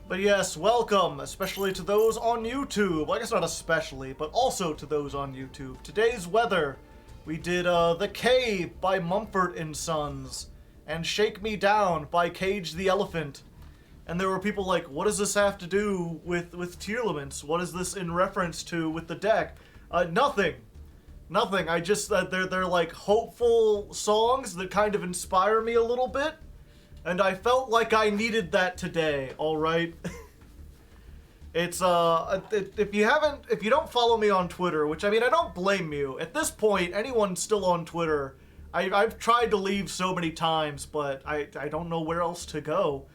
But yes, welcome, especially to those on YouTube. Well, I guess not especially, but also to those on YouTube. Today's weather, we did The Cave by Mumford & Sons, and Shake Me Down by Cage the Elephant. And there were people like, what does this have to do with Tearlaments? What is this in reference to with the deck? Nothing. Nothing. I just, they're like hopeful songs that kind of inspire me a little bit. And I felt like I needed that today, alright? It's, if you don't follow me on Twitter, which, I mean, I don't blame you. At this point, anyone still on Twitter, I've tried to leave so many times, but I don't know where else to go.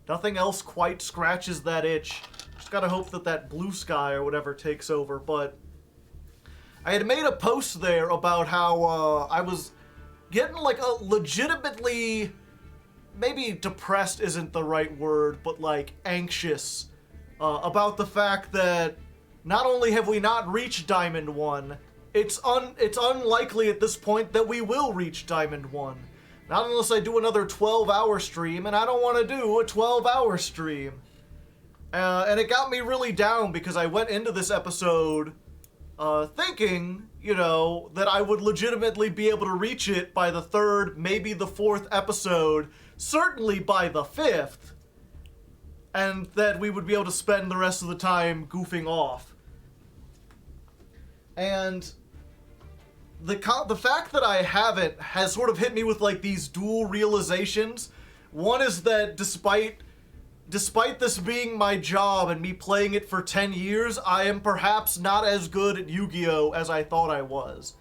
Nothing else quite scratches that itch. Just gotta hope that that blue sky or whatever takes over, but I had made a post there about how, I was getting, like, a legitimately, maybe depressed isn't the right word, but, like, anxious, about the fact that not only have we not reached Diamond 1, it's unlikely at this point that we will reach Diamond 1. Not unless I do another 12-hour stream, and I don't want to do a 12-hour stream. And it got me really down because I went into this episode thinking, you know, that I would legitimately be able to reach it by the 3rd, maybe the 4th episode, certainly by the 5th, and that we would be able to spend the rest of the time goofing off. And the fact that I haven't has sort of hit me with, like, these dual realizations. One is that despite this being my job and me playing it for 10 years, I am perhaps not as good at Yu-Gi-Oh! As I thought I was.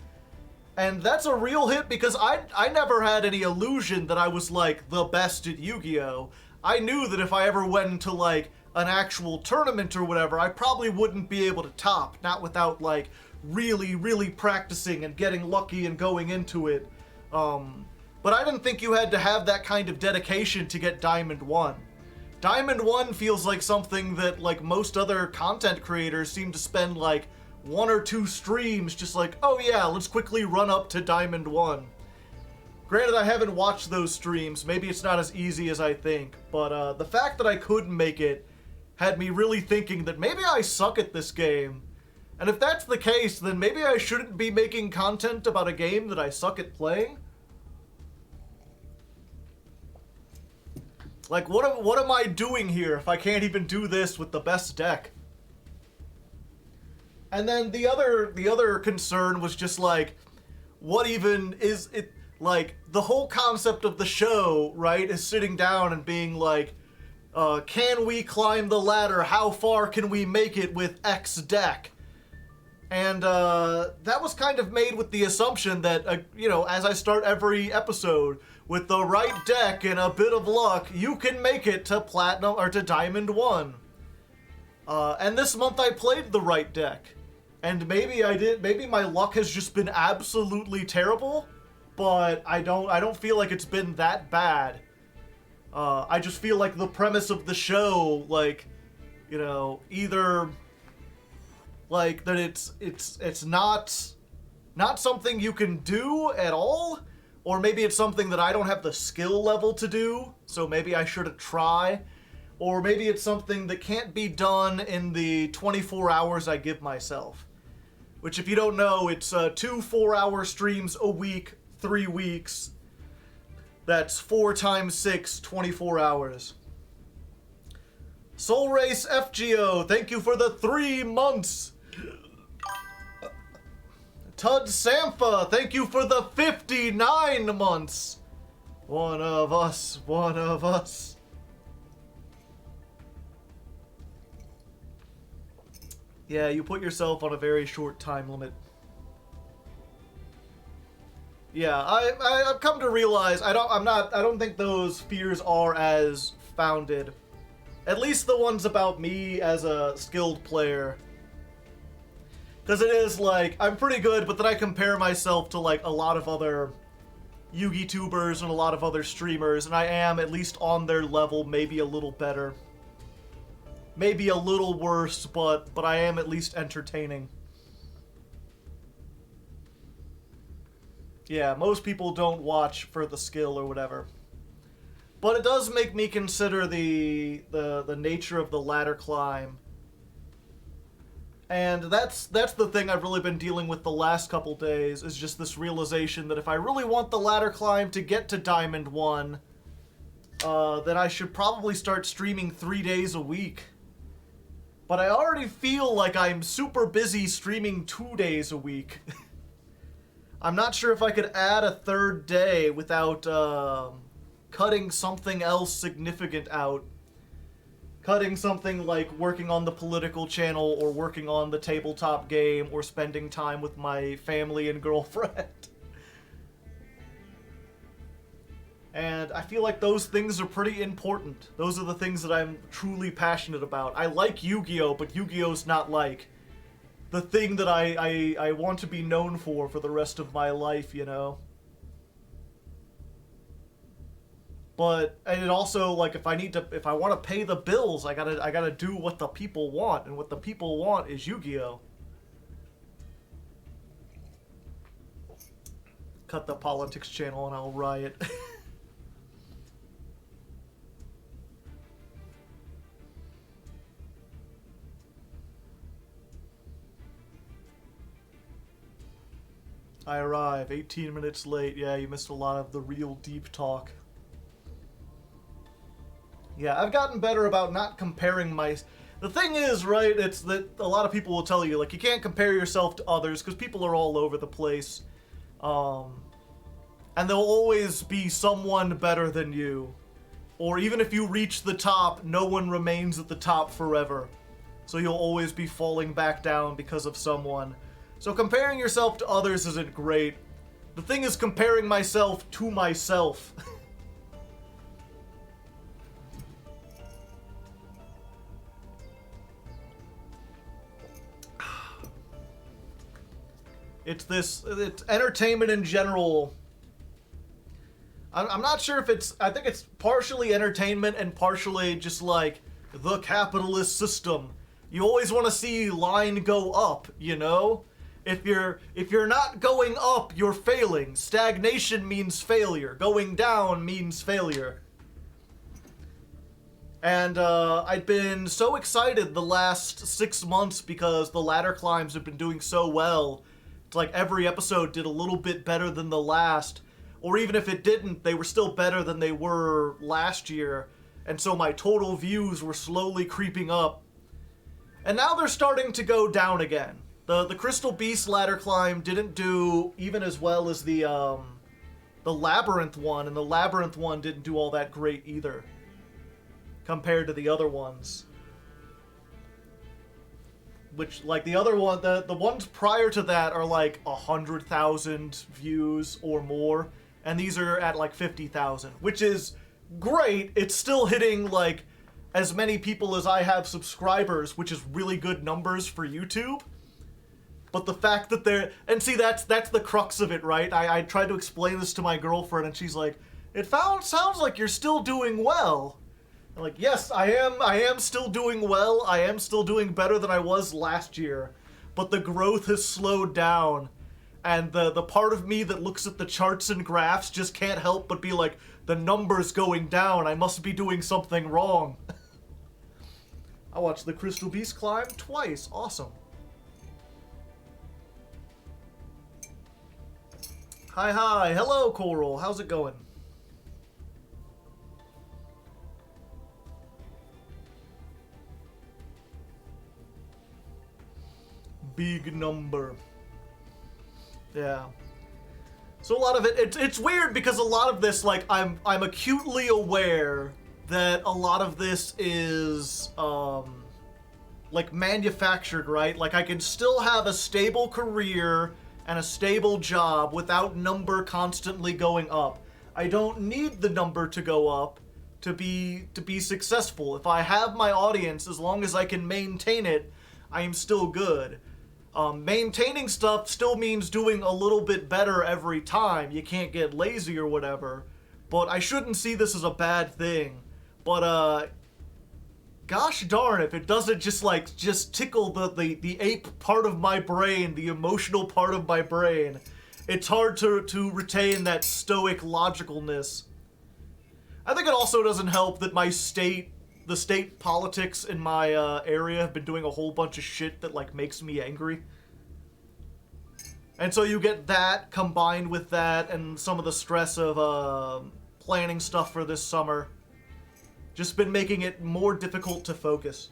And that's a real hit because I never had any illusion that I was, like, the best at Yu-Gi-Oh! I knew that if I ever went into, like, an actual tournament or whatever, I probably wouldn't be able to top, not without, like, really, really practicing and getting lucky and going into it. But I didn't think you had to have that kind of dedication to get Diamond 1. Diamond 1 feels like something that, like, most other content creators seem to spend, like, 1 or 2 streams just like, oh yeah, let's quickly run up to Diamond 1. Granted, I haven't watched those streams. Maybe it's not as easy as I think. But the fact that I couldn't make it had me really thinking that maybe I suck at this game. And if that's the case, then maybe I shouldn't be making content about a game that I suck at playing. Like, what am I doing here if I can't even do this with the best deck? And then the other concern was just like, what even is it? Like, the whole concept of the show, right, is sitting down and being like, can we climb the ladder? How far can we make it with X deck? And that was kind of made with the assumption that, you know, as I start every episode, with the right deck and a bit of luck, you can make it to Platinum or to Diamond 1. And this month I played the right deck. And maybe I did, maybe my luck has just been absolutely terrible, but I don't feel like it's been that bad. I just feel like the premise of the show, like, you know, either like that it's not something you can do at all, or maybe it's something that I don't have the skill level to do, so maybe I shouldn't try, or maybe it's something that can't be done in the 24 hours I give myself. Which, if you don't know, it's 2 4-hour streams a week, 3 weeks. That's 4 times 6, 24 hours. Soul Race FGO, thank you for the 3 months. Tud Sampha, thank you for the 59 months. One of us, one of us. Yeah, you put yourself on a very short time limit. Yeah, I've come to realize I don't think those fears are as founded. At least the ones about me as a skilled player. Because it is like, I'm pretty good, but then I compare myself to like a lot of other Yu-Gi tubers and a lot of other streamers, and I am at least on their level, maybe a little better. Maybe a little worse, but I am at least entertaining. Yeah, most people don't watch for the skill or whatever. But it does make me consider the nature of the ladder climb. And that's the thing I've really been dealing with the last couple days, is just this realization that if I really want the ladder climb to get to Diamond 1, then I should probably start streaming 3 days a week. But I already feel like I'm super busy streaming 2 days a week. I'm not sure if I could add a third day without cutting something else significant out. Cutting something like working on the political channel, or working on the tabletop game, or spending time with my family and girlfriend. And I feel like those things are pretty important. Those are the things that I'm truly passionate about. I like Yu-Gi-Oh!, but Yu-Gi-Oh's not like the thing that I want to be known for the rest of my life, you know? But, and it also, like, if I want to pay the bills, I gotta do what the people want, and what the people want is Yu-Gi-Oh! Cut the politics channel and I'll riot. I arrive 18 minutes late. Yeah, you missed a lot of the real deep talk. Yeah, I've gotten better about not comparing my... The thing is, right, it's that a lot of people will tell you, like, you can't compare yourself to others because people are all over the place. And there'll always be someone better than you. Or even if you reach the top, no one remains at the top forever. So you'll always be falling back down because of someone. So comparing yourself to others isn't great. The thing is comparing myself to myself. It's entertainment in general. I'm not sure if I think it's partially entertainment and partially just like the capitalist system. You always want to see line go up, you know? If you're not going up, you're failing. Stagnation means failure. Going down means failure. And I'd been so excited the last 6 months because the ladder climbs have been doing so well. It's like every episode did a little bit better than the last. Or even if it didn't, they were still better than they were last year. And so my total views were slowly creeping up. And now they're starting to go down again. The Crystal Beast ladder climb didn't do even as well as the Labyrinth one, and the Labyrinth one didn't do all that great either, compared to the other ones. Which, like, the other one, the ones prior to that are like 100,000 views or more, and these are at like 50,000, which is great. It's still hitting like as many people as I have subscribers, which is really good numbers for YouTube. But the fact that they're... And see, that's the crux of it, right? I tried to explain this to my girlfriend, and she's like, sounds like you're still doing well. I'm like, yes, I am still doing well. I am still doing better than I was last year. But the growth has slowed down. And the part of me that looks at the charts and graphs just can't help but be like, the number's going down. I must be doing something wrong. I watched the Crystal Beast climb twice. Awesome. Hi. Hello, Coral. How's it going? Big number. Yeah. So a lot of it's weird because a lot of this, like, I'm acutely aware that a lot of this is like manufactured, right? Like, I can still have a stable career and a stable job without number constantly going up. I don't need the number to go up to be successful. If I have my audience, as long as I can maintain it, I am still good. Maintaining stuff still means doing a little bit better every time. You can't get lazy or whatever. But I shouldn't see this as a bad thing. But, gosh darn, if it doesn't just tickle the ape part of my brain, the emotional part of my brain, it's hard to retain that stoic logicalness. I think it also doesn't help that the state politics in my area have been doing a whole bunch of shit that, like, makes me angry. And so you get that combined with that and some of the stress of planning stuff for this summer. Just been making it more difficult to focus.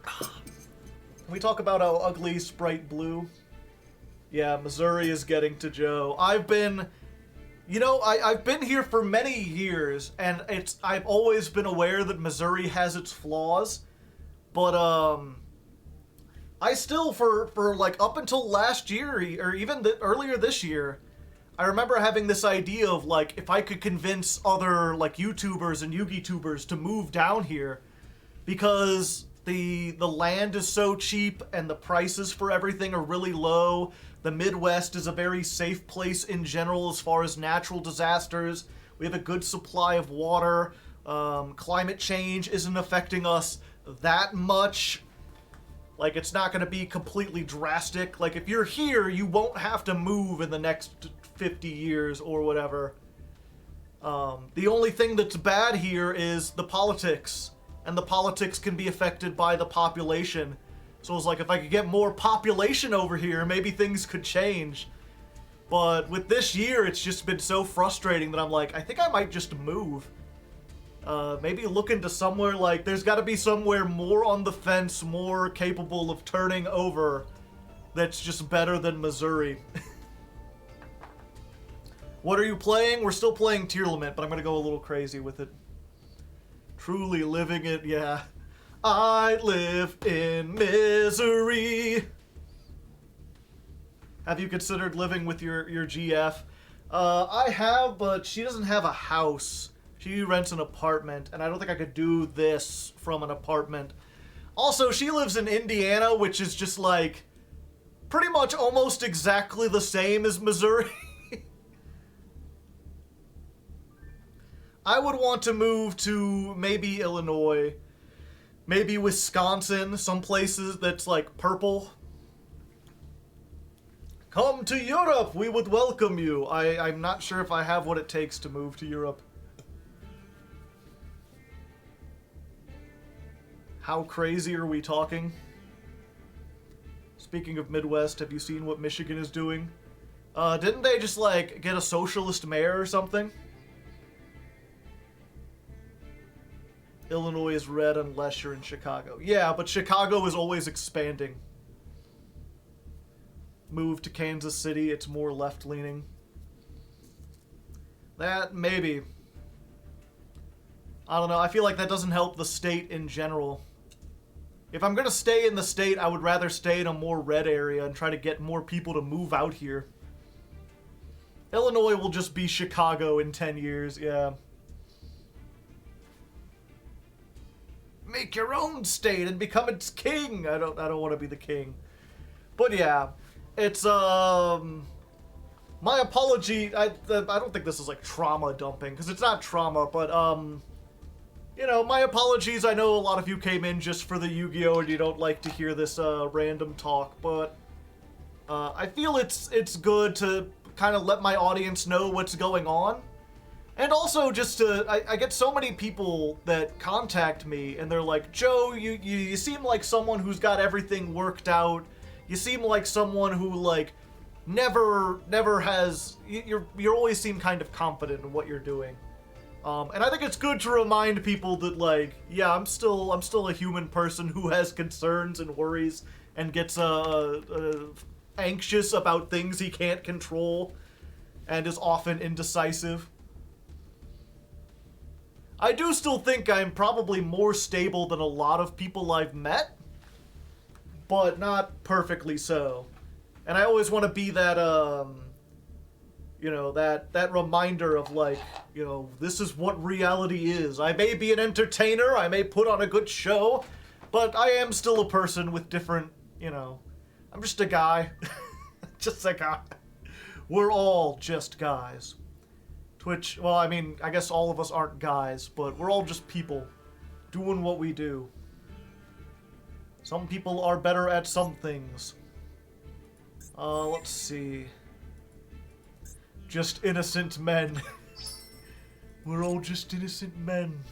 Can we talk about how ugly Sprite Blue? Yeah, Missouri is getting to Joe. I've been here for many years, and I've always been aware that Missouri has its flaws, but I still, for like up until last year, or even earlier this year, I remember having this idea of, like, if I could convince other, like, YouTubers and Yugi-tubers to move down here, because the land is so cheap and the prices for everything are really low. The Midwest is a very safe place in general as far as natural disasters. We have a good supply of water. Climate change isn't affecting us that much. Like, it's not going to be completely drastic. Like, if you're here, you won't have to move in the next 50 years or whatever. The only thing that's bad here is the politics. And the politics can be affected by the population. So it's like, if I could get more population over here, maybe things could change. But with this year, it's just been so frustrating that I'm like, I think I might just move. Maybe look into somewhere, like, there's got to be somewhere more on the fence, more capable of turning over, that's just better than Missouri. What are you playing? We're still playing Tearlament, but I'm going to go a little crazy with it. Truly living it, yeah. I live in misery. Have you considered living with your GF? I have, but she doesn't have a house. She rents an apartment, and I don't think I could do this from an apartment. Also, she lives in Indiana, which is just, like, pretty much almost exactly the same as Missouri. I would want to move to maybe Illinois, maybe Wisconsin, some places that's, like, purple. Come to Europe, we would welcome you. I'm not sure if I have what it takes to move to Europe. How crazy are we talking? Speaking of Midwest, have you seen what Michigan is doing? Didn't they just, like, get a socialist mayor or something? Illinois is red unless you're in Chicago. Yeah, but Chicago is always expanding. Move to Kansas City, it's more left-leaning. That, maybe. I don't know, I feel like that doesn't help the state in general. If I'm gonna stay in the state, I would rather stay in a more red area and try to get more people to move out here. Illinois will just be Chicago in 10 years, yeah. Make your own state and become its king. I don't want to be the king. But yeah, it's my apology. I don't think this is like trauma dumping, because it's not trauma, but you know, my apologies. I know a lot of you came in just for the Yu-Gi-Oh! And you don't like to hear this random talk, but I feel it's good to kind of let my audience know what's going on. And also just to, I get so many people that contact me and they're like, Joe, you seem like someone who's got everything worked out. You seem like someone who, like, never has, you always seem kind of confident in what you're doing. And I think it's good to remind people that, like, yeah, I'm still a human person who has concerns and worries and gets anxious about things he can't control and is often indecisive. I do still think I'm probably more stable than a lot of people I've met, but not perfectly so. And I always want to be that, you know, that reminder of, like, you know, this is what reality is. I may be an entertainer, I may put on a good show, but I am still a person with different, you know, I'm just a guy. Just a guy. We're all just guys. Twitch, well, I mean, I guess all of us aren't guys, but we're all just people doing what we do. Some people are better at some things. Let's see. just innocent men. We're all just innocent men.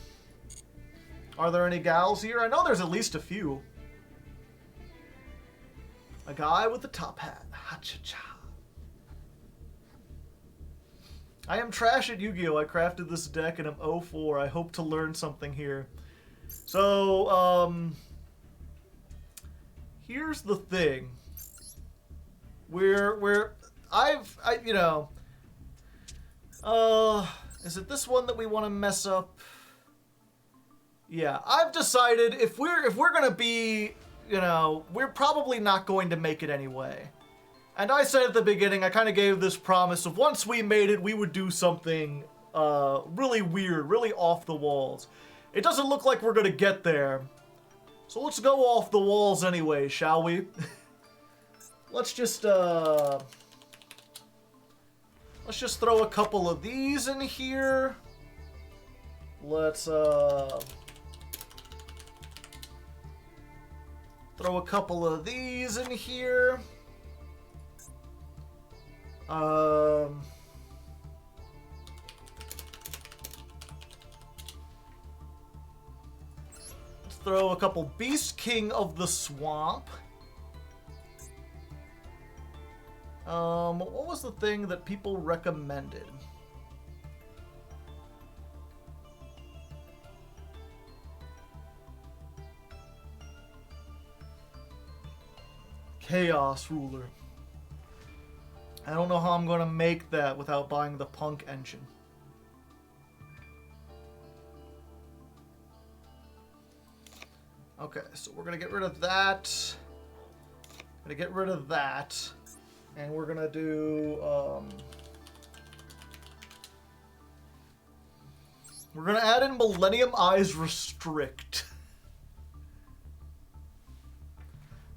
Are there any gals here? I know there's at least a few. A guy with a top hat. Ha-cha-cha. I am trash at Yu-Gi-Oh! I crafted this deck and I'm 0-4. I hope to learn something here. So, here's the thing. Is it this one that we want to mess up? Yeah, I've decided if we're gonna be, we're probably not going to make it anyway. And I said at the beginning, I kind of gave this promise of once we made it, we would do something really weird, really off the walls. It doesn't look like we're gonna get there. So let's go off the walls anyway, shall we? Let's just throw a couple of these in here. Let's throw a couple of these in here. Let's throw a couple Beast King of the Swamp. What was the thing that people recommended? Chaos Ruler. I don't know how I'm going to make that without buying the Punk engine. Okay, so we're going to get rid of that. Going to get rid of that. And we're going to do... we're going to add in Millennium Eyes Restrict.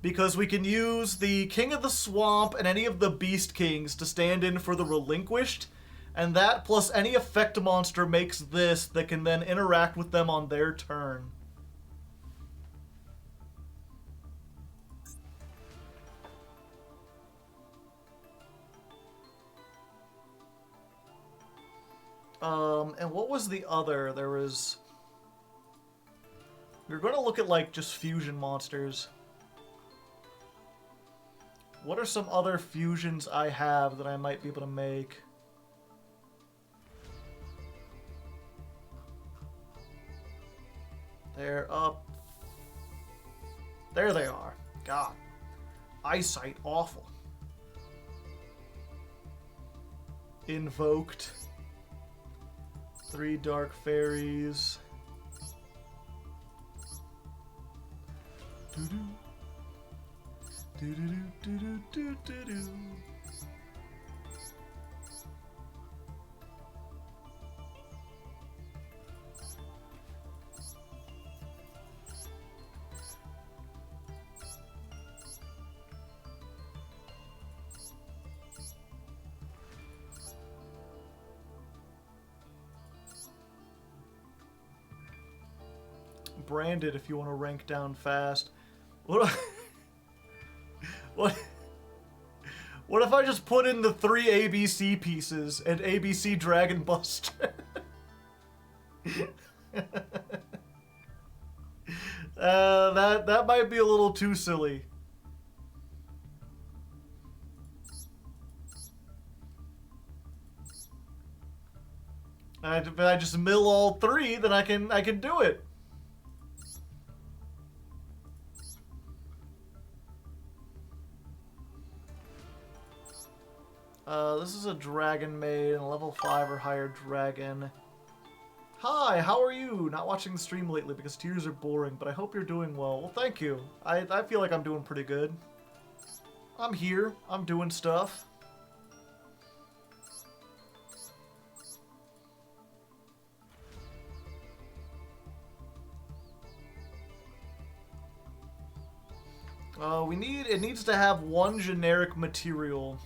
Because we can use the King of the Swamp and any of the Beast Kings to stand in for the Relinquished. And that plus any effect monster makes this that can then interact with them on their turn. And what was the other? There was... we were going to look at, like, just fusion monsters. What are some other fusions I have that I might be able to make? They're up. There they are. God. Eyesight awful. Invoked. 3 Dark Fairies. Doo-doo. Do-do-do, do-do, do-do-do. Branded if you want to rank down fast. What if I just put in the 3 ABC pieces and ABC Dragon Buster? That might be a little too silly. If I just mill all 3, then I can do it. This is a Dragon Maid and a level 5 or higher dragon. Hi, how are you? Not watching the stream lately because tears are boring, but I hope you're doing well. Well, thank you. I feel like I'm doing pretty good. I'm here. I'm doing stuff. It needs to have 1 generic material.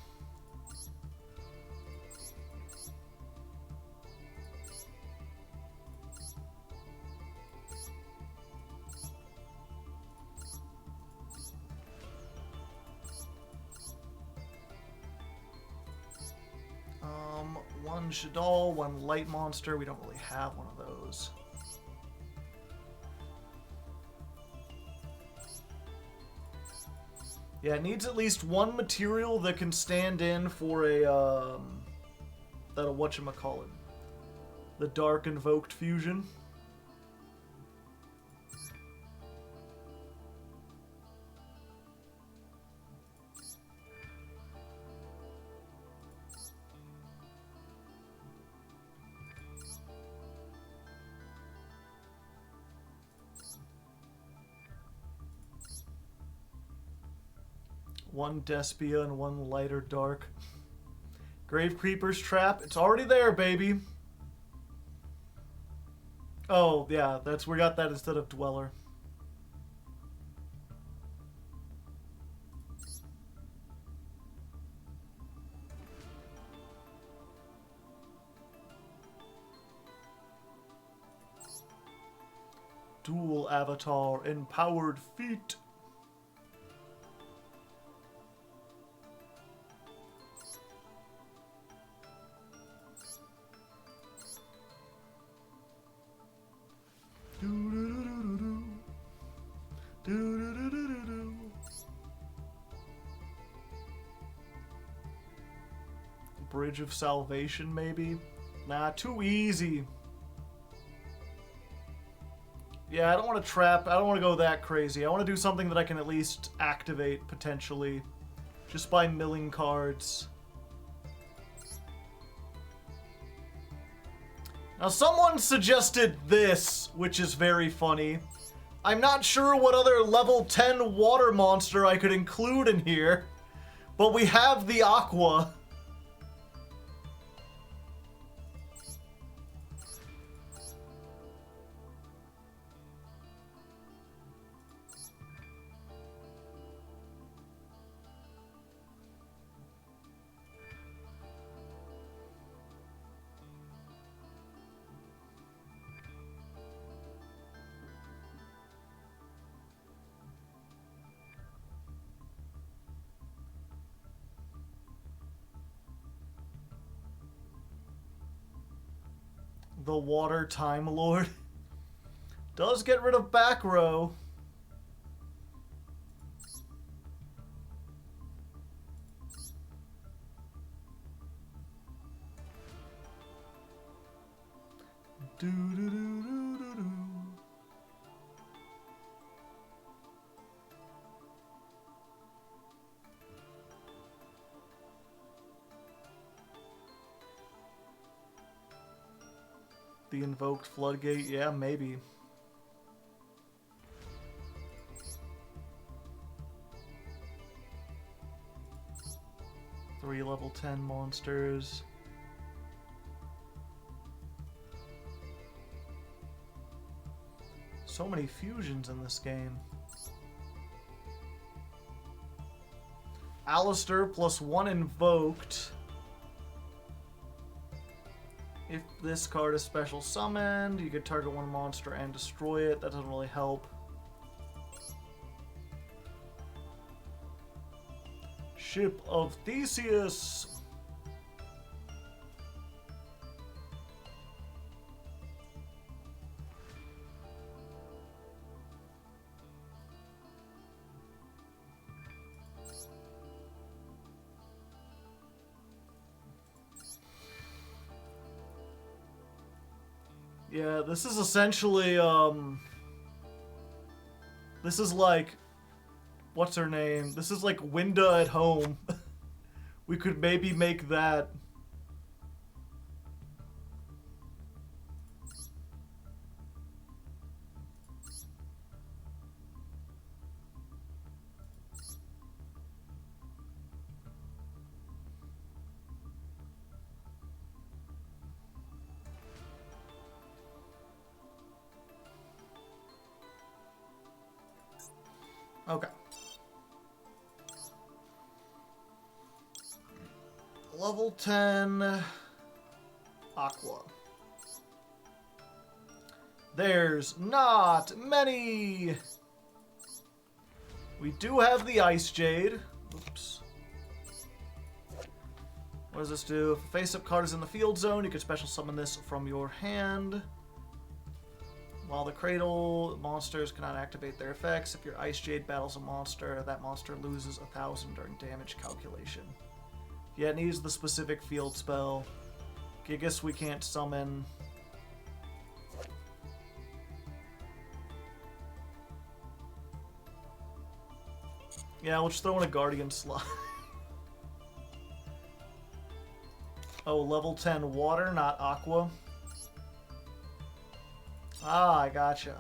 One Shaddoll, one Light Monster. We don't really have one of those. Yeah, it needs at least one material that can stand in for a, that'll whatchamacallit. The Dark Invoked Fusion. One Despia and one Lighter Dark. Grave Creeper's Trap. It's already there, baby. Oh, yeah, we got that instead of Dweller. Dual Avatar, Empowered Feet. Bridge of Salvation, maybe? Nah, too easy. Yeah, I don't want to trap. I don't want to go that crazy. I want to do something that I can at least activate, potentially. Just by milling cards. Now, someone suggested this, which is very funny. I'm not sure what other level 10 water monster I could include in here, but we have the Aqua. The Water Time Lord does get rid of back row. The Invoked Floodgate, yeah, maybe. Three level 10 monsters. So many fusions in this game. Alistair plus one Invoked. If this card is special summoned, you could target one monster and destroy it. That doesn't really help. Ship of Theseus. Yeah, this is essentially, this is like, what's her name? This is like Winda at home. We could maybe make that. Okay. Level 10 Aqua. There's not many. We do have the Ice Jade. Oops. What does this do? If a face-up card is in the field zone, you can special summon this from your hand. While the Cradle monsters cannot activate their effects, if your Ice Jade battles a monster, that monster loses 1,000 during damage calculation. Yeah, it needs the specific field spell. I guess we can't summon... Yeah, we'll just throw in a Guardian slot. Oh, level 10 water, not aqua. Ah, I gotcha.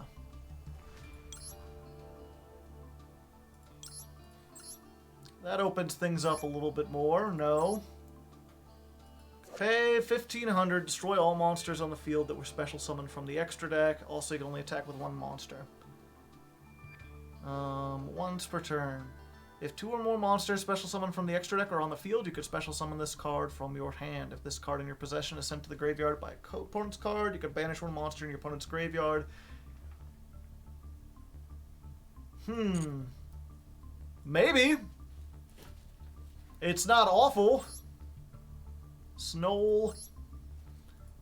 That opens things up a little bit more. No. Pay 1,500, destroy all monsters on the field that were special summoned from the extra deck. Also, you can only attack with one monster. Once per turn. If 2 or more monsters special summoned from the extra deck are on the field, you could special summon this card from your hand. If this card in your possession is sent to the graveyard by a opponent's card, you could banish one monster in your opponent's graveyard. Maybe. It's not awful. Snowl.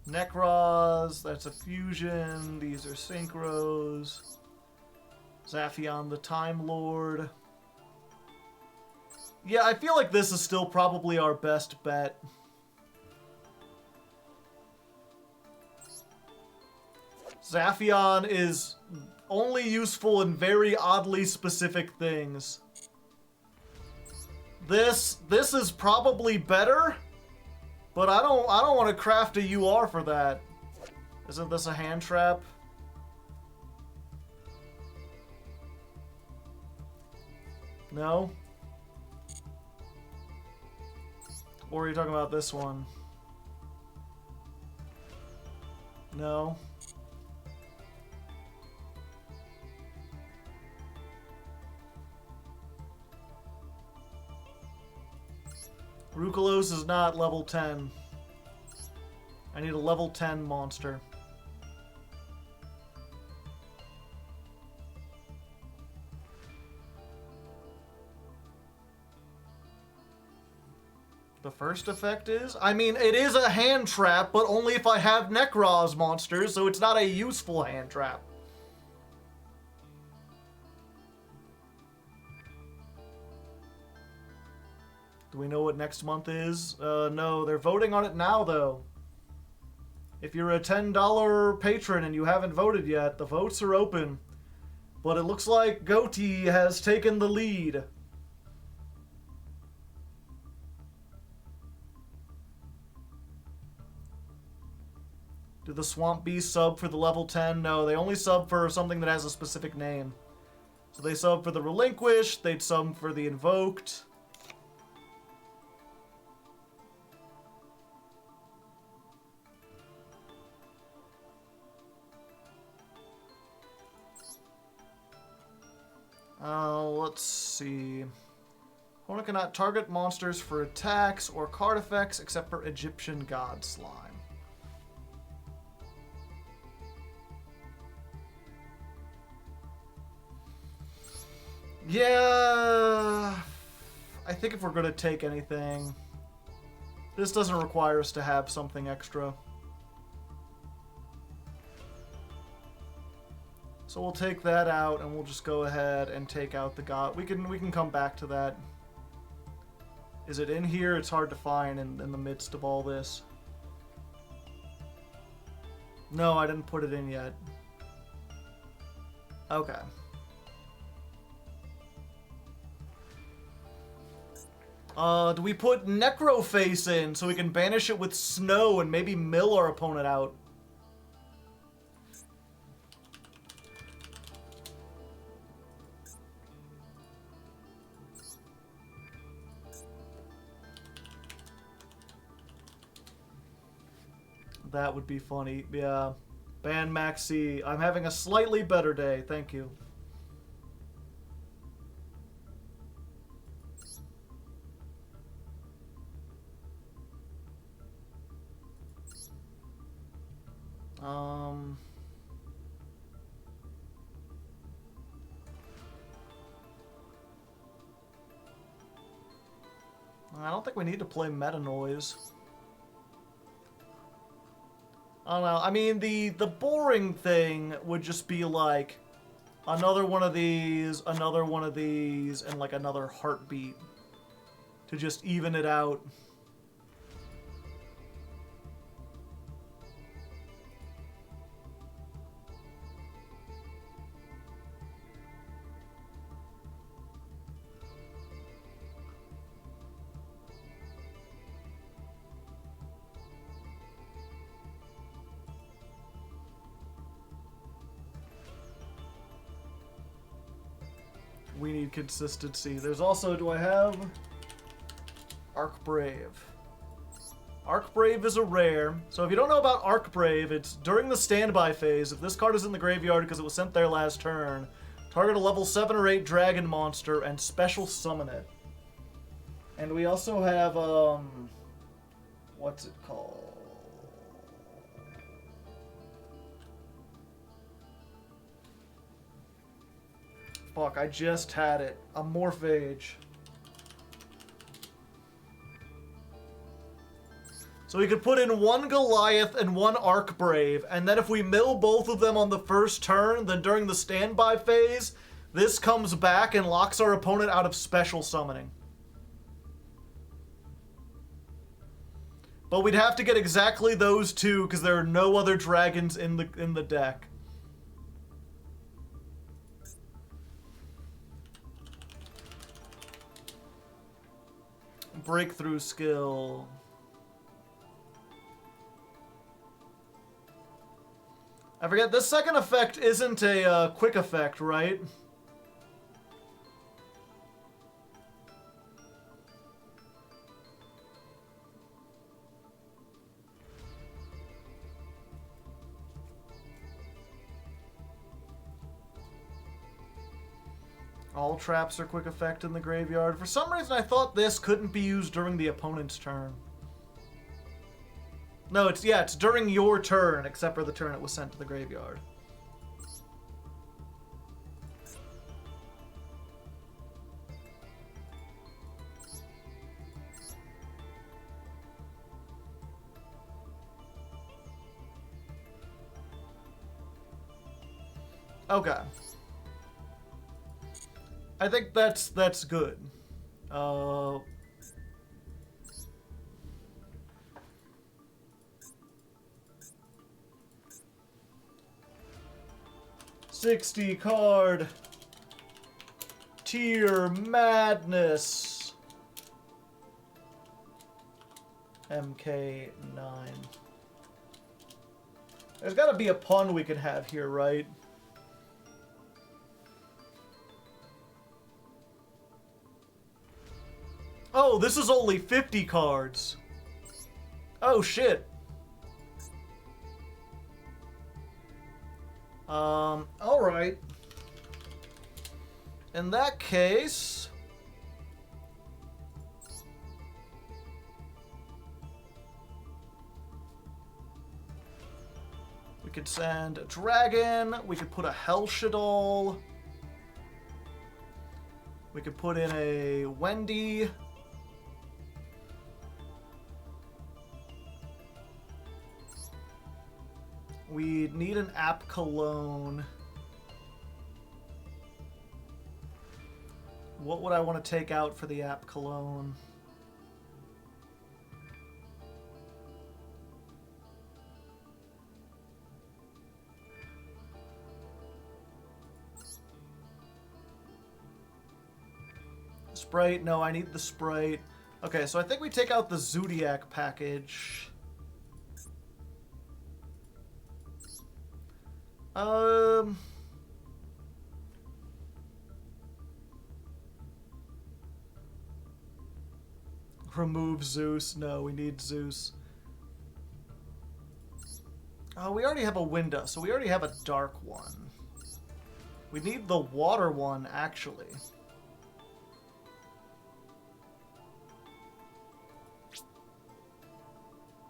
Nekroz, that's a fusion. These are synchros. Zaphion the Time Lord. Yeah, I feel like this is still probably our best bet. Zaphion is only useful in very oddly specific things. This is probably better, but I don't want to craft a UR for that. Isn't this a hand trap? No? Or are you talking about this one? No. Rukalos is not level 10. I need a level 10 monster. The first effect is? I mean, it is a hand trap, but only if I have Nekroz monsters, so it's not a useful hand trap. Do we know what next month is? No, they're voting on it now, though. If you're a $10 patron and you haven't voted yet, the votes are open. But it looks like Goatee has taken the lead. Do the Swamp Beast sub for the level 10? No, they only sub for something that has a specific name. So they sub for the Relinquished, they'd sub for the Invoked. Let's see. Opponent cannot target monsters for attacks or card effects except for Egyptian God Slime. Yeah, I think if we're going to take anything, this doesn't require us to have something extra. So we'll take that out, and we'll just go ahead and take out the god. We can come back to that. Is it in here? It's hard to find in the midst of all this. No, I didn't put it in yet. Okay. Do we put Necroface in so we can banish it with snow and maybe mill our opponent out? That would be funny. Yeah. Ban Maxi. I'm having a slightly better day. Thank you. I don't think we need to play Meta Noise. I don't know. I mean, the boring thing would just be like another one of these, and like another heartbeat to just even it out. We need consistency. There's also, do I have Arc Brave? Arc Brave is a rare. So if you don't know about Arc Brave, it's during the standby phase. If this card is in the graveyard because it was sent there last turn, target a level 7 or 8 dragon monster and special summon it. And we also have, what's it called? Fuck, I just had it. A Morphage. So we could put in one Goliath and one Arc Brave, and then if we mill both of them on the first turn, then during the standby phase, this comes back and locks our opponent out of special summoning. But we'd have to get exactly those two because there are no other dragons in the deck. Breakthrough skill. I forget, this second effect isn't a quick effect, right? All traps are quick effect in the graveyard. For some reason, I thought this couldn't be used during the opponent's turn. No, it's during your turn, except for the turn it was sent to the graveyard. Okay. I think that's good. 60 card Tier Madness MK9. There's got to be a pun we can have here, right? Oh, this is only 50 cards. Oh, shit. Alright. In that case... we could send a dragon, we could put a Hell Shadow, we could put in a Wendy... we need an App Cologne. What would I want to take out for the App Cologne? Sprite? No, I need the Sprite. Okay, so I think we take out the Zodiac package. Remove Zeus. No, we need Zeus. Oh, we already have a Winda, so we already have a dark one. We need the water one, actually.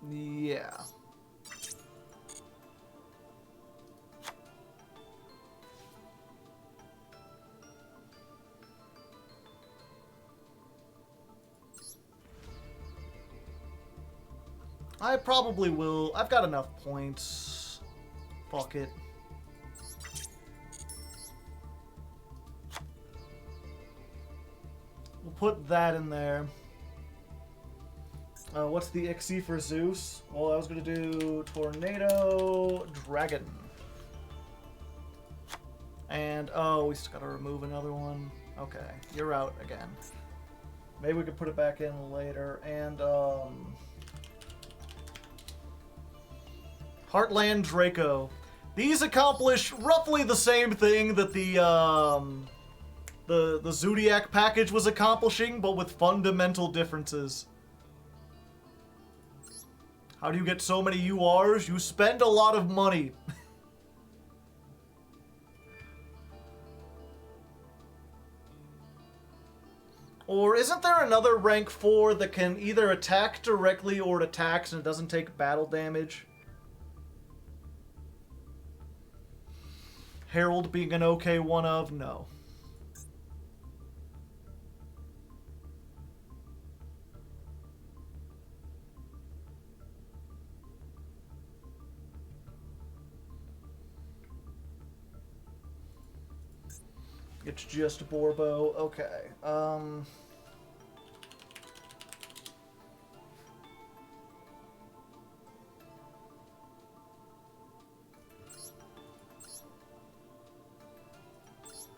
Yeah. I probably will. I've got enough points. Fuck it. We'll put that in there. What's the Ixie for Zeus? Well, I was going to do Tornado Dragon. And, oh, we still got to remove another one. Okay, you're out again. Maybe we could put it back in later. And, Heartland Draco. These accomplish roughly the same thing that the Zodiac package was accomplishing, but with fundamental differences. How do you get so many URs? You spend a lot of money. Or isn't there another rank 4 that can either attack directly or it attacks and it doesn't take battle damage? Herald being an okay one of? No. It's just Borbo. Okay.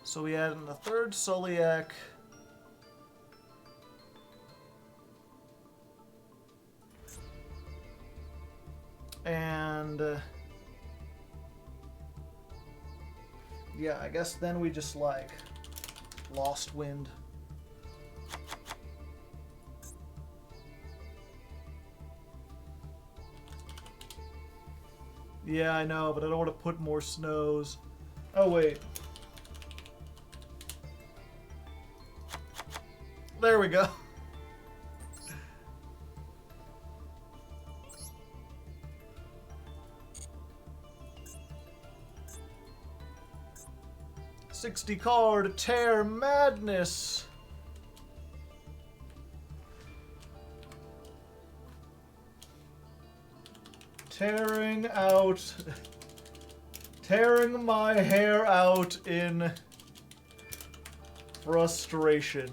So we add in the third Soliac. And yeah, I guess then we just like Lost Wind. Yeah, I know, but I don't want to put more snows. Oh, wait. There we go. $60 card, Tear Madness. Tearing my hair out in frustration.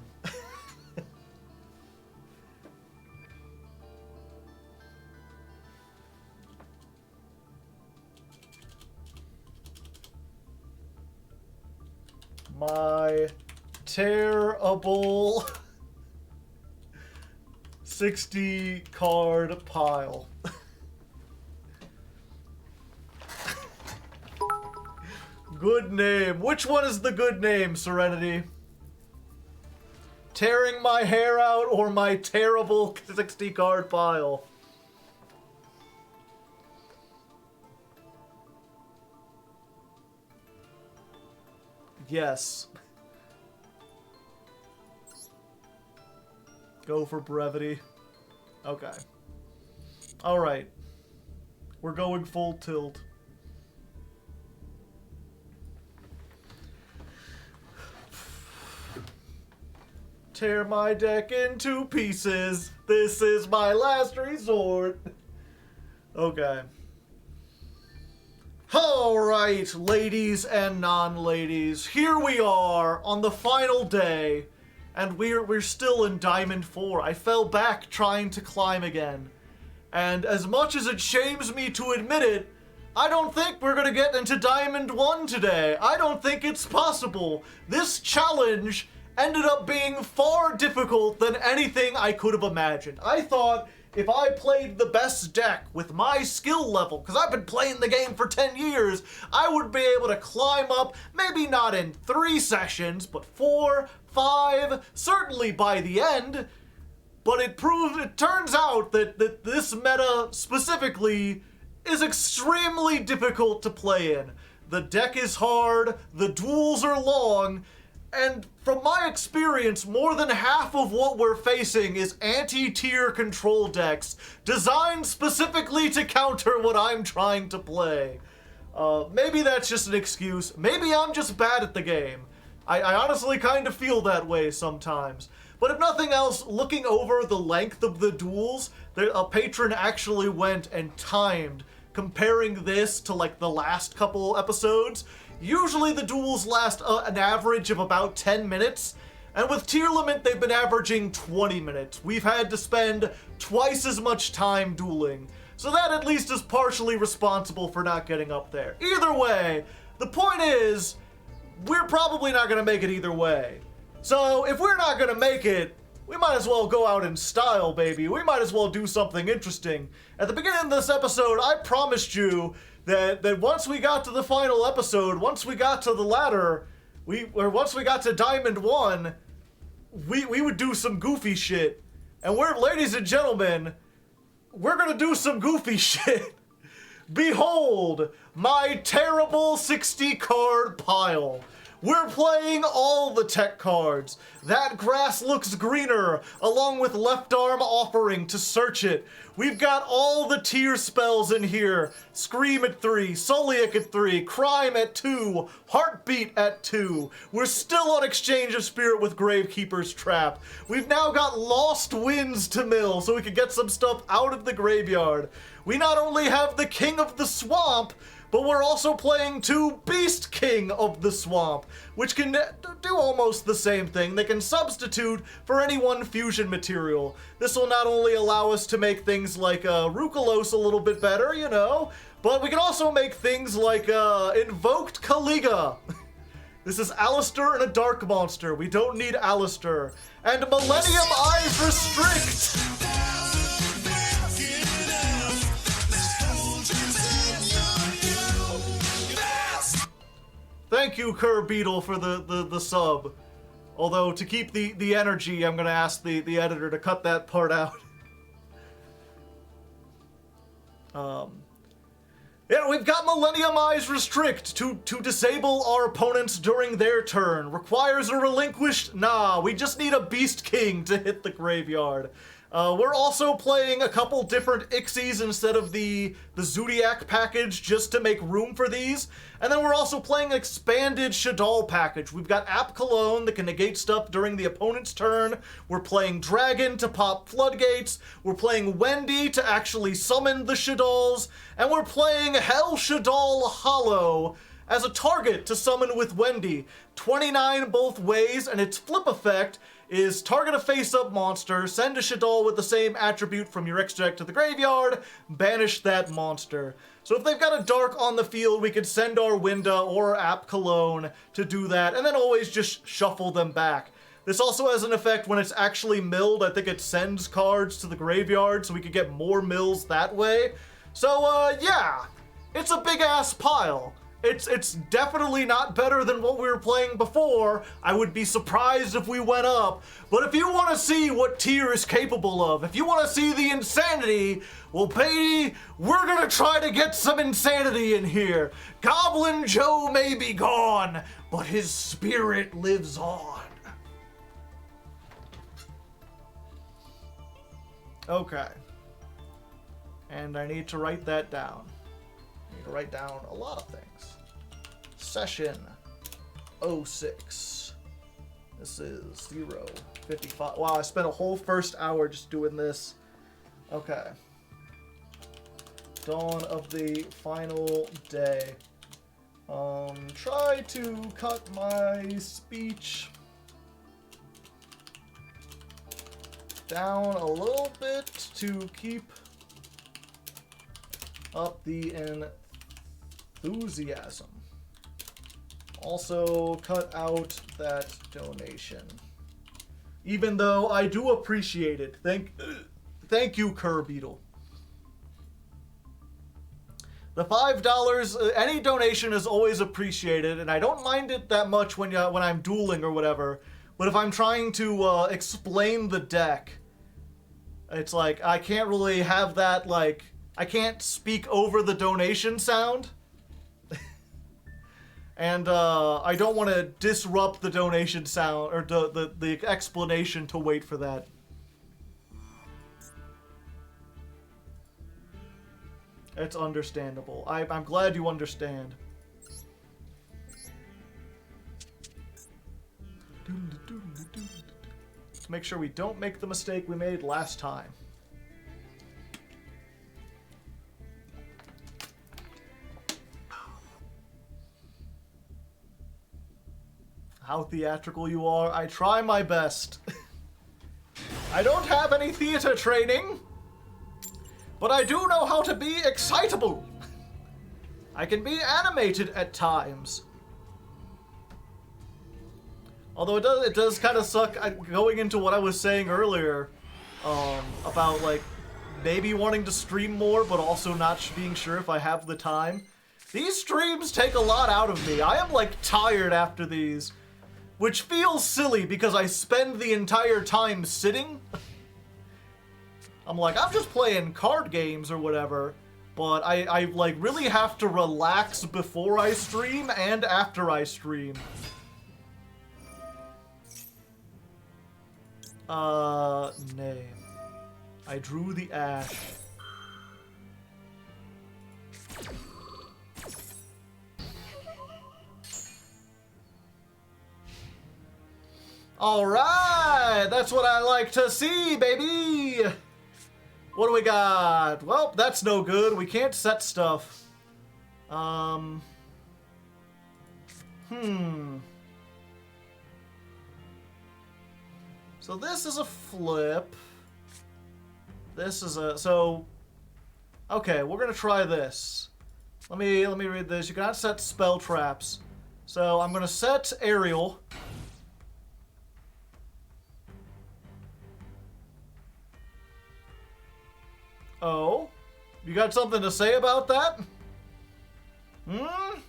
My terrible 60 card pile. Good name. Which one is the good name, Serenity? Tearing my hair out or my terrible 60 card pile? Yes. Go for brevity. Okay. Alright. We're going full tilt. Tear my deck into pieces. This is my last resort. Okay. Alright, ladies and non-ladies, here we are on the final day, and we're still in Diamond 4. I fell back trying to climb again. And as much as it shames me to admit it, I don't think we're gonna get into Diamond 1 today. I don't think it's possible. This challenge ended up being far difficult than anything I could have imagined. I thought if I played the best deck with my skill level, because I've been playing the game for 10 years, I would be able to climb up, maybe not in 3 sessions, but 4, 5, certainly by the end. But it turns out that this meta specifically is extremely difficult to play in. The deck is hard, the duels are long, and from my experience, more than half of what we're facing is anti-tier control decks designed specifically to counter what I'm trying to play. Maybe that's just an excuse. Maybe I'm just bad at the game. I honestly kind of feel that way sometimes. But if nothing else, looking over the length of the duels, a patron actually went and timed, comparing this to like the last couple episodes. Usually the duels last an average of about 10 minutes, and with Tearlament they've been averaging 20 minutes. We've had to spend twice as much time dueling, so that at least is partially responsible for not getting up there. Either way, the point is, we're probably not going to make it either way. So if we're not going to make it, we might as well go out in style, baby. We might as well do something interesting. At the beginning of this episode, I promised you that once we got to the final episode, once we got to the ladder, once we got to Diamond 1, we would do some goofy shit. And ladies and gentlemen, we're gonna do some goofy shit. Behold, my terrible 60 card pile. We're playing all the tech cards. That grass looks greener, along with left arm offering to search it. We've got all the tier spells in here. Scream at 3, Soliac at 3, Crime at 2, Heartbeat at 2. We're still on Exchange of Spirit with Gravekeeper's Trap. We've now got Lost Winds to mill so we can get some stuff out of the graveyard. We not only have the King of the Swamp, but we're also playing 2 Beast King of the Swamp, which can do almost the same thing. They can substitute for any one fusion material. This will not only allow us to make things like Rukalos a little bit better, you know, but we can also make things like Invoked Kaliga. This is Alistair and a Dark Monster. We don't need Alistair. And Millennium Eyes Restrict! Thank you, Beetle, for the sub. Although, to keep the energy, I'm gonna ask the editor to cut that part out. Yeah, we've got Millennium Eyes Restrict to disable our opponents during their turn. Requires a relinquished? Nah, we just need a Beast King to hit the graveyard. We're also playing a couple different Ixies instead of the Zodiac package just to make room for these. And then we're also playing an expanded Shaddoll package. We've got App Cologne that can negate stuff during the opponent's turn. We're playing Dragon to pop Floodgates. We're playing Wendy to actually summon the Shaddolls. And we're playing Hell Shaddoll Hollow as a target to summon with Wendy. 29 both ways, and its flip effect is target a face-up monster, send a Shaddoll with the same attribute from your X-Deck to the graveyard, banish that monster. So if they've got a Dark on the field, we could send our Winda or App Cologne to do that, and then always just shuffle them back. This also has an effect when it's actually milled. I think it sends cards to the graveyard, so we could get more mills that way. So, yeah, it's a big-ass pile. It's definitely not better than what we were playing before. I would be surprised if we went up. But if you want to see what tier is capable of, if you want to see the insanity, well, baby, we're going to try to get some insanity in here. Goblin Joe may be gone, but his spirit lives on. Okay. And I need to write that down. I need to write down a lot of things. Session 06. This is 0:55. Wow, I spent a whole first hour just doing this. Okay. Dawn of the final day. Try to cut my speech down a little bit to keep up the enthusiasm. Also, cut out that donation. Even though I do appreciate it. Thank you, Beetle. The $5, any donation is always appreciated, and I don't mind it that much when I'm dueling or whatever. But if I'm trying to explain the deck, it's like I can't really have that, like, I can't speak over the donation sound. And I don't want to disrupt the donation sound, or the explanation to wait for that. It's understandable. I'm glad you understand. Let's make sure we don't make the mistake we made last time. How theatrical you are. I try my best. I don't have any theater training, but I do know how to be excitable. I can be animated at times. Although it does kind of suck going into what I was saying earlier about like maybe wanting to stream more, but also not being sure if I have the time. These streams take a lot out of me. I am like tired after these. Which feels silly because I spend the entire time sitting. I'm like, I'm just playing card games or whatever, but I like really have to relax before I stream and after I stream. Nay. I drew the ash. Alright, that's what I like to see, baby! What do we got? Well, that's no good. We can't set stuff. So this is a flip. This is a... So... Okay, we're gonna try this. Let me read this. You cannot set spell traps. So I'm gonna set Aerial. Oh? You got something to say about that? Hmm?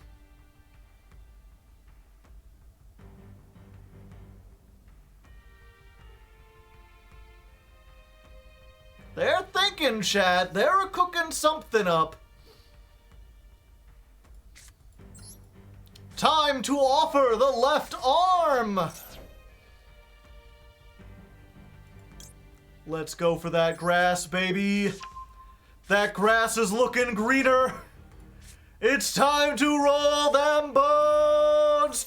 They're thinking, chat. They're cooking something up. Time to offer the left arm! Let's go for that grass, baby. That grass is looking greener. It's time to roll them bones.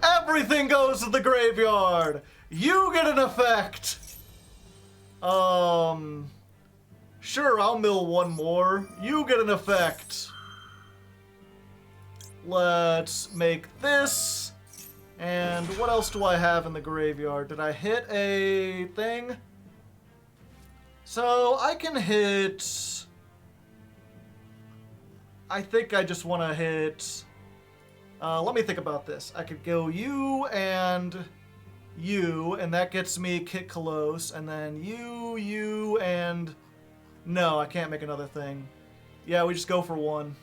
Everything goes to the graveyard. You get an effect. Sure, I'll mill one more. You get an effect. Let's make this. And what else do I have in the graveyard? Did I hit a thing? So I can hit... I think I just want to hit... let me think about this. I could go you, and that gets me Kit Kalos, and then you, and... No, I can't make another thing. Yeah, we just go for one.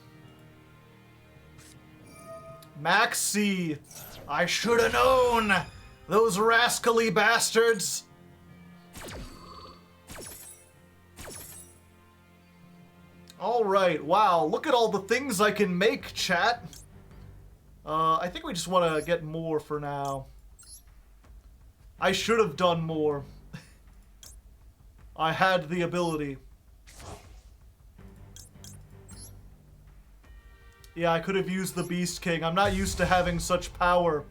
Max C. I should have known! Those rascally bastards! Alright, wow, look at all the things I can make, chat. I think we just want to get more for now. I should have done more. I had the ability. Yeah, I could have used the Beast King. I'm not used to having such power.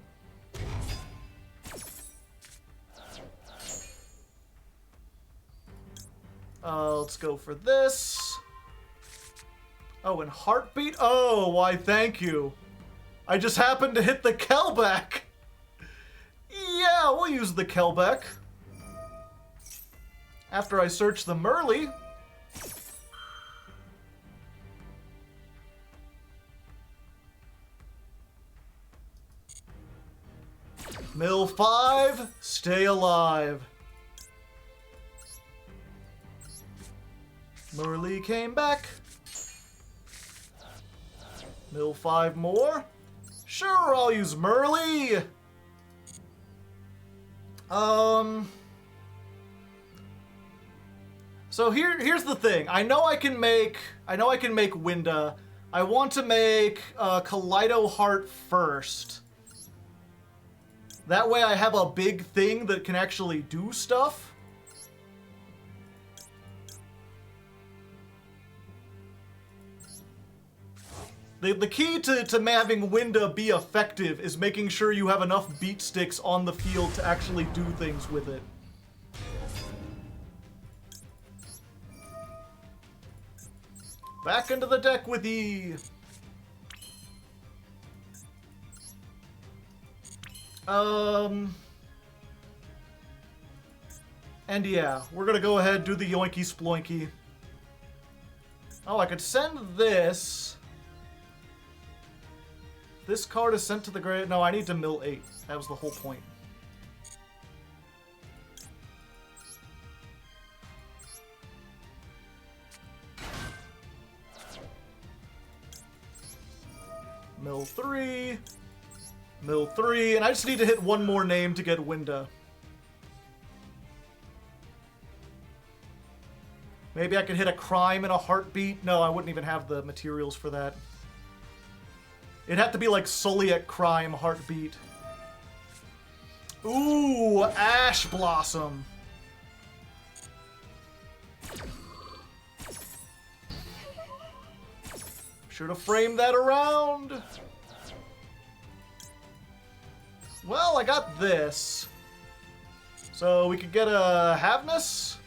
Let's go for this. Oh, and Heartbeat? Oh, why, thank you. I just happened to hit the Kelbeck. Yeah, we'll use the Kelbeck. After I search the Merly. Mill 5, stay alive. Merly came back. Mill 5 more. Sure, I'll use Merly. So here's the thing. I know I can make Winda. I want to make Kaleido Heart first. That way I have a big thing that can actually do stuff. The key to having Winda be effective is making sure you have enough beat sticks on the field to actually do things with it. Back into the deck with E. And yeah, we're gonna go ahead and do the yoinky sploinky. Oh, I could send this. This card is sent to the grave. No, I need to mill 8. That was the whole point. Mill 3. Mill 3. And I just need to hit one more name to get Winda. Maybe I can hit a crime and a heartbeat. No, I wouldn't even have the materials for that. It'd have to be like Soliac crime heartbeat. Ooh, Ash Blossom. Should have framed that around. Well, I got this. So we could get a Havness.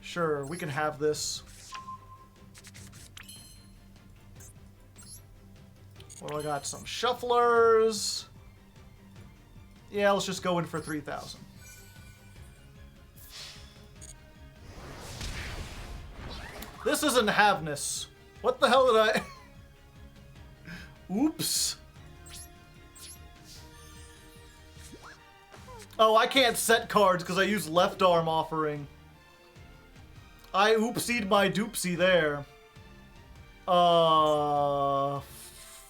Sure, we can have this. What do I got? Some shufflers. Yeah, let's just go in for 3,000. This isn't Havness. What the hell did I... Oops. Oh, I can't set cards because I used left arm offering. I oopsied my doopsie there.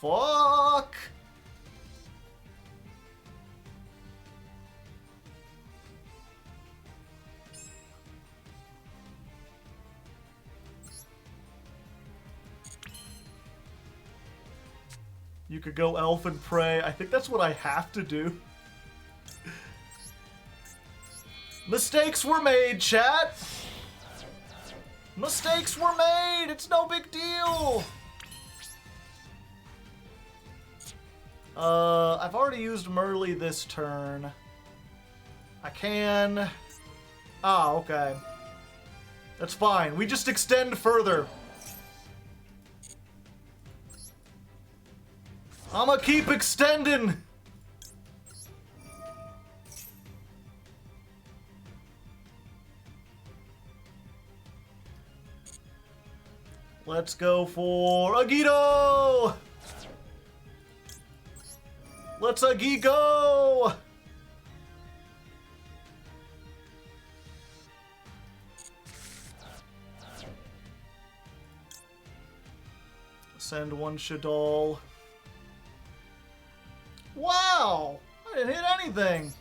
Fuck. You could go elf and pray. I think that's what I have to do. Mistakes were made, chat. Mistakes were made. It's no big deal. I've already used Merly this turn. I can... Ah, okay. That's fine. We just extend further. I'ma keep extending. Let's go for Agito! Let's Agigo! Send one Shadol. Wow! I didn't hit anything!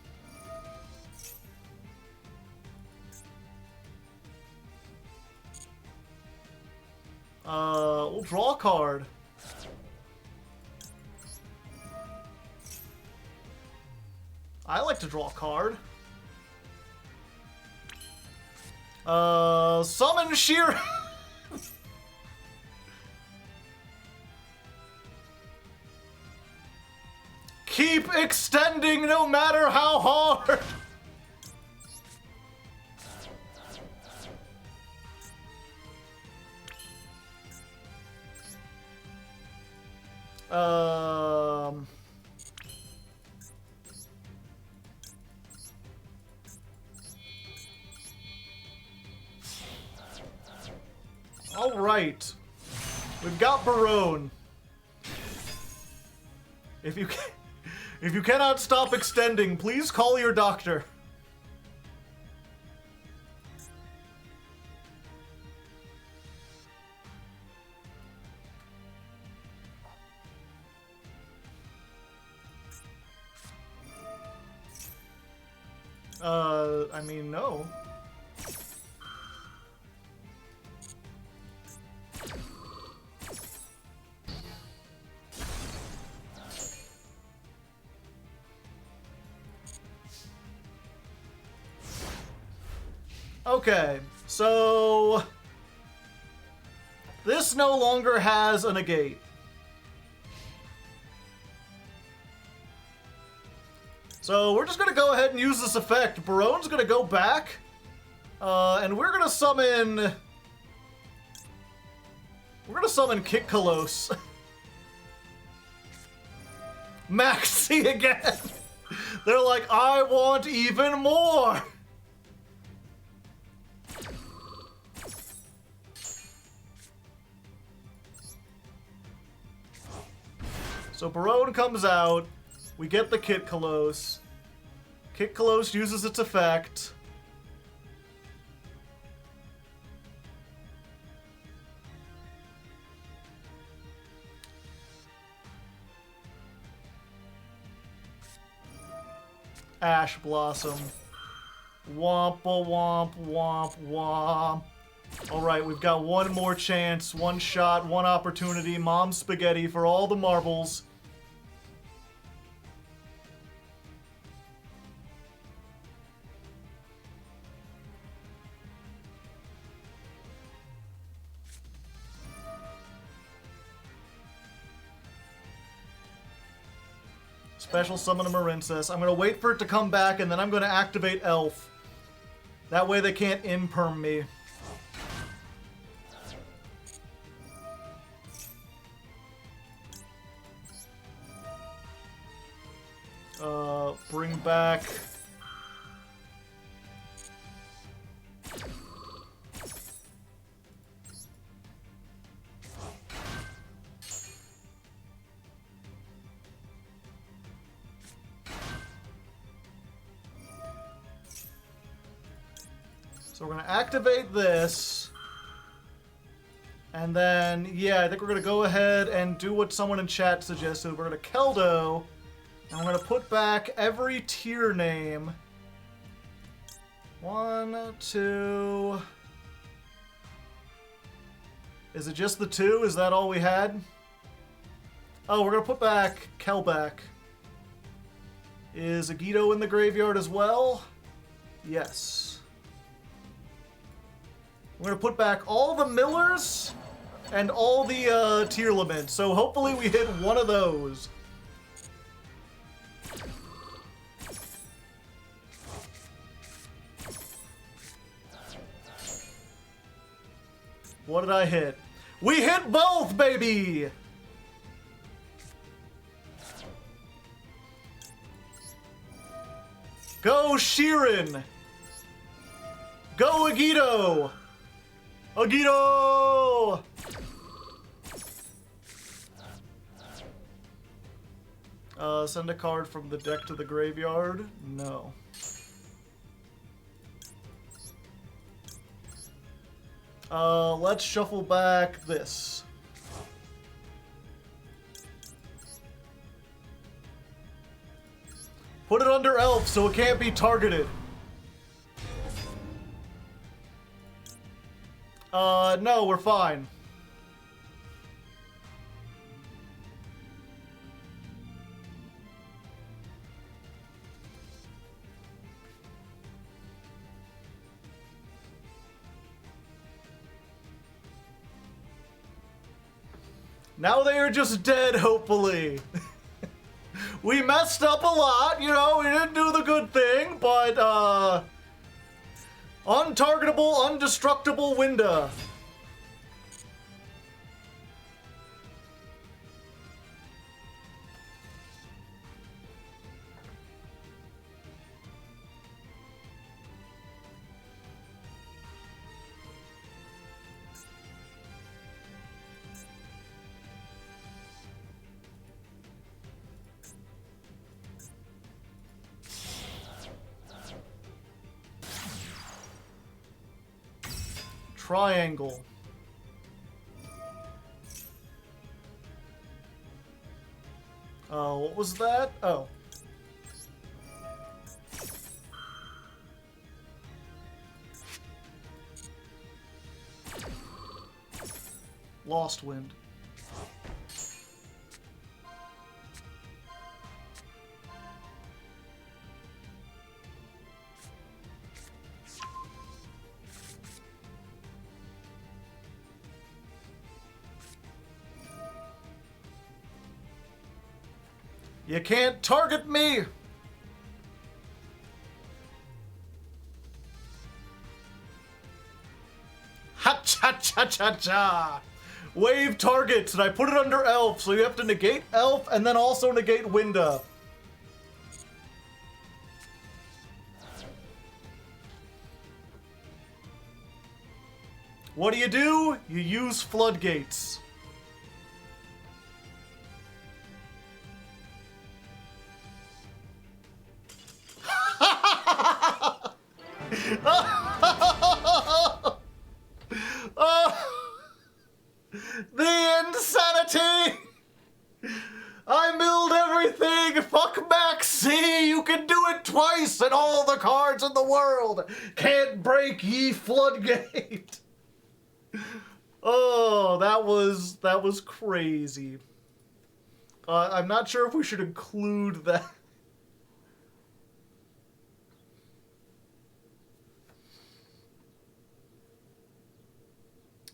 We'll draw a card. I like to draw a card. Summon Sheer. Keep extending no matter how hard. All right. We've got Barone. If you cannot stop extending, please call your doctor. I mean, no. Okay, so This no longer has a negate. So we're just going to go ahead and use this effect. Barone's going to go back. And we're going to summon... We're going to summon Kick Kolos. Maxi again. They're like, I want even more. So Barone comes out. We get the Kick Kolos. Kick Kolos uses its effect. Ash Blossom. Womp womp womp womp. Alright, we've got one more chance, one shot, one opportunity. Mom Spaghetti for all the marbles. Special summon a Marincess. I'm going to wait for it to come back, and then I'm going to activate Elf. That way they can't imperm me. Bring back... So we're going to activate this. And then, yeah, I think we're going to go ahead and do what someone in chat suggested. We're going to Keldo. And we're going to put back every tier name. 1, 2... Is it just the 2? Is that all we had? Oh, we're going to put back Kelback. Is Agito in the graveyard as well? Yes. We're going to put back all the Millers and all the Tearlament. So hopefully we hit one of those. What did I hit? We hit both, baby! Go, Sheeran! Go, Agito! Agito! Send a card from the deck to the graveyard? No. Let's shuffle back this. Put it under Elf so it can't be targeted. No, we're fine. Now they are just dead, hopefully. We messed up a lot, you know, we didn't do the good thing, but, untargetable, undestructible Winda. Triangle. What was that? Oh. Lost Wind. You can't target me! Ha-cha-cha-cha-cha! Wave targets, and I put it under Elf, so you have to negate Elf and then also negate Winda. What do? You use Floodgates. The insanity! I milled everything! Fuck Maxi! You can do it twice and all the cards in the world! Can't break ye floodgate! Oh, that was crazy. I'm not sure if we should include that.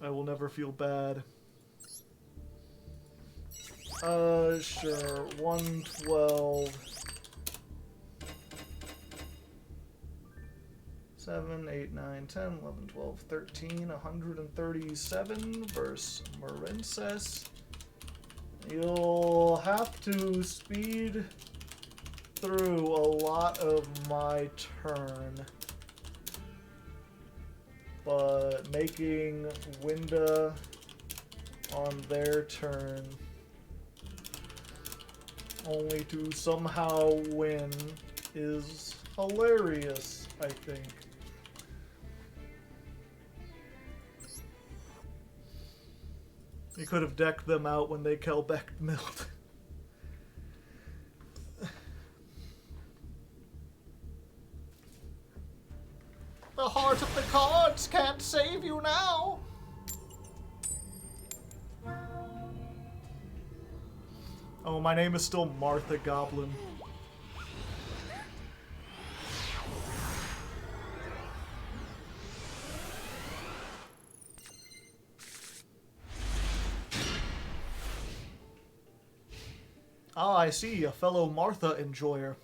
I will never feel bad. Sure. 112. 7, 8, 9, 10, 11, 12, 13, 137 versus Marincess. You'll have to speed through a lot of my turn. But making Winda on their turn only to somehow win is hilarious, I think. You could have decked them out when they Kelbeck milled. The heart of the cards can't save you now. Oh, my name is still Martha Goblin. Ah, I see, a fellow Martha enjoyer.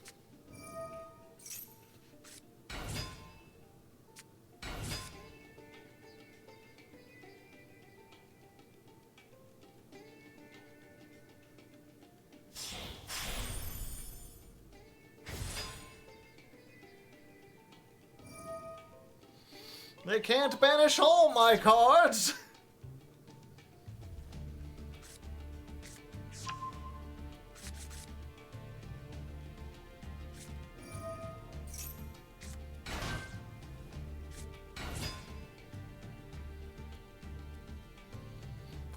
They can't banish all my cards!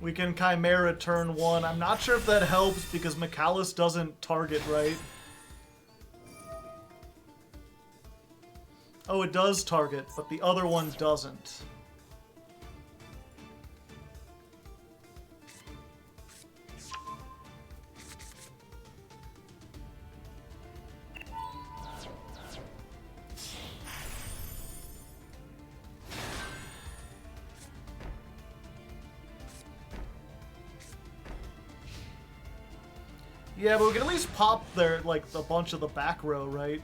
We can Chimera turn 1. I'm not sure if that helps because Mikalis doesn't target, right? Oh, it does target, but the other one doesn't. Yeah, but we can at least pop their, like, a bunch of the back row, right?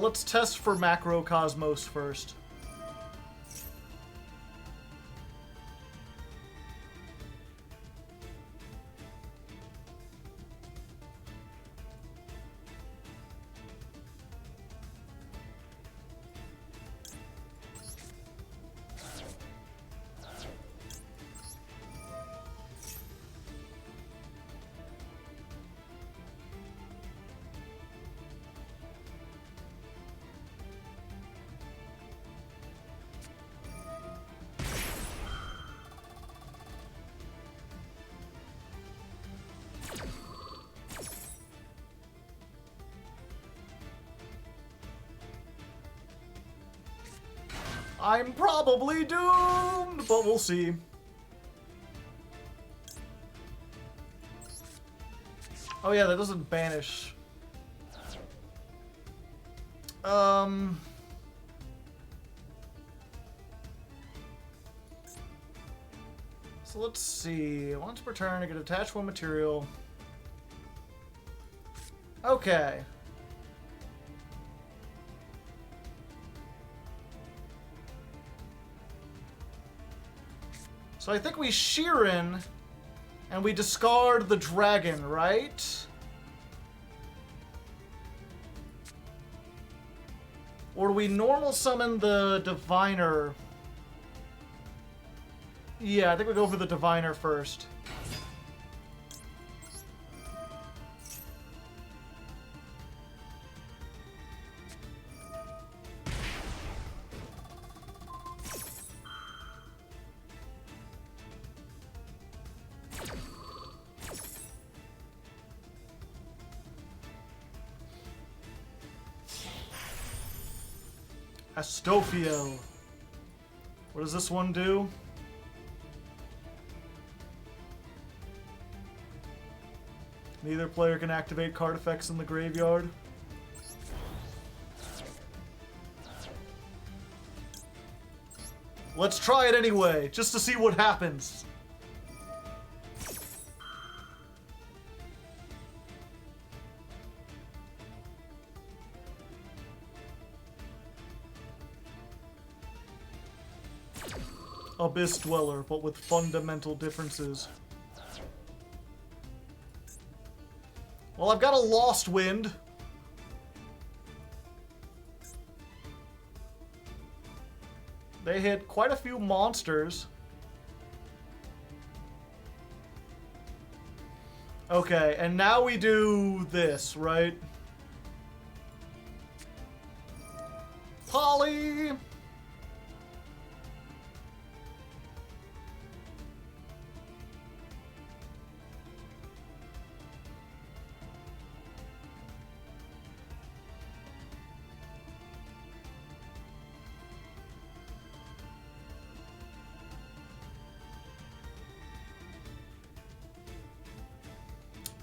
Let's test for Macro Cosmos first. I'm probably doomed, but we'll see. Oh yeah, that doesn't banish. So let's see. Once per turn, I get attached one material. Okay. So I think we Sheeran and we discard the dragon, right? Or do we normal summon the diviner? Yeah, I think we go for the diviner first. Astophiel. What does this one do? Neither player can activate card effects in the graveyard. Let's try it anyway, just to see what happens. Abyss Dweller, but with fundamental differences. Well, I've got a Lost Wind. They hit quite a few monsters. Okay, and now we do this, right? Polly!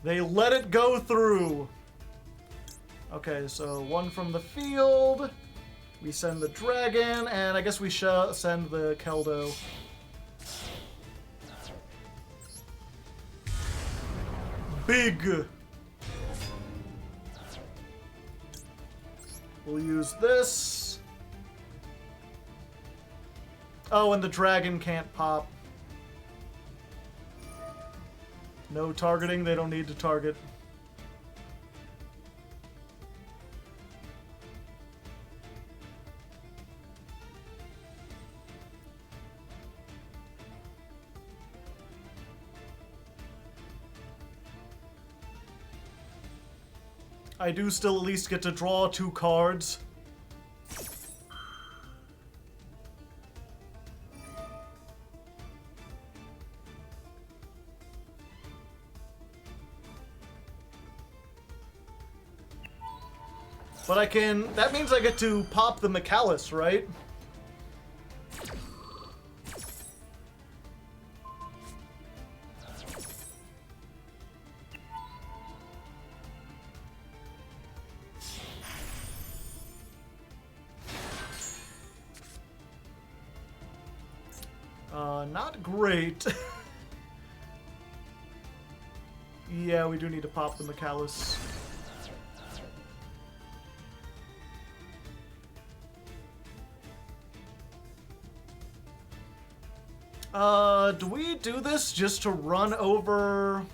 They let it go through. Okay, so one from the field. We send the dragon, and I guess we send the Keldo. Big. We'll use this. Oh, and the dragon can't pop. No targeting, they don't need to target. I do still at least get to draw 2 cards. But I can... That means I get to pop the Micallus, right? Not great. Yeah, we do need to pop the Micallus. Do we do this just to run over?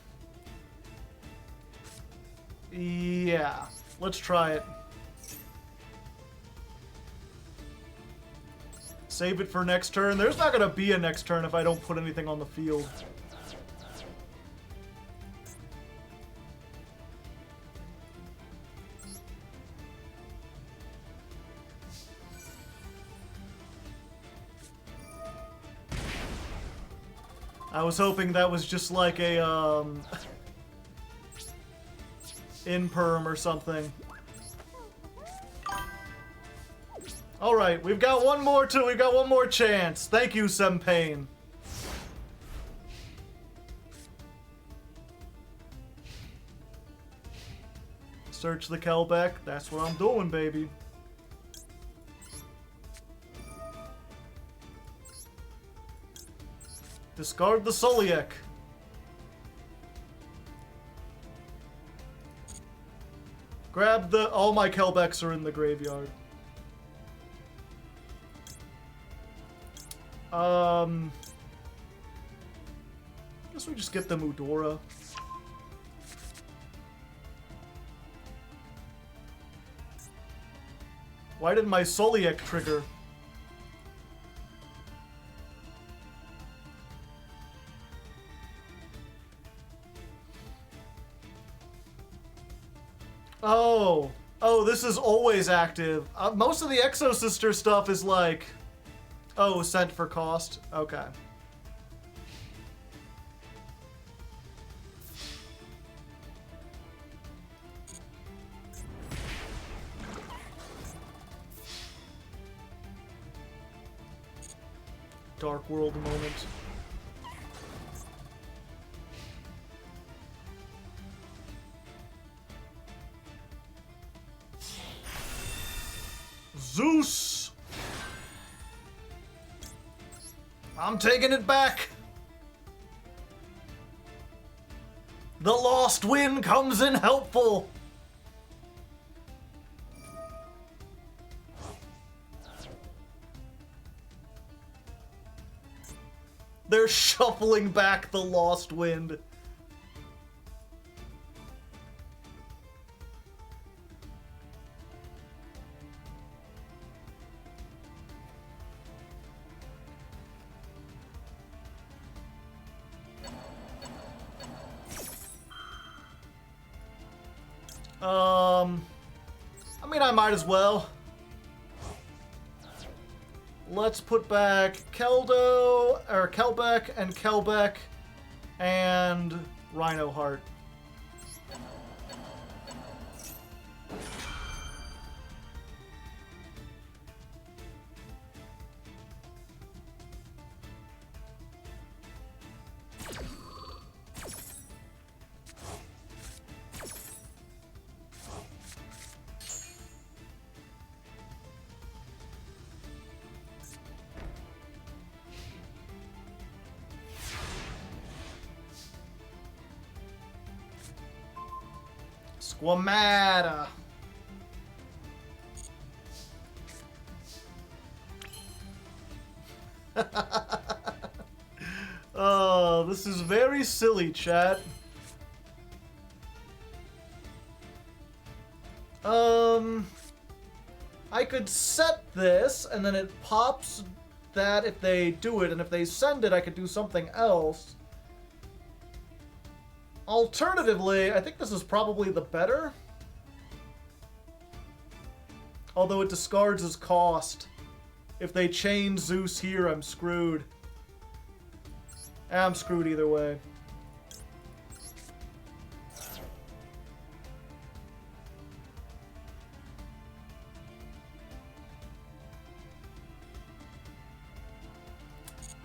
Yeah, let's try it. Save it for next turn. There's not gonna be a next turn if I don't put anything on the field. I was hoping that was just like a, in-perm or something. Alright, we've got one more chance. Thank you, Sempane. Search the Kelbeck. That's what I'm doing, baby. Discard the Soliek. Grab the... All my Kelbecks are in the graveyard. Guess we just get the Mudora. Why did my Soliek trigger? Oh. Oh, this is always active. Most of the Exo Sister stuff is like... Oh, sent for cost? Okay. Dark World moment. Zeus! I'm taking it back! The lost wind comes in helpful! They're shuffling back the lost wind. I mean, I might as well. Let's put back Keldo, or Kelbeck, and Rhino Heart. Squamata. Oh, this is very silly, chat. I could set this, and then it pops that if they do it, and if they send it, I could do something else. Alternatively, I think this is probably the better. Although it discards as cost. If they chain Zeus here, I'm screwed. I'm screwed either way.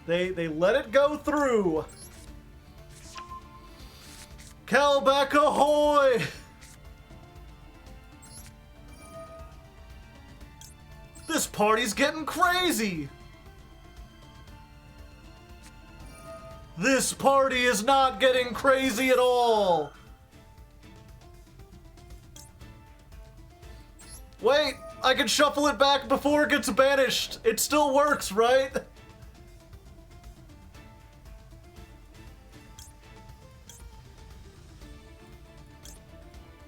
They let it go through. Kelbeck ahoy! This party's getting crazy! This party is not getting crazy at all! Wait, I can shuffle it back before it gets banished. It still works, right?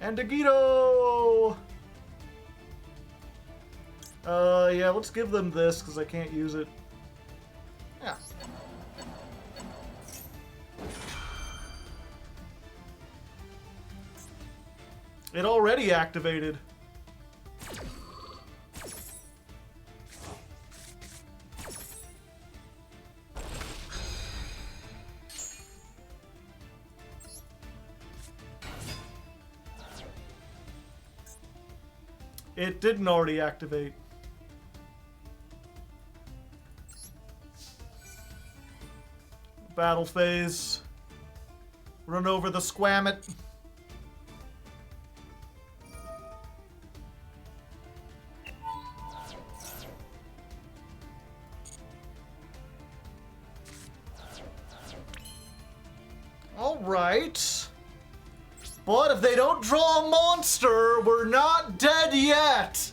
And Agito! Yeah, let's give them this, because I can't use it. Yeah. It already activated. It didn't already activate. Battle phase. Run over the Squamit. Alright. But if they don't draw a monster, we're not dead yet!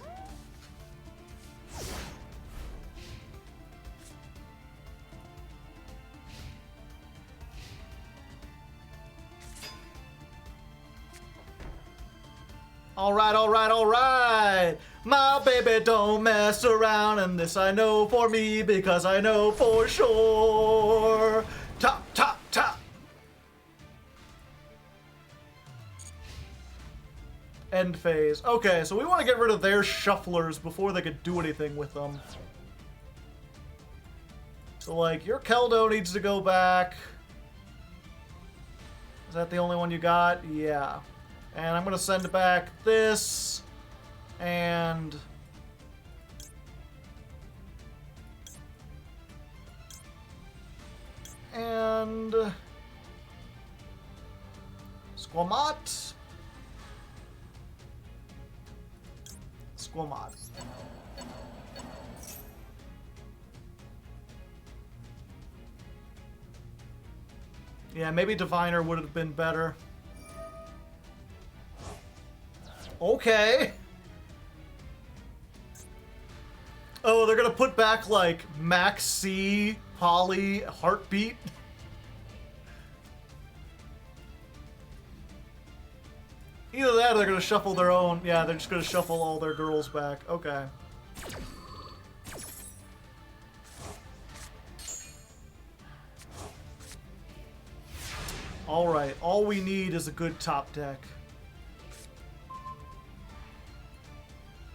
Alright, alright, alright! My baby don't mess around, and this I know for me because I know for sure. Top, top, top! End phase. Okay, so we want to get rid of their shufflers before they could do anything with them. So, like, your Keldo needs to go back. Is that the only one you got? Yeah. And I'm going to send back this, and Squamat. Squamat. Yeah, maybe Diviner would have been better. Okay. Oh, they're gonna put back, like, Max C, Holly, Heartbeat. Either that or they're gonna shuffle their own. Yeah, they're just gonna shuffle all their girls back. Okay. Alright, all we need is a good top deck.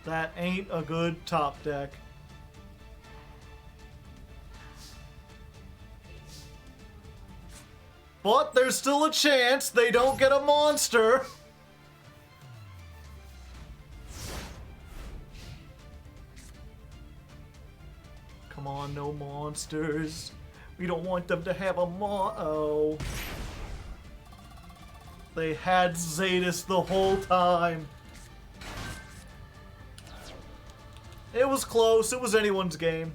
That ain't a good top deck. But there's still a chance they don't get a monster. Come on, no monsters. We don't want them to have a oh. They had Zadis the whole time. It was close. It was anyone's game.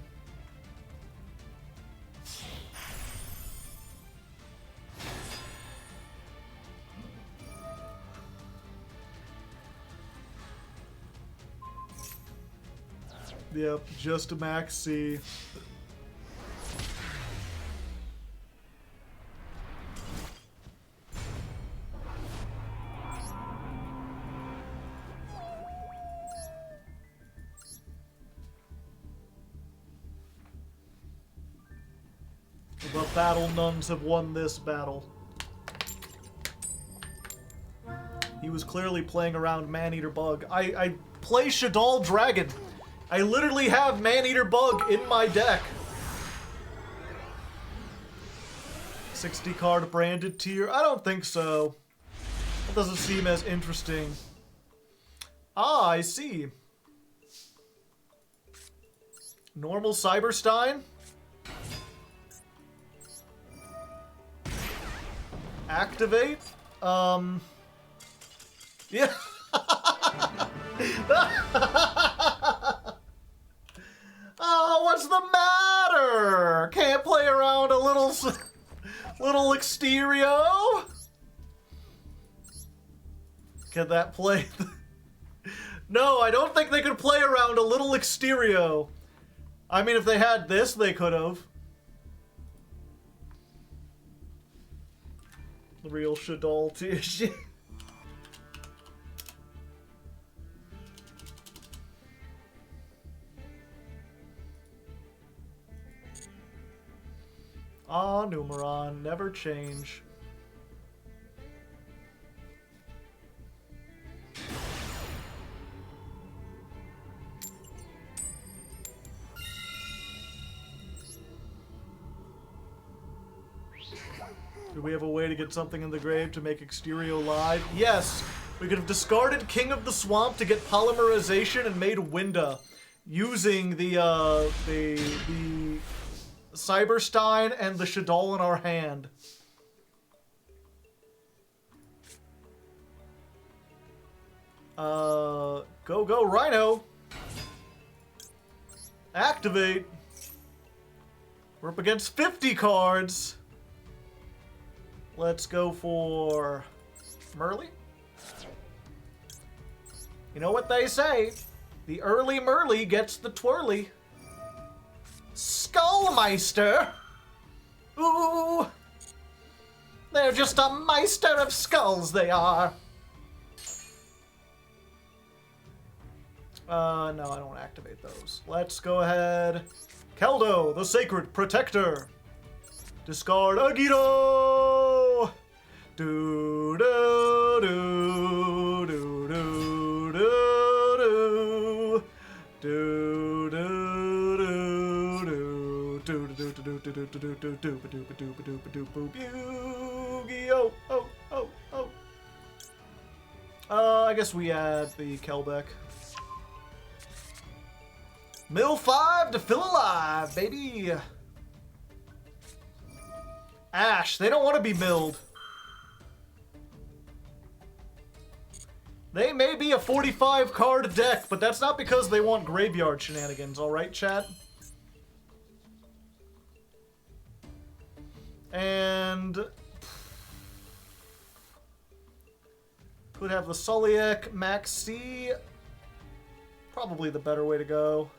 Yep, just a Max C. The battle nuns have won this battle. He was clearly playing around Maneater Bug. I play Shadal Dragon. I literally have Maneater Bug in my deck. 60 card branded tier? I don't think so. That doesn't seem as interesting. Ah, I see. Normal Cyberstein? Activate? Yeah. Oh, what's the matter? Can't play around a little Exterio? Can that play? No, I don't think they could play around a little Exterio. I mean, if they had this, they could have. The real Shadal too. Ah, Numeron, never change. Do we have a way to get something in the grave to make Exterio live? Yes! We could have discarded King of the Swamp to get Polymerization and made Winda. Using the Cyberstein and the Shadal in our hand. Go Rhino! Activate! We're up against 50 cards! Let's go for Merly. You know what they say? The early Merly gets the twirly. Skullmeister! Ooh! They're just a meister of skulls, they are. No, I don't want to activate those. Let's go ahead. Keldo, the Sacred Protector. Discard Agito! Do do do do do do do do. I guess we add the Kelbeck. Mill 5 to feel alive, baby. Ash, they don't want to be milled. They may be a 45 card deck, but that's not because they want graveyard shenanigans, alright, chat? And could have the Sulliek, Max C. Probably the better way to go.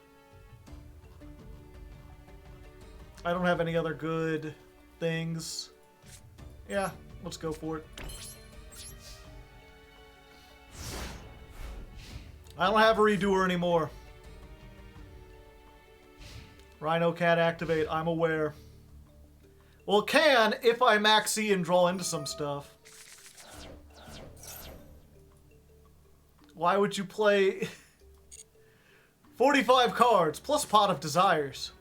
I don't have any other good things. Yeah, let's go for it. I don't have a redoer anymore. Rhino can't activate, I'm aware. Well, it can if I maxi and draw into some stuff. Why would you play 45 cards plus Pot of Desires?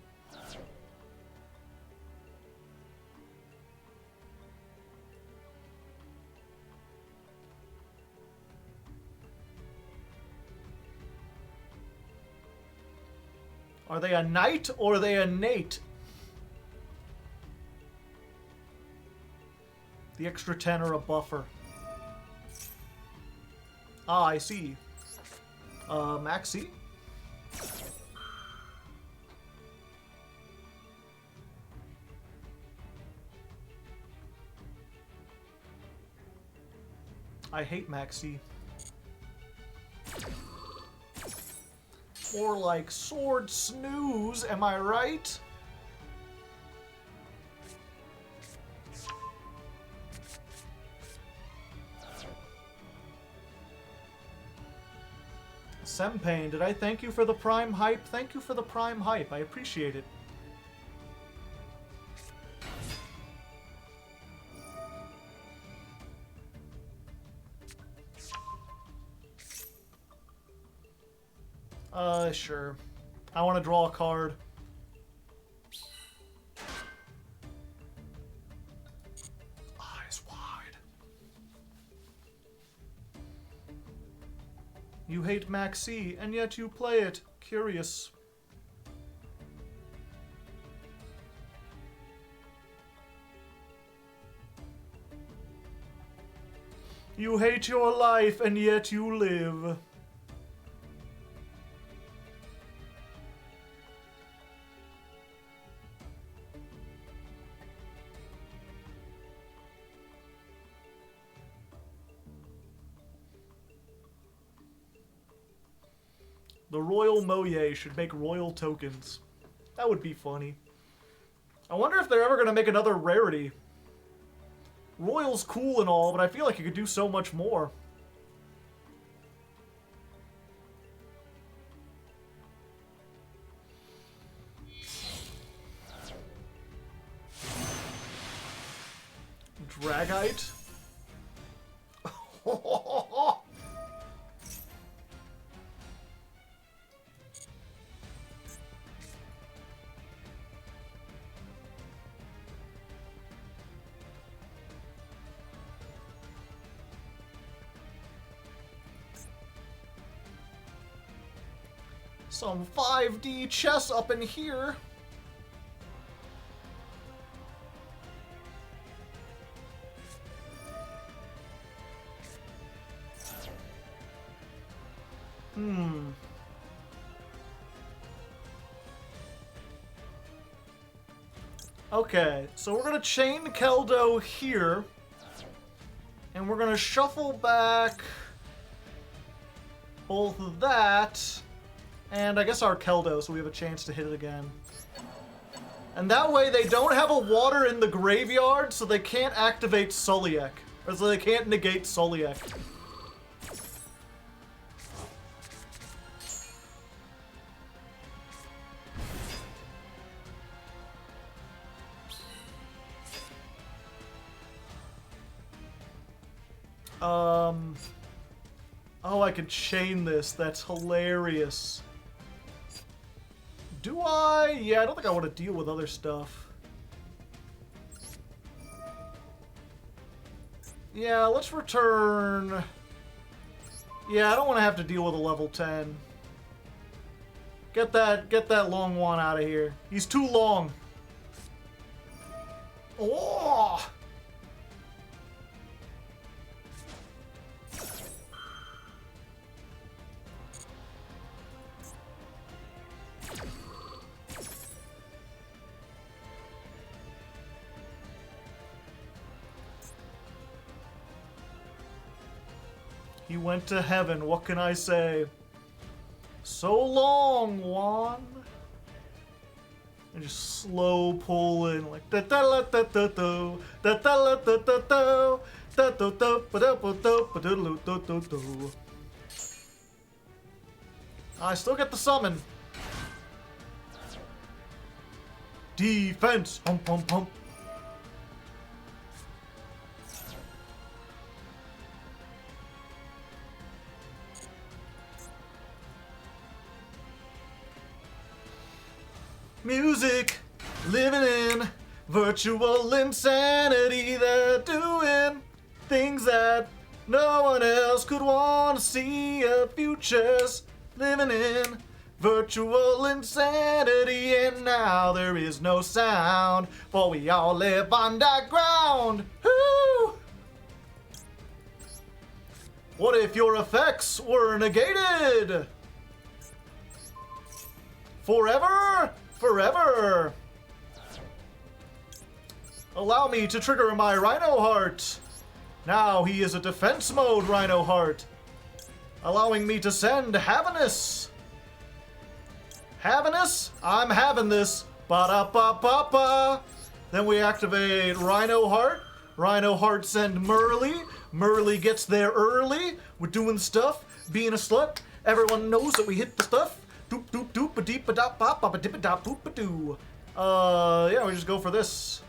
Are they a knight or are they a Nate? The extra 10 or a buffer. Ah, I see. Maxi? I hate Maxi. More like Sword Snooze, am I right? Sempane, did I thank you for the Prime Hype? Thank you for the Prime Hype, I appreciate it. Sure. I want to draw a card. Eyes wide. You hate Maxi, and yet you play it. Curious. You hate your life, and yet you live. The Royal Moye should make royal tokens. That would be funny. I wonder if they're ever going to make another rarity. Royal's cool and all, but I feel like you could do so much more. Dragite? Some 5D chess up in here. Okay, so we're gonna chain Keldo here. And we're gonna shuffle back both of that and I guess our Keldo, so we have a chance to hit it again. And that way they don't have a water in the graveyard, so they can't activate Sulliek. Or so they can't negate Sulliek. Oh, I could chain this. That's hilarious. Do I? Yeah, I don't think I want to deal with other stuff. Yeah, let's return... Yeah, I don't want to have to deal with a level 10. Get that long one out of here. He's too long. Oh! He went to heaven, what can I say? So long, Juan. And just slow pull in like da da da da da da da da da da da da da da da da. I still get the summon. Defense, pump pump pump. Music, living in virtual insanity. They're doing things that no one else could want to see. A future's living in virtual insanity. And now there is no sound, for we all live underground. Woo! What if your effects were negated? Forever? Forever! Allow me to trigger my Rhino Heart. Now he is a defense mode Rhino Heart. Allowing me to send Havenness. Havenness? I'm having this. Ba-da-ba-ba-ba. Then we activate Rhino Heart. Rhino Heart send Murley. Murley gets there early. We're doing stuff. Being a slut. Everyone knows that we hit the stuff. Doop doop doop a deep a dop bop a dip a dop boop a doo. Yeah, we just go for this.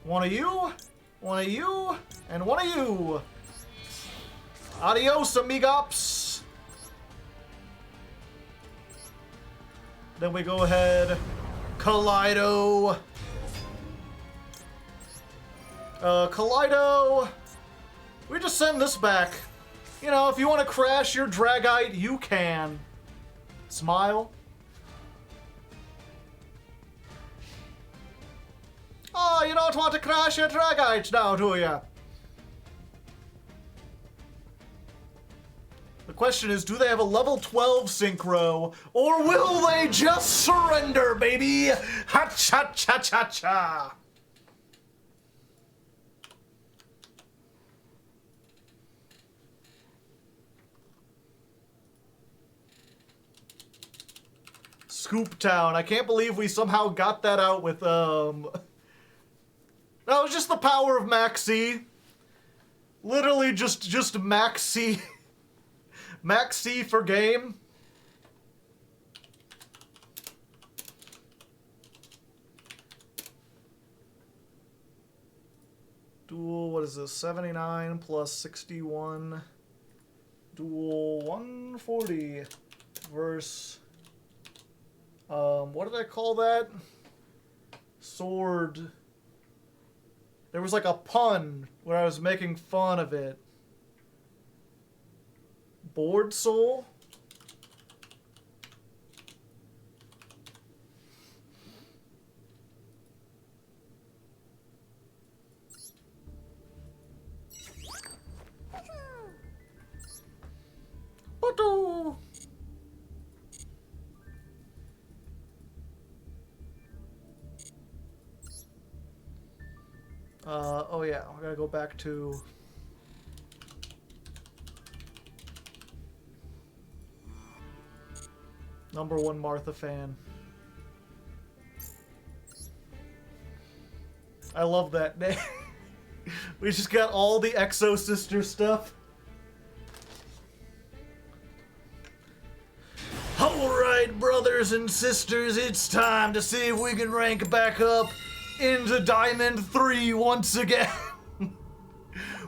One of you, and one of you. Adios, amigops. Then we go ahead, Kaleido. Kaleido. We just send this back. You know, if you want to crash your Dragite, you can. Smile. Oh, you don't want to crash your Dragite now, do you? The question is, do they have a level 12 synchro, or will they just surrender, baby? Ha-cha-cha-cha-cha! Scoop Town. I can't believe we somehow got that out with, That was just the power of Maxi. Literally just Maxi. Maxi for game. Duel, what is this? 79 plus 61. Duel 140 versus... what did I call that? Sword. There was like a pun where I was making fun of it. Board Soul? Oh yeah, we gotta go back to #1 Martha fan. I love that name. We just got all the Exo Sister stuff. Alright, brothers and sisters, it's time to see if we can rank back up into Diamond 3 once again.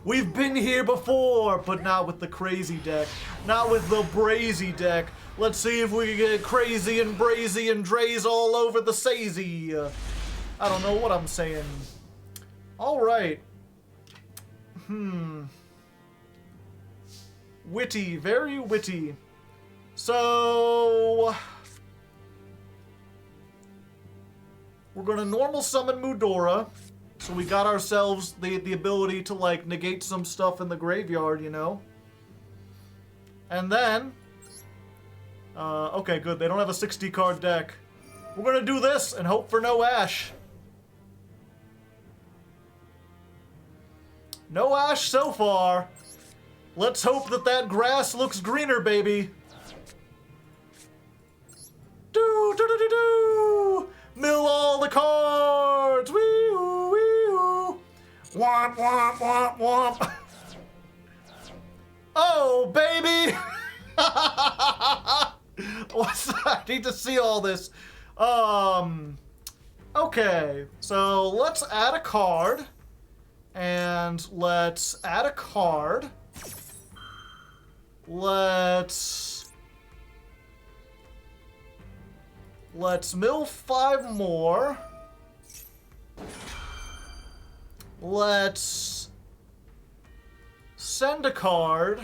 We've been here before, but not with the crazy deck. Not with the brazy deck. Let's see if we can get crazy and brazy and drays all over the sazy. I don't know what I'm saying. Alright. Witty, very witty. So... we're gonna normal summon Mudora. So we got ourselves the ability to, like, negate some stuff in the graveyard, you know? And then... okay, good. They don't have a 60-card deck. We're gonna do this and hope for no Ash. No Ash so far. Let's hope that that grass looks greener, baby. Do. Mill all the cards. Wee-oo, wee-oo. Womp, womp, womp, womp. Oh, baby. What's that? I need to see all this. Okay, so let's add a card. And let's add a card. Let's mill 5 more. Let's send a card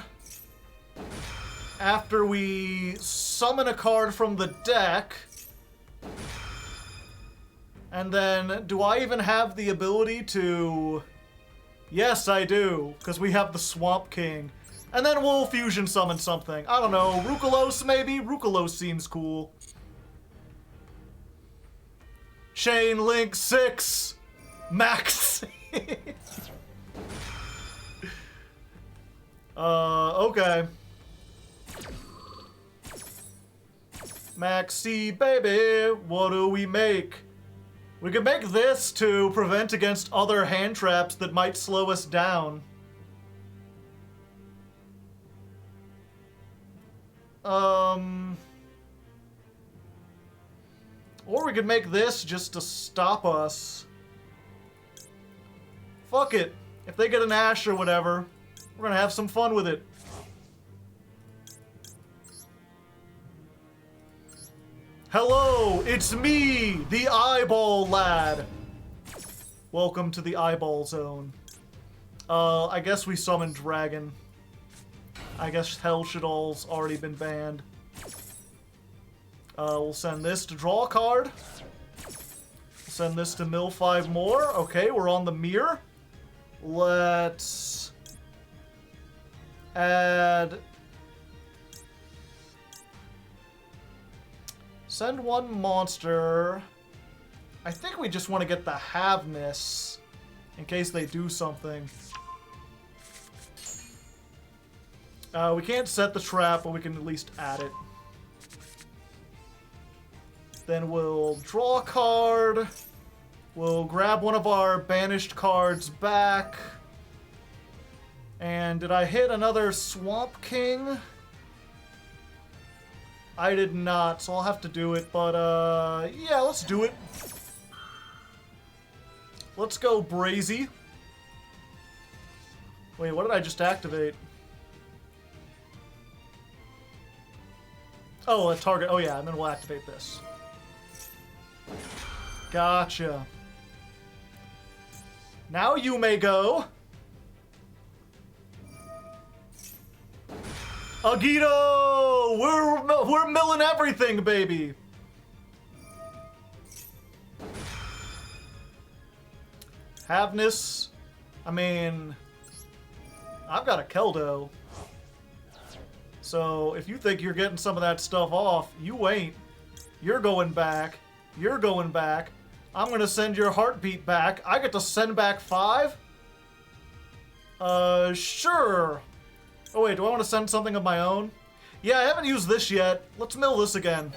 after we summon a card from the deck. And then, do I even have the ability to... Yes, I do, because we have the Swamp King. And then we'll fusion summon something. I don't know, Rukalos maybe? Rukalos seems cool. Chain Link 6! Max! Okay. Maxi, baby, what do we make? We could make this to prevent against other hand traps that might slow us down. Or we could make this just to stop us. Fuck it. If they get an Ash or whatever, we're gonna have some fun with it. Hello, it's me, the Eyeball Lad. Welcome to the Eyeball Zone. I guess we summon Dragon. I guess Hell Shadol's already been banned. We'll send this to draw a card. Send this to mill 5 more. Okay, we're on the mirror. Let's add... Send 1 monster. I think we just want to get the Haveness in case they do something. We can't set the trap, but we can at least add it. Then we'll draw a card. We'll grab one of our banished cards back. And did I hit another Swamp King? I did not, so I'll have to do it, but, yeah, let's do it. Let's go Brazy. Wait, what did I just activate? Oh, a target. Oh, yeah, and then we'll activate this. Gotcha. Now you may go. Agito! We're milling everything, baby! Haveness. I mean... I've got a Keldo. So, if you think you're getting some of that stuff off, you ain't. You're going back. You're going back. I'm gonna send your heartbeat back. I get to send back 5? Sure. Oh wait, do I want to send something of my own? Yeah, I haven't used this yet. Let's mill this again.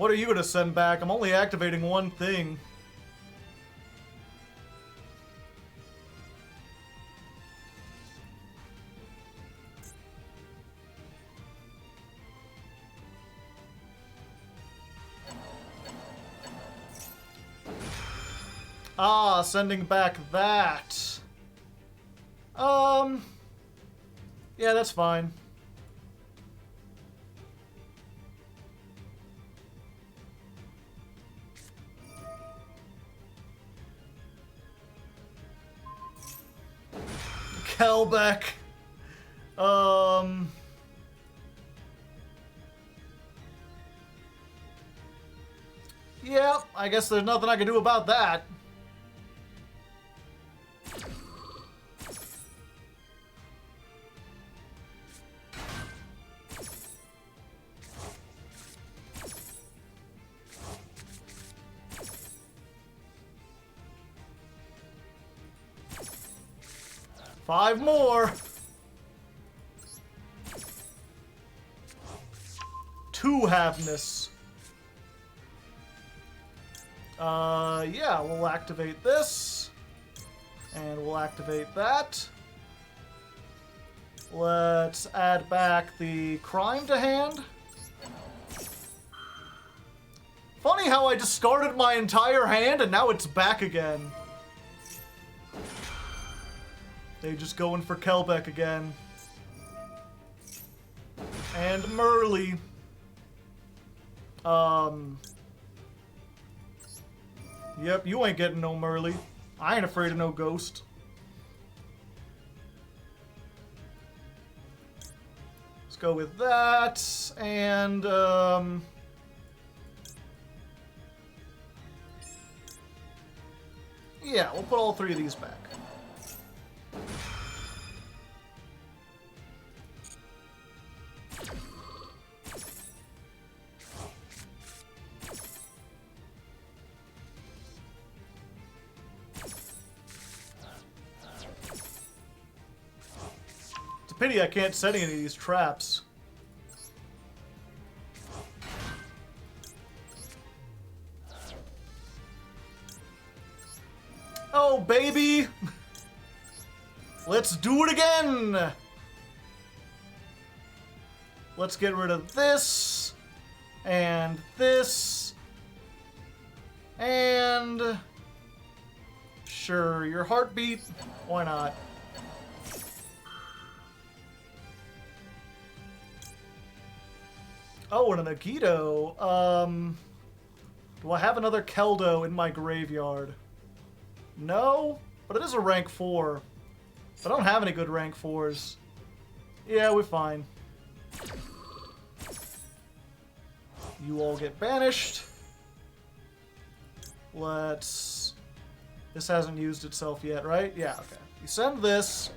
What are you gonna send back? I'm only activating one thing. Ah, sending back that. Yeah, that's fine. Kelbeck. Yeah, I guess there's nothing I can do about that. Five more. Two Havness. Yeah, we'll activate this. And we'll activate that. Let's add back the crime to hand. Funny how I discarded my entire hand and now it's back again. They just going for Kelbeck again. And Merle. Yep, you ain't getting no Merle. I ain't afraid of no ghost. Let's go with that, and, yeah, we'll put all three of these back. Pity I can't set any of these traps. Oh, baby! Let's do it again! Let's get rid of this, and this, and... Sure, your heartbeat? Why not? Oh, and an Agito. Do I have another Keldo in my graveyard? No, but it is a rank 4. I don't have any good rank 4s. Yeah, we're fine. You all get banished. Let's... This hasn't used itself yet, right? Yeah, okay. You send this.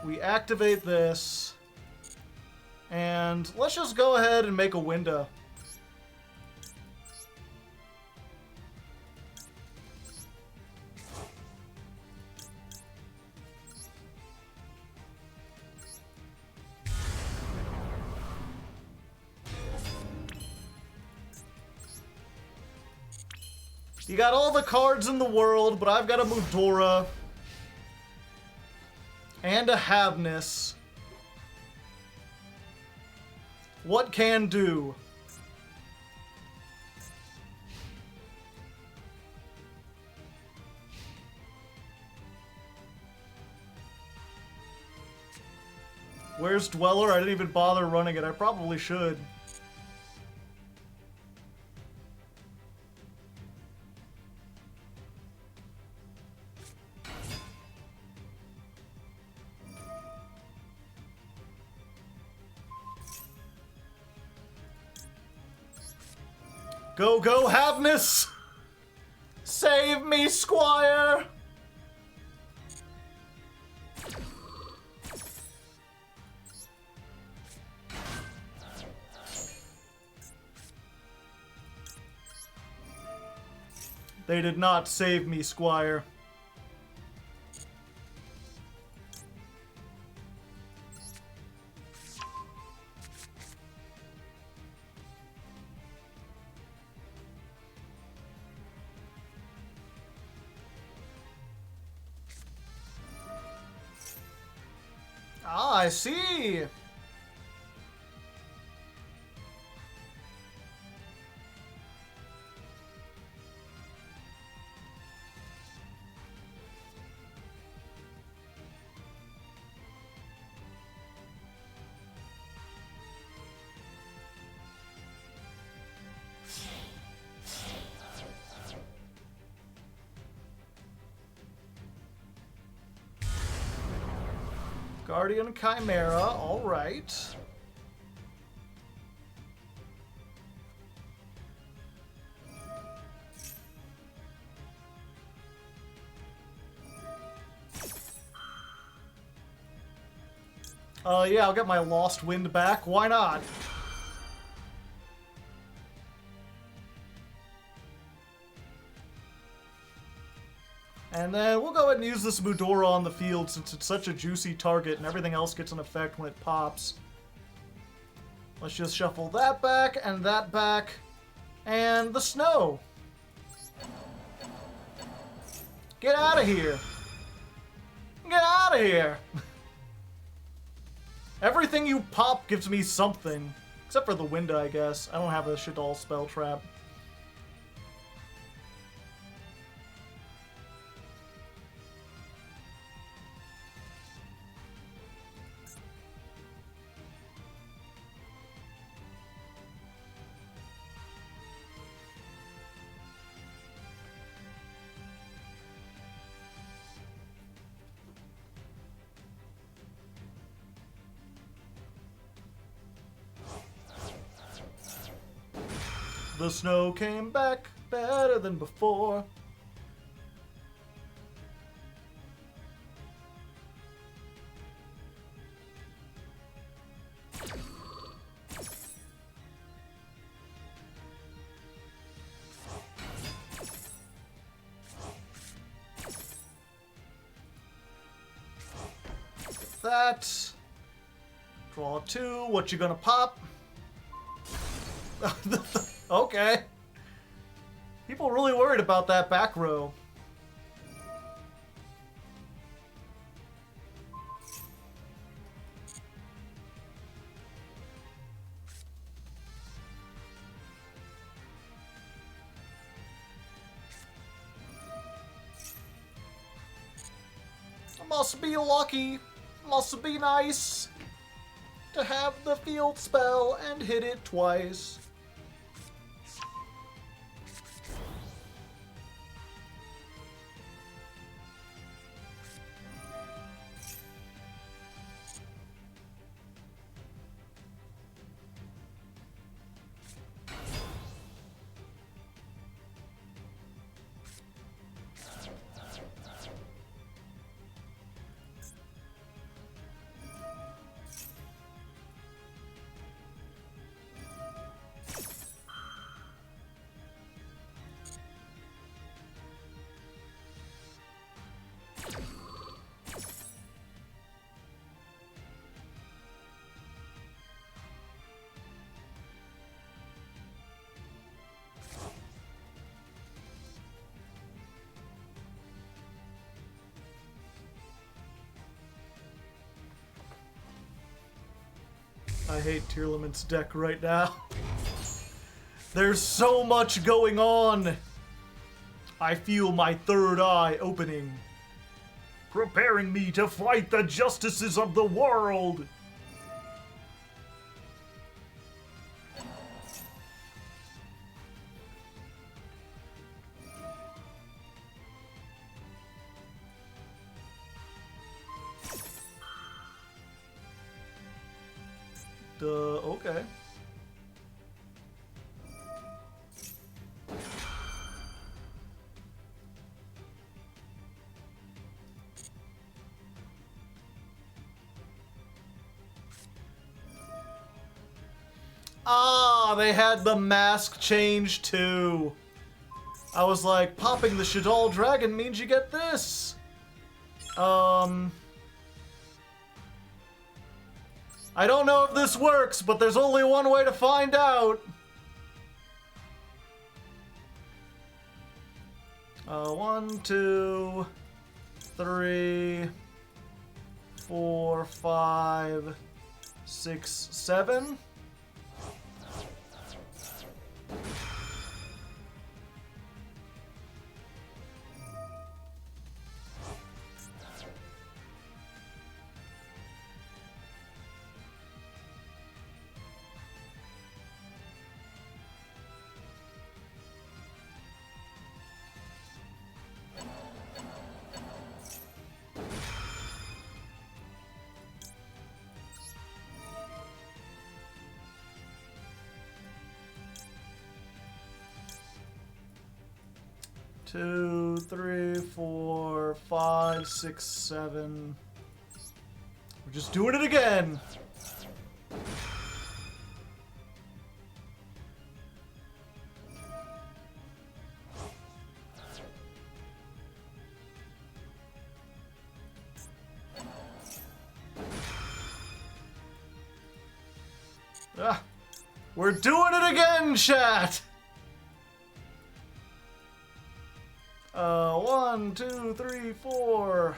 We activate this. And let's just go ahead and make a window. You got all the cards in the world, but I've got a Mudora. And a Havness. What can do? Where's Dweller? I didn't even bother running it. I probably should. Go, go, Havness! Save me, Squire! They did not save me, Squire. Ah, I see. Guardian Chimera, alright. Yeah, I'll get my Lost Wind back. Why not? And then we'll go ahead and use this Mudora on the field since it's such a juicy target and everything else gets an effect when it pops. Let's just shuffle that back and that back. And the snow. Get out of here. Get out of here. Everything you pop gives me something. Except for the wind, I guess. I don't have a Shaddoll spell trap. The snow came back better than before. That. Draw 2. What you gonna pop? Okay. People really worried about that back row. Must be lucky, must be nice to have the field spell and hit it twice. I hate Tearlament's deck right now. There's so much going on. I feel my third eye opening, preparing me to fight the justices of the world. Okay. Ah, they had the mask change too. I was like, popping the Shaddoll Dragon means you get this. I don't know if this works, but there's only one way to find out. 1, 2, 3, 4, 5, 6, 7. Two, 3, 4, 5, 6, 7. We're just doing it again. Ah, we're doing it again, chat. 1, 2, 3, 4,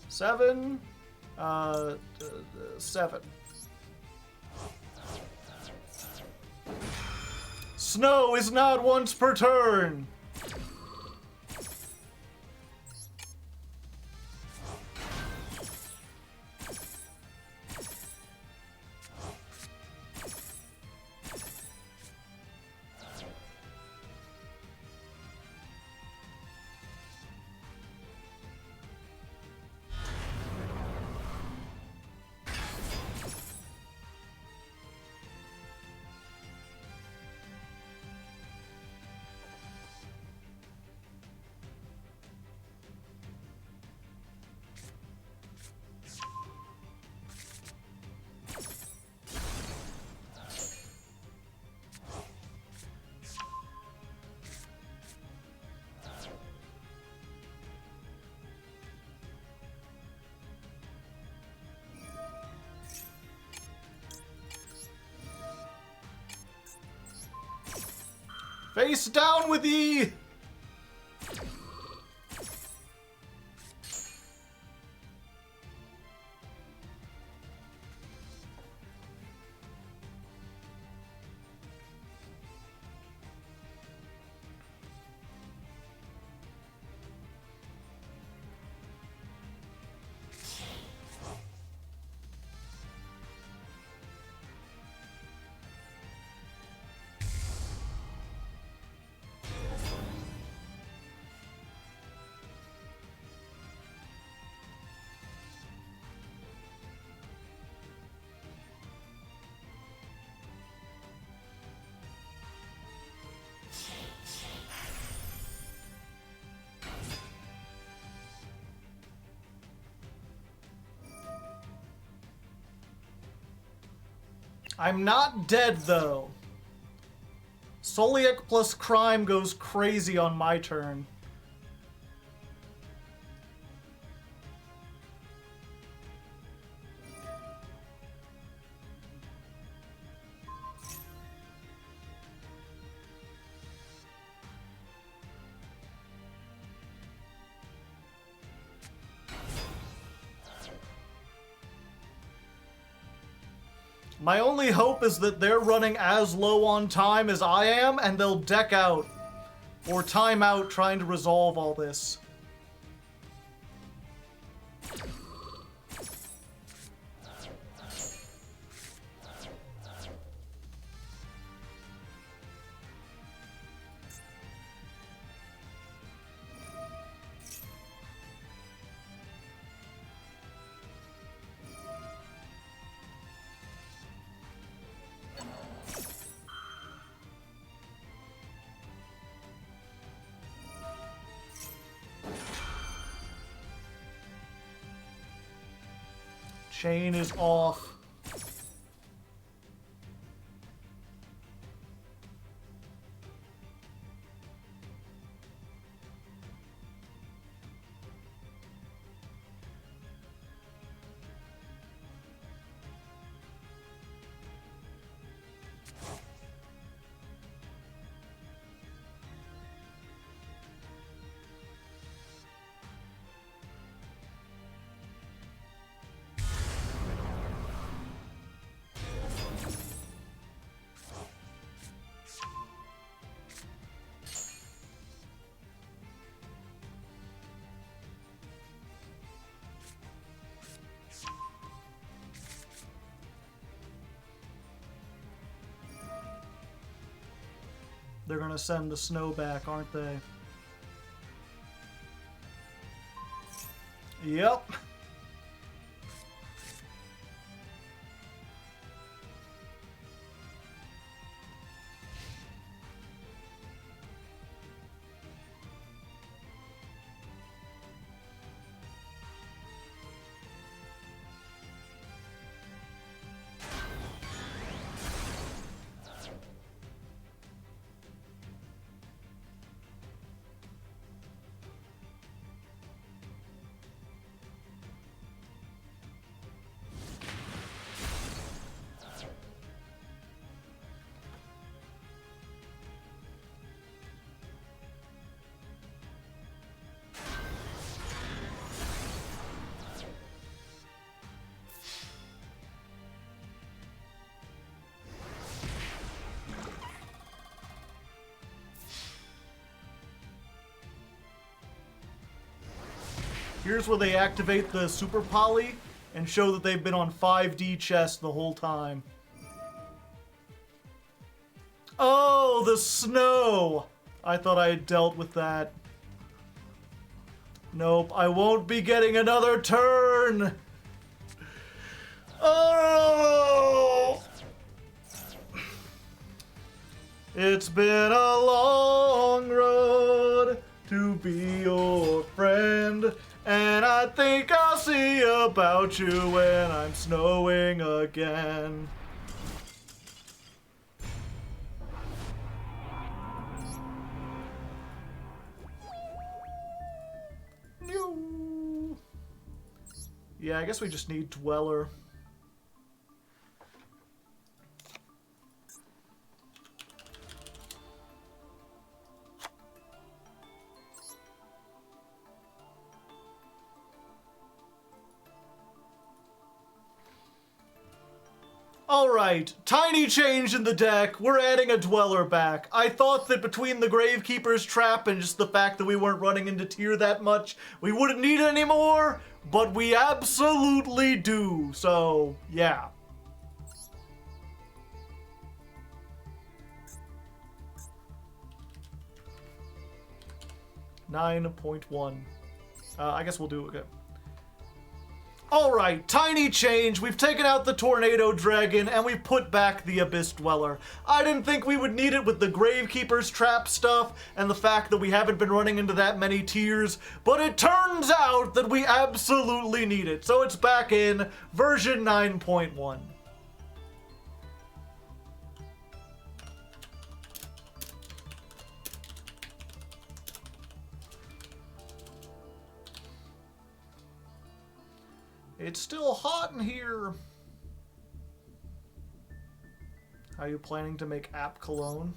7, 7. Snow is not once per turn. Face down with ye! I'm not dead, though. Soliak plus crime goes crazy on my turn. My only hope is that they're running as low on time as I am, and they'll deck out or time out trying to resolve all this. Chain is off. They're gonna send the snow back, aren't they? Yep. Here's where they activate the Super Poly and show that they've been on 5D chess the whole time. Oh, the snow! I thought I had dealt with that. Nope, I won't be getting another turn! Oh! It's been a long road to be your friend, and I think I'll see about you when I'm snowing again. Yeah, I guess we just need Dweller. Alright, tiny change in the deck. We're adding a Dweller back. I thought that between the Gravekeeper's Trap and just the fact that we weren't running into tier that much, we wouldn't need it anymore, but we absolutely do, so yeah. $9.1. I guess we'll do it again. Alright, tiny change. We've taken out the Tornado Dragon and we've put back the Abyss Dweller. I didn't think we would need it with the Gravekeeper's Trap stuff and the fact that we haven't been running into that many tiers, but it turns out that we absolutely need it. So it's back in version 9.1. It's still hot in here. Are you planning to make app cologne?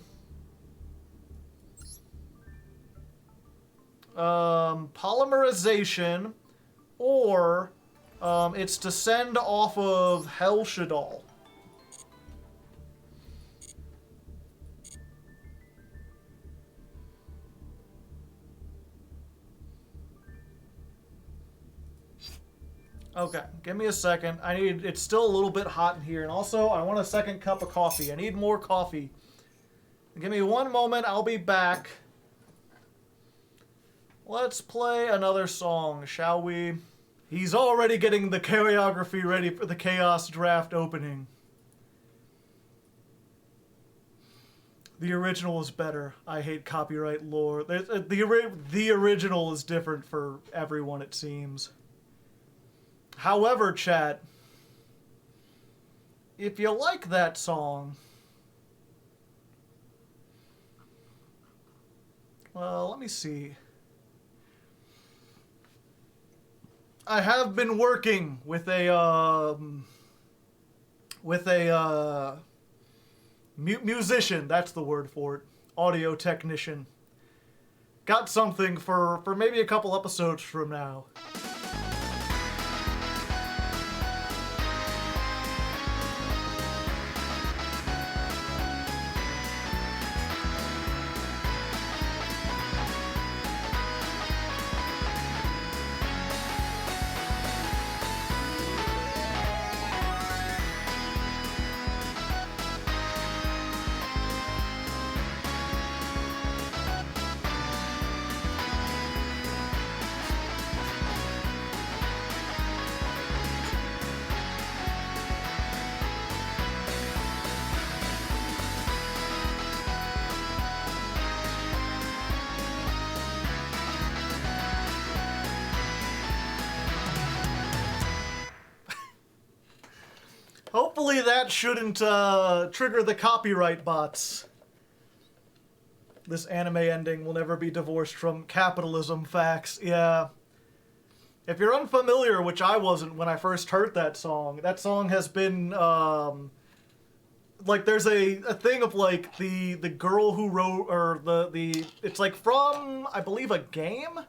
Polymerization, or it's to send off of Hell Shadal. Okay, give me a second. It's still a little bit hot in here. And also, I want a second cup of coffee. I need more coffee. Give me one moment, I'll be back. Let's play another song, shall we? He's already getting the choreography ready for the Chaos Draft opening. The original is better. I hate copyright lore. The original is different for everyone, it seems. However, chat, if you like that song, well, let me see. I have been working with a musician, that's the word for it, audio technician. Got something for maybe a couple episodes from now. hopefully that shouldn't trigger the copyright bots. This anime ending will never be divorced from capitalism facts. Yeah. If you're unfamiliar, which I wasn't when I first heard that song has been, like, there's a thing of, like, the girl who wrote, or it's, like, from, I believe, a game?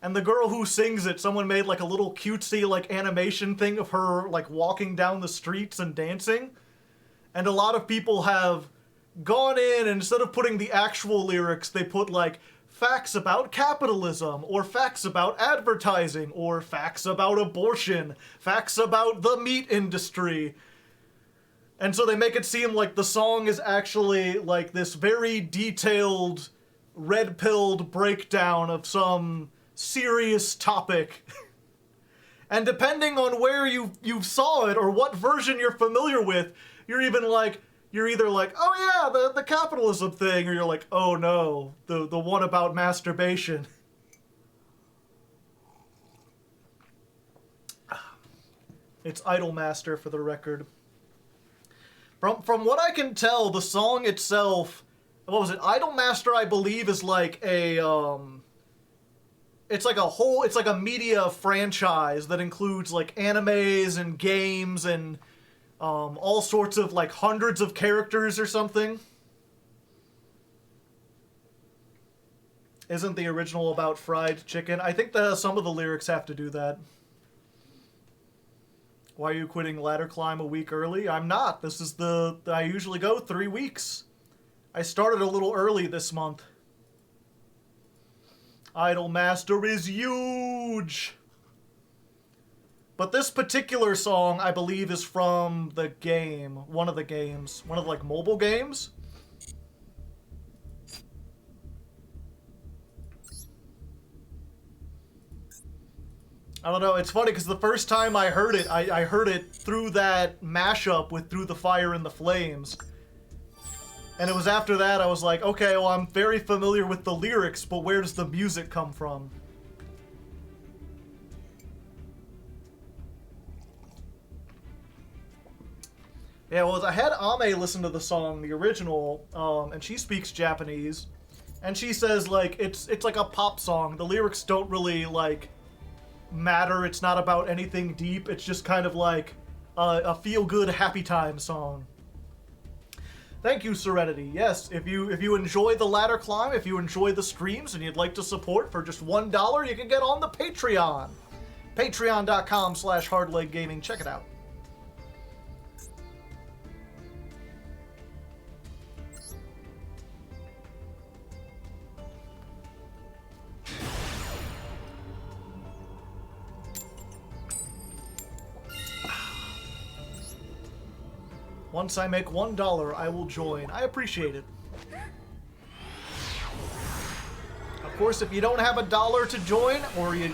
And the girl who sings it, someone made, like, a little cutesy, like, animation thing of her, like, walking down the streets and dancing. And a lot of people have gone in, and instead of putting the actual lyrics, they put, like, facts about capitalism, or facts about advertising, or facts about abortion, facts about the meat industry. And so they make it seem like the song is actually like this very detailed, red-pilled breakdown of some serious topic. And depending on where you saw it, or what version you're familiar with, you're either like, oh yeah, the capitalism thing, or you're like, oh no, the one about masturbation. It's Idolmaster, for the record. From what I can tell, the song itself, what was it? Idolmaster, I believe, is like a it's like a media franchise that includes like animes and games and all sorts of, like, hundreds of characters or something. Isn't the original about fried chicken? I think that some of the lyrics have to do that. Why are you quitting ladder climb a week early? I'm not. This is I usually go 3 weeks. I started a little early this month. Idolmaster is huge! But this particular song, I believe, is from the game. One of the games. One of, like, mobile games? I don't know, it's funny, because the first time I heard it, I heard it through that mashup with Through the Fire and the Flames. And it was after that I was like, okay, well, I'm very familiar with the lyrics, but where does the music come from? Yeah, well, I had Ame listen to the song, the original, and she speaks Japanese, and she says, like, it's like a pop song. The lyrics don't really, like, matter. It's not about anything deep. It's just kind of like a feel-good, happy time song. Thank you, Serenity. Yes, if you enjoy the ladder climb, if you enjoy the streams, and you'd like to support for just $1, you can get on the Patreon. Patreon.com/HardlegGaming. Check it out. Once I make $1, I will join. I appreciate it. Of course, if you don't have $1 to join, or you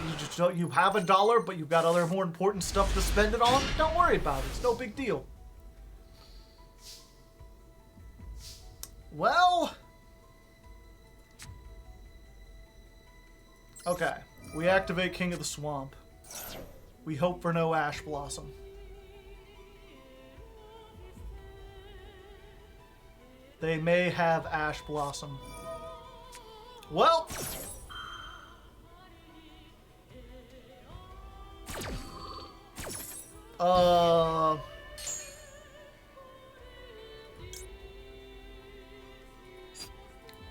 have $1, but you've got other more important stuff to spend it on, don't worry about it. It's no big deal. Well... okay. We activate King of the Swamp. We hope for no Ash Blossom. They may have Ash Blossom. Well...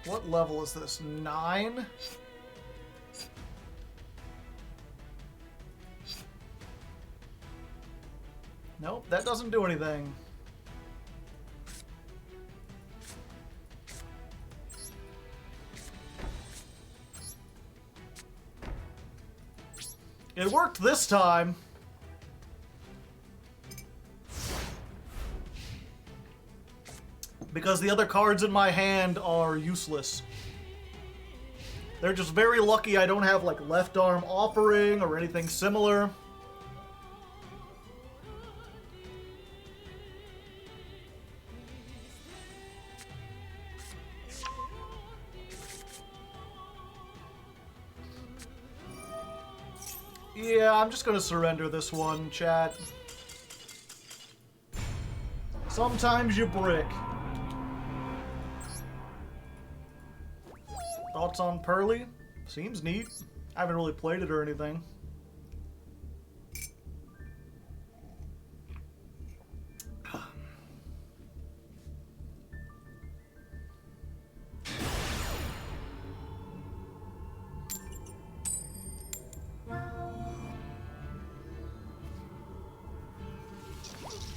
what level is this? 9? Nope, that doesn't do anything. It worked this time. Because the other cards in my hand are useless. They're just very lucky I don't have, like, left arm offering or anything similar. Yeah, I'm just gonna surrender this one, chat. Sometimes you brick. Thoughts on Pearly? Seems neat. I haven't really played it or anything.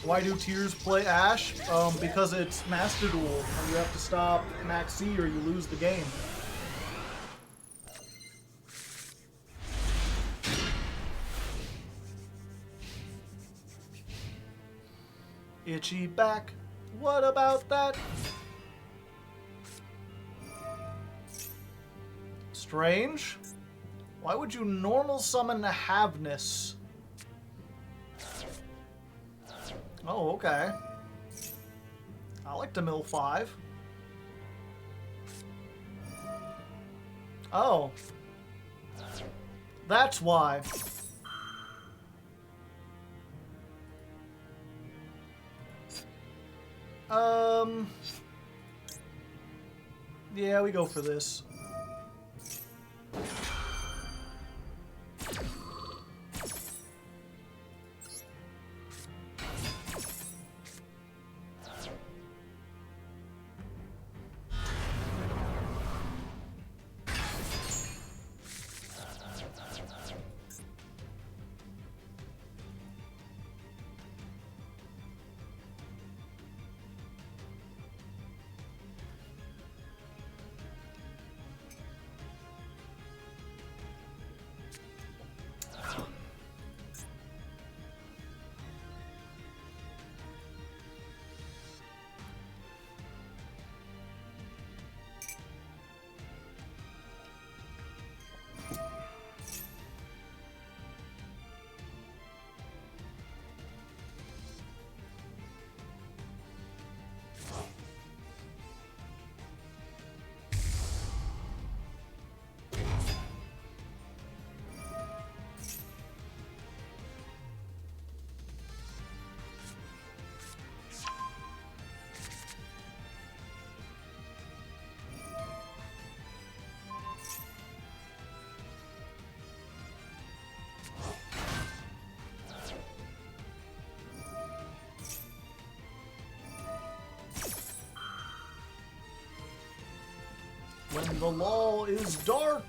Why do Tears play Ash? Because it's Master Duel, and you have to stop Max C or you lose the game. Itchy back. What about that? Strange. Why would you normal summon a Havness? Oh, okay. I like to mill 5. Oh. That's why. Yeah, we go for this. When the law is dark.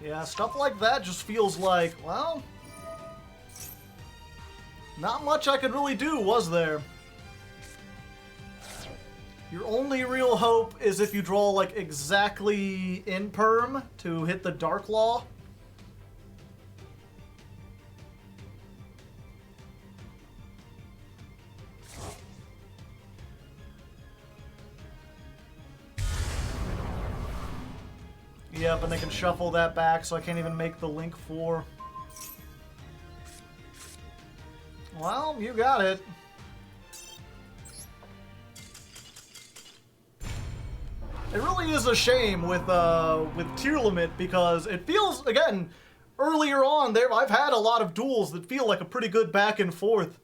Yeah, stuff like that just feels like, well, not much I could really do, was there? Your only real hope is if you draw, like, exactly in perm to hit the Dark Law. Yep, and they can shuffle that back, so I can't even make the Link 4. Well, you got it. It really is a shame with Tearlament because it feels, again, earlier on there, I've had a lot of duels that feel like a pretty good back and forth.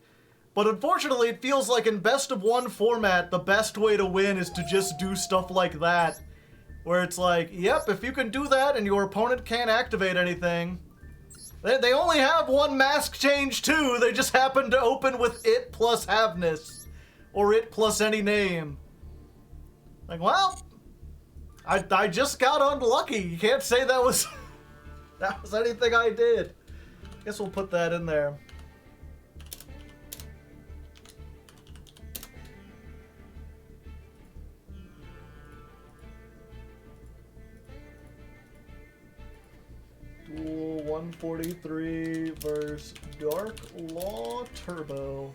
But unfortunately, it feels like in best of one format, the best way to win is to just do stuff like that. Where it's like, yep, if you can do that and your opponent can't activate anything. They only have one mask change too. They just happen to open with it plus Havness. Or it plus any name. Like, well, I just got unlucky. You can't say that was that was anything I did. Guess we'll put that in there. Duel 143 versus Dark Law Turbo.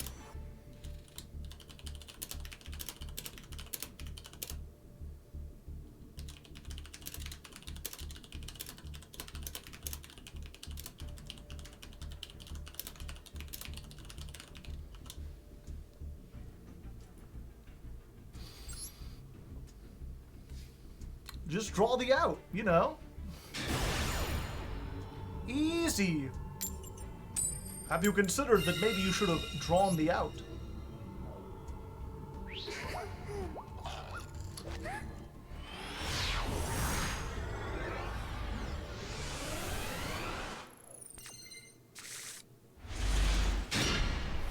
Just draw the out, you know. Easy. Have you considered that maybe you should have drawn the out?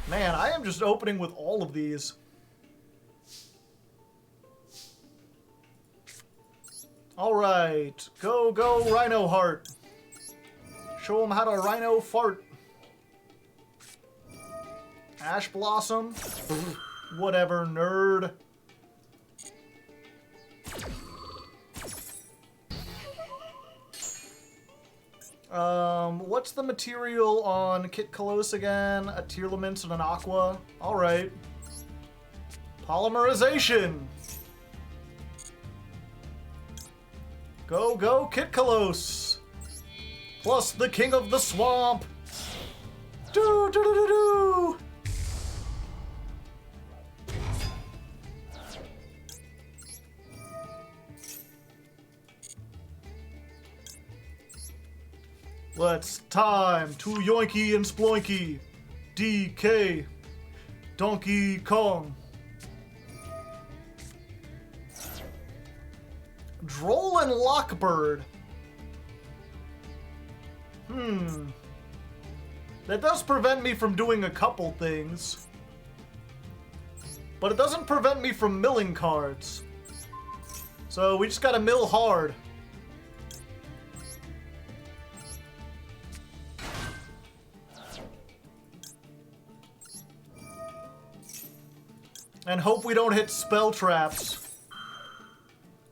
Man, I am just opening with all of these. Alright, go Rhino Heart. Show him how to Rhino Fart. Ash Blossom. Whatever, nerd. What's the material on Kit Kalos again? A Tearlament and an Aqua. Alright. Polymerization. Go, Kit Kalos. Plus the King of the Swamp. Do. Let's time to Yoinky and Sploinky. DK. Donkey Kong. Droll and Lockbird. That does prevent me from doing a couple things. But it doesn't prevent me from milling cards. So we just gotta mill hard. And hope we don't hit spell traps.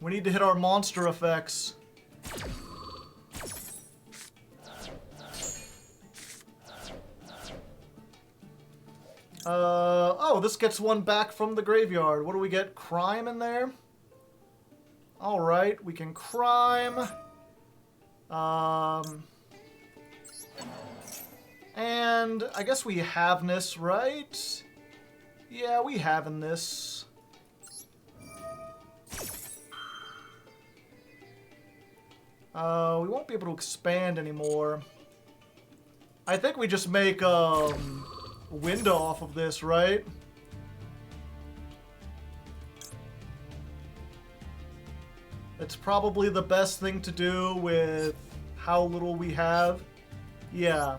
We need to hit our monster effects. Oh, this gets one back from the graveyard. What do we get? Crime in there? Alright, we can crime. And I guess we haveness, right? Yeah, we have in this. We won't be able to expand anymore. I think we just make, window off of this, right? It's probably the best thing to do with how little we have. Yeah.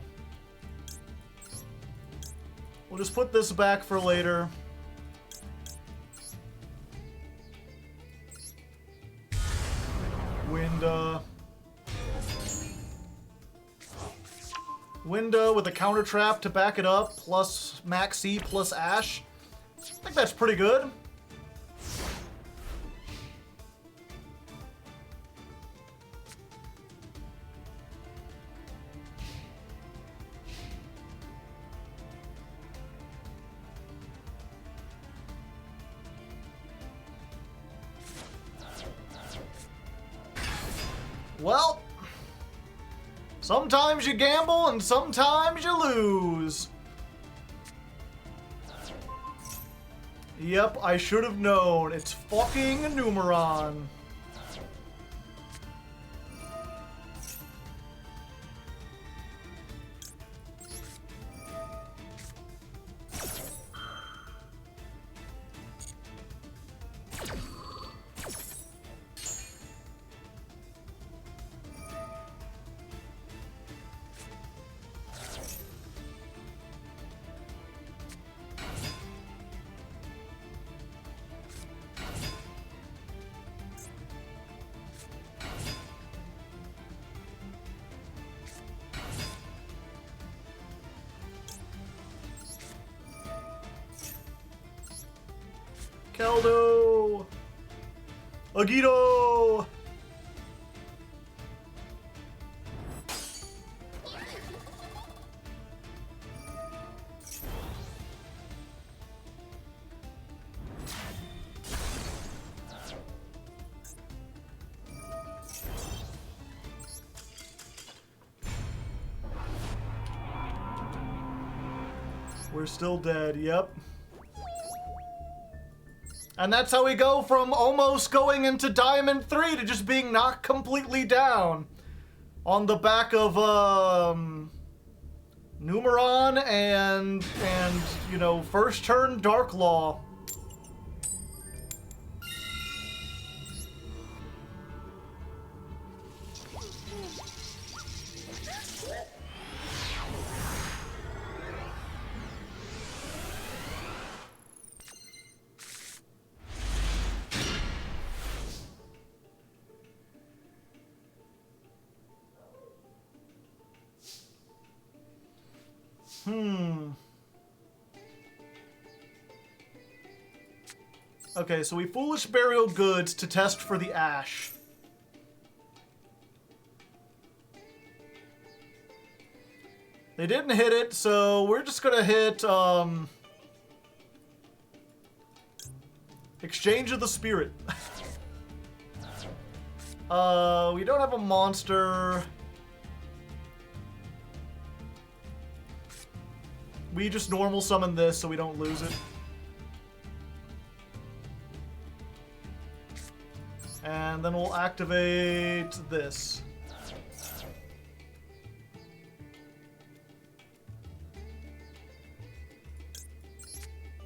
We'll just put this back for later. Window with a counter trap to back it up, plus Maxi, plus Ash. I think that's pretty good. Well, sometimes you gamble and sometimes you lose. Yep, I should have known. It's fucking Numeron. Keldo! Agito! We're still dead, yep. And that's how we go from almost going into Diamond 3 to just being knocked completely down. On the back of, Numeron and, you know, first turn Dark Law. Okay, so we Foolish Burial Goods to test for the Ash. They didn't hit it, so we're just gonna hit, Exchange of the Spirit. We don't have a monster. We just normal summon this so we don't lose it. And then we'll activate this.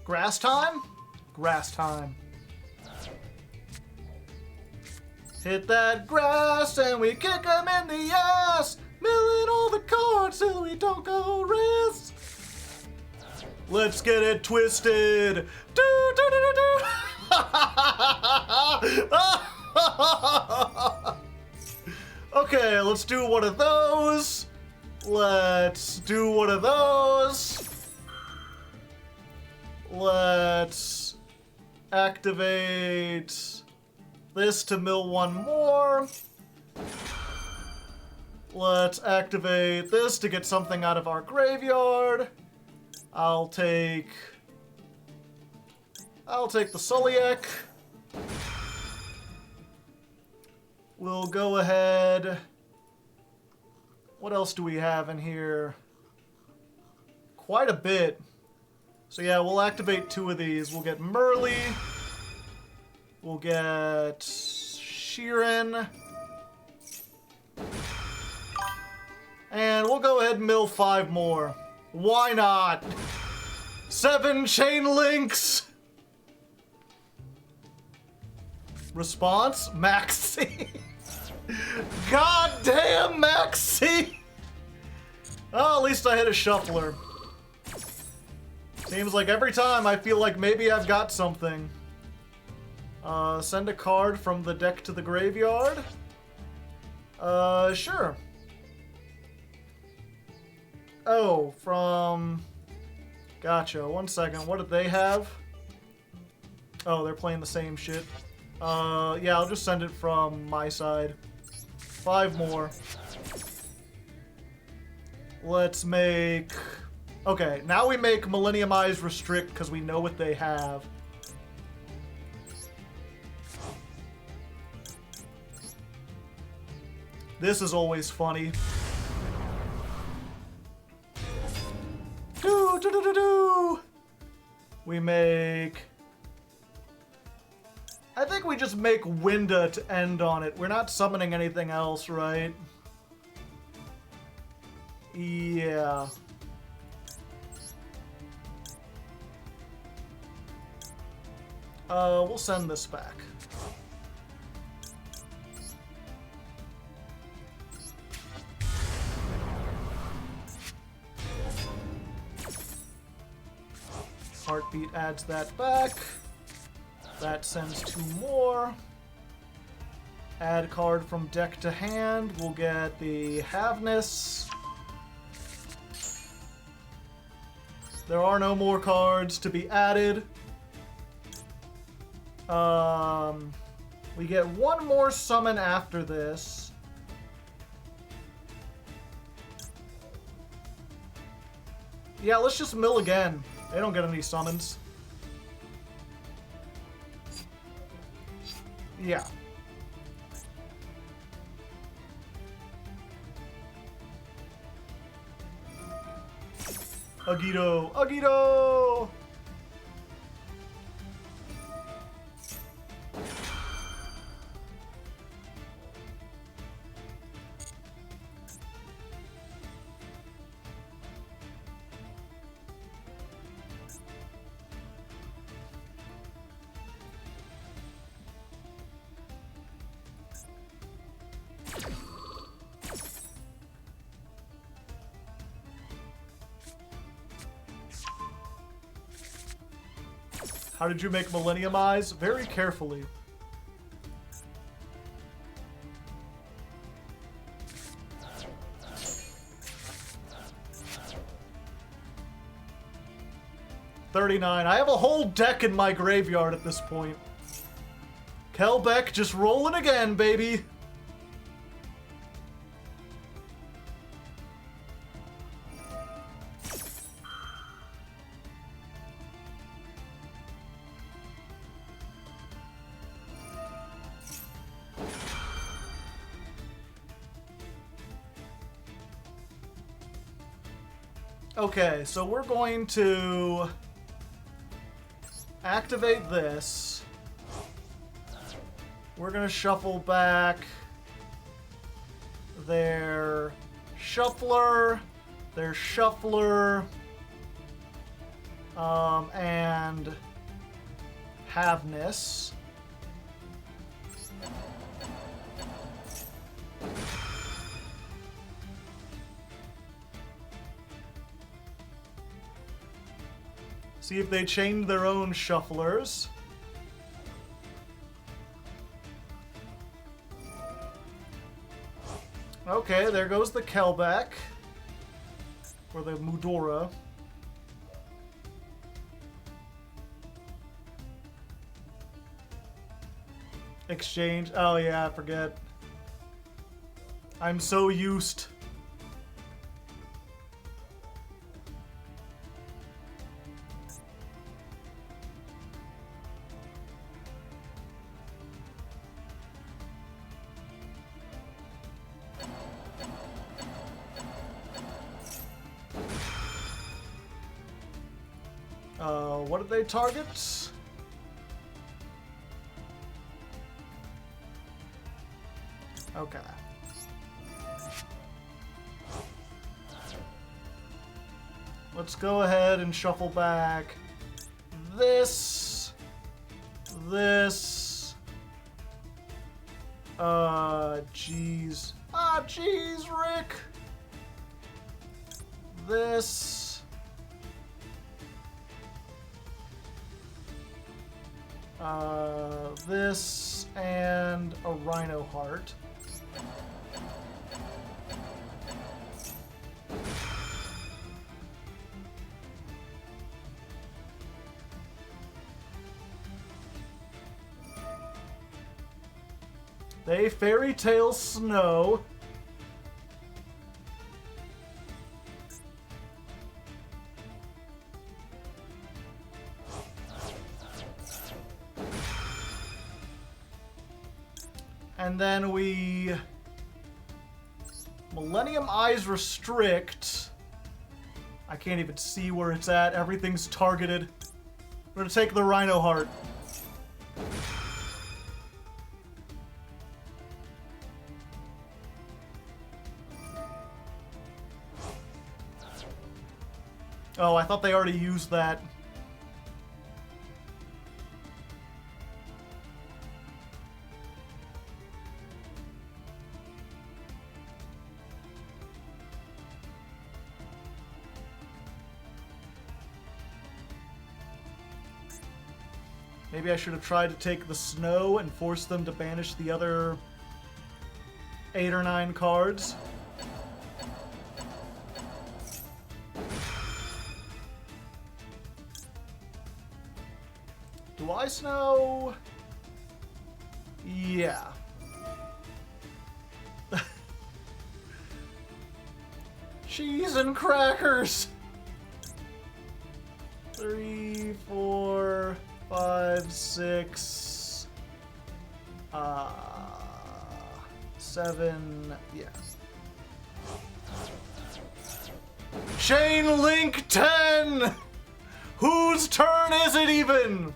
Grass time? Grass time. Hit that grass and we kick him in the ass, milling all the cards till we don't go rest. Let's get it twisted. Do do do do do. Okay, let's do one of those. Let's do one of those. Let's activate this to mill one more. Let's activate this to get something out of our graveyard. I'll take the Sulliek. We'll go ahead. What else do we have in here? Quite a bit. So yeah, we'll activate two of these. We'll get Merly. We'll get Sheeran. And we'll go ahead and mill 5 more. Why not? 7 chain links. Response? Maxi. Goddamn Maxi. Oh, at least I hit a shuffler. Seems like every time I feel like maybe I've got something. Send a card from the deck to the graveyard. Sure. Oh, from... Gotcha. 1 second. What did they have? Oh, they're playing the same shit. Yeah, I'll just send it from my side. 5 more. Let's make... Okay, now we make Millenniumize Restrict because we know what they have. This is always funny. Do. We make... I think we just make Winda to end on it. We're not summoning anything else, right? Yeah. We'll send this back. Heartbeat adds that back. That sends 2 more. Add card from deck to hand. We'll get the Havness. There are no more cards to be added. We get one more summon after this. Yeah, let's just mill again. They don't get any summons. Yeah. Agito! Agito! How did you make Millennium Eyes? Very carefully. $39. I have a whole deck in my graveyard at this point. Kelbeck just rolling again, baby. Okay, so we're going to activate this. We're going to shuffle back their Shuffler, and Havness. See if they chained their own Shufflers. Okay, there goes the Kelbeck. Or the Mudora. Exchange. Oh yeah, I forget. I'm so used. What did they target? Okay. Let's go ahead and shuffle back this. Jeez. Ah, jeez, Rick. This. This and a Rhino Heart. They Fairy Tale Snow. And then we Millennium Eyes Restrict. I can't even see where it's at. Everything's targeted. We're gonna take the Rhino Heart. Oh, I thought they already used that. Maybe I should have tried to take the snow and force them to banish the other 8 or 9 cards. Do I snow? Yeah. Cheese and crackers. 3, 4, 5, 6, 7, yeah. Chain Link 10! Whose turn is it even?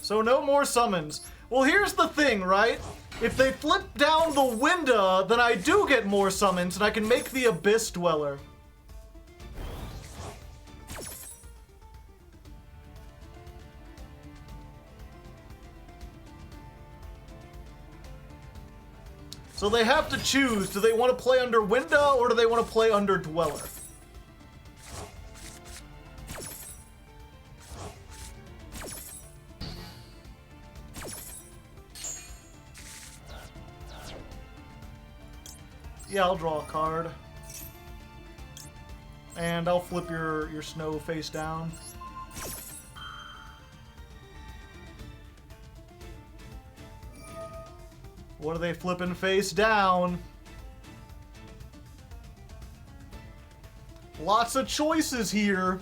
So no more summons. Well, here's the thing, right? If they flip down the window, then I do get more summons, and I can make the Abyss Dweller. So they have to choose. Do they want to play under window, or do they want to play under Dweller? Yeah, I'll draw a card. And I'll flip your snow face down. What are they flipping face down? Lots of choices here.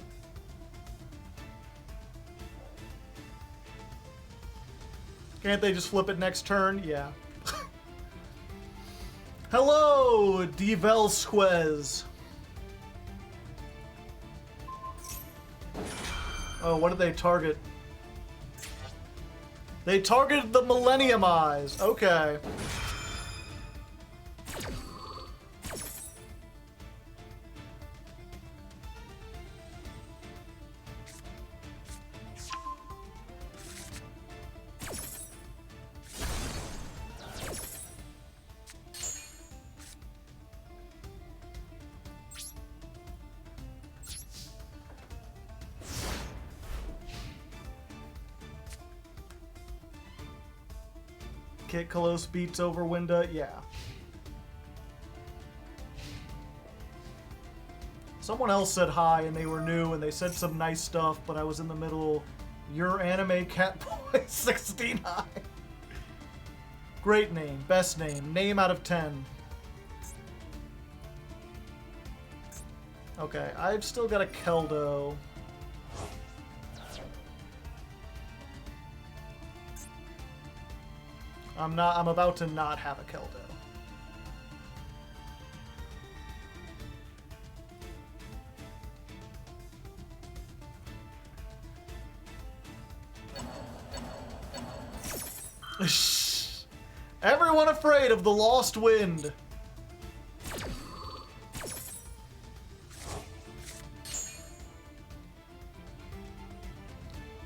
Can't they just flip it next turn? Yeah. Hello, Divelsquez. Oh, what did they target? They targeted the Millennium Eyes. Okay. Kit Kalos beats over Winda, yeah. Someone else said hi and they were new and they said some nice stuff, but I was in the middle. Your anime Catboy 69. Great name, best name, name out of 10. Okay, I've still got a Keldo. I'm about to not have a Keldo. Everyone afraid of the lost wind.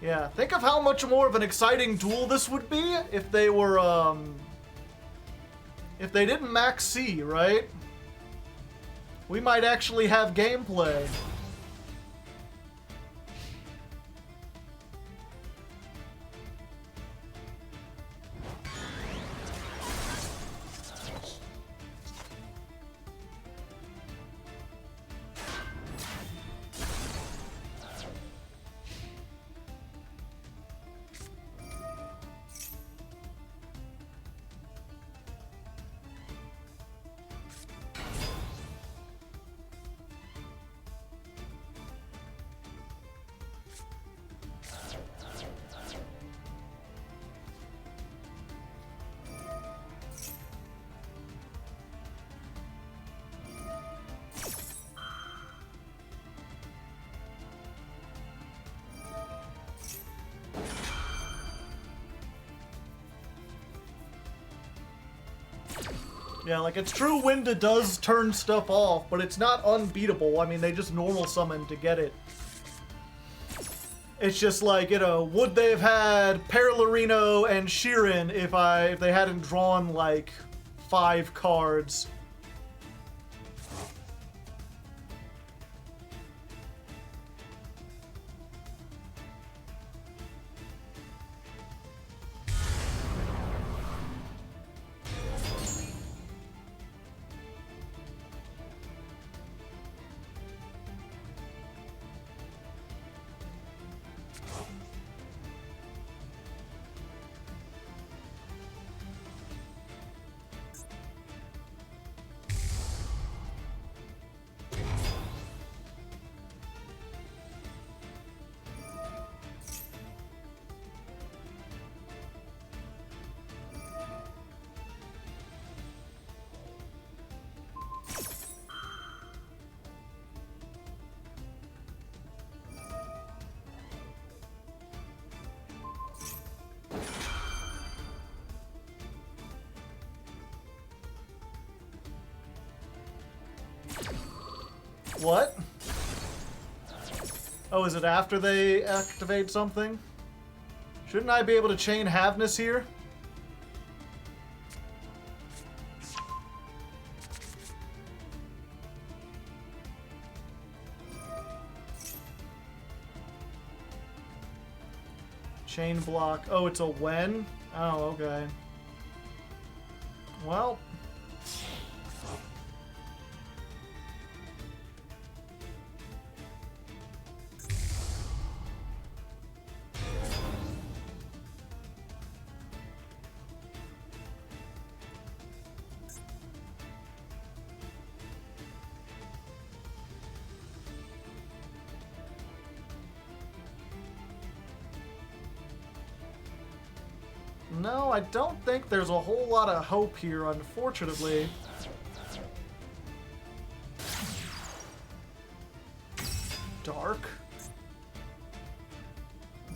Yeah, think of how much more of an exciting duel this would be if they were, if they didn't max C, right? We might actually have gameplay. Yeah, like, it's true Winda does turn stuff off, but it's not unbeatable. I mean, they just normal summon to get it. It's just like, you know, would they have had Perlarino and Sheeran if they hadn't drawn, like, 5 cards? What? Oh, is it after they activate something? Shouldn't I be able to chain Havness here? Chain block. Oh, it's a when? Oh, okay. Well. No, I don't think there's a whole lot of hope here, unfortunately. Dark.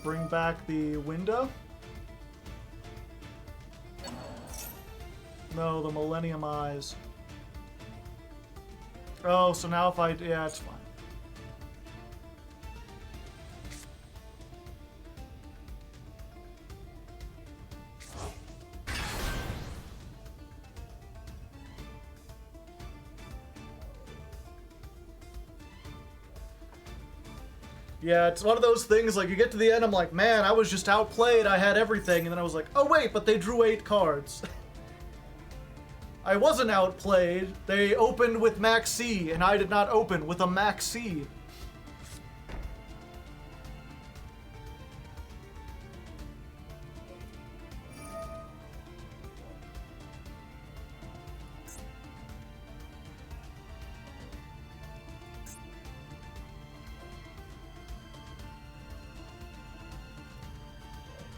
Bring back the window. No, the Millennium Eyes. Oh, so now if I... Yeah, it's fine. Yeah, it's one of those things, like, you get to the end, I'm like, man, I was just outplayed, I had everything, and then I was like, oh wait, but they drew 8 cards. I wasn't outplayed, they opened with Max C, and I did not open with a Max C.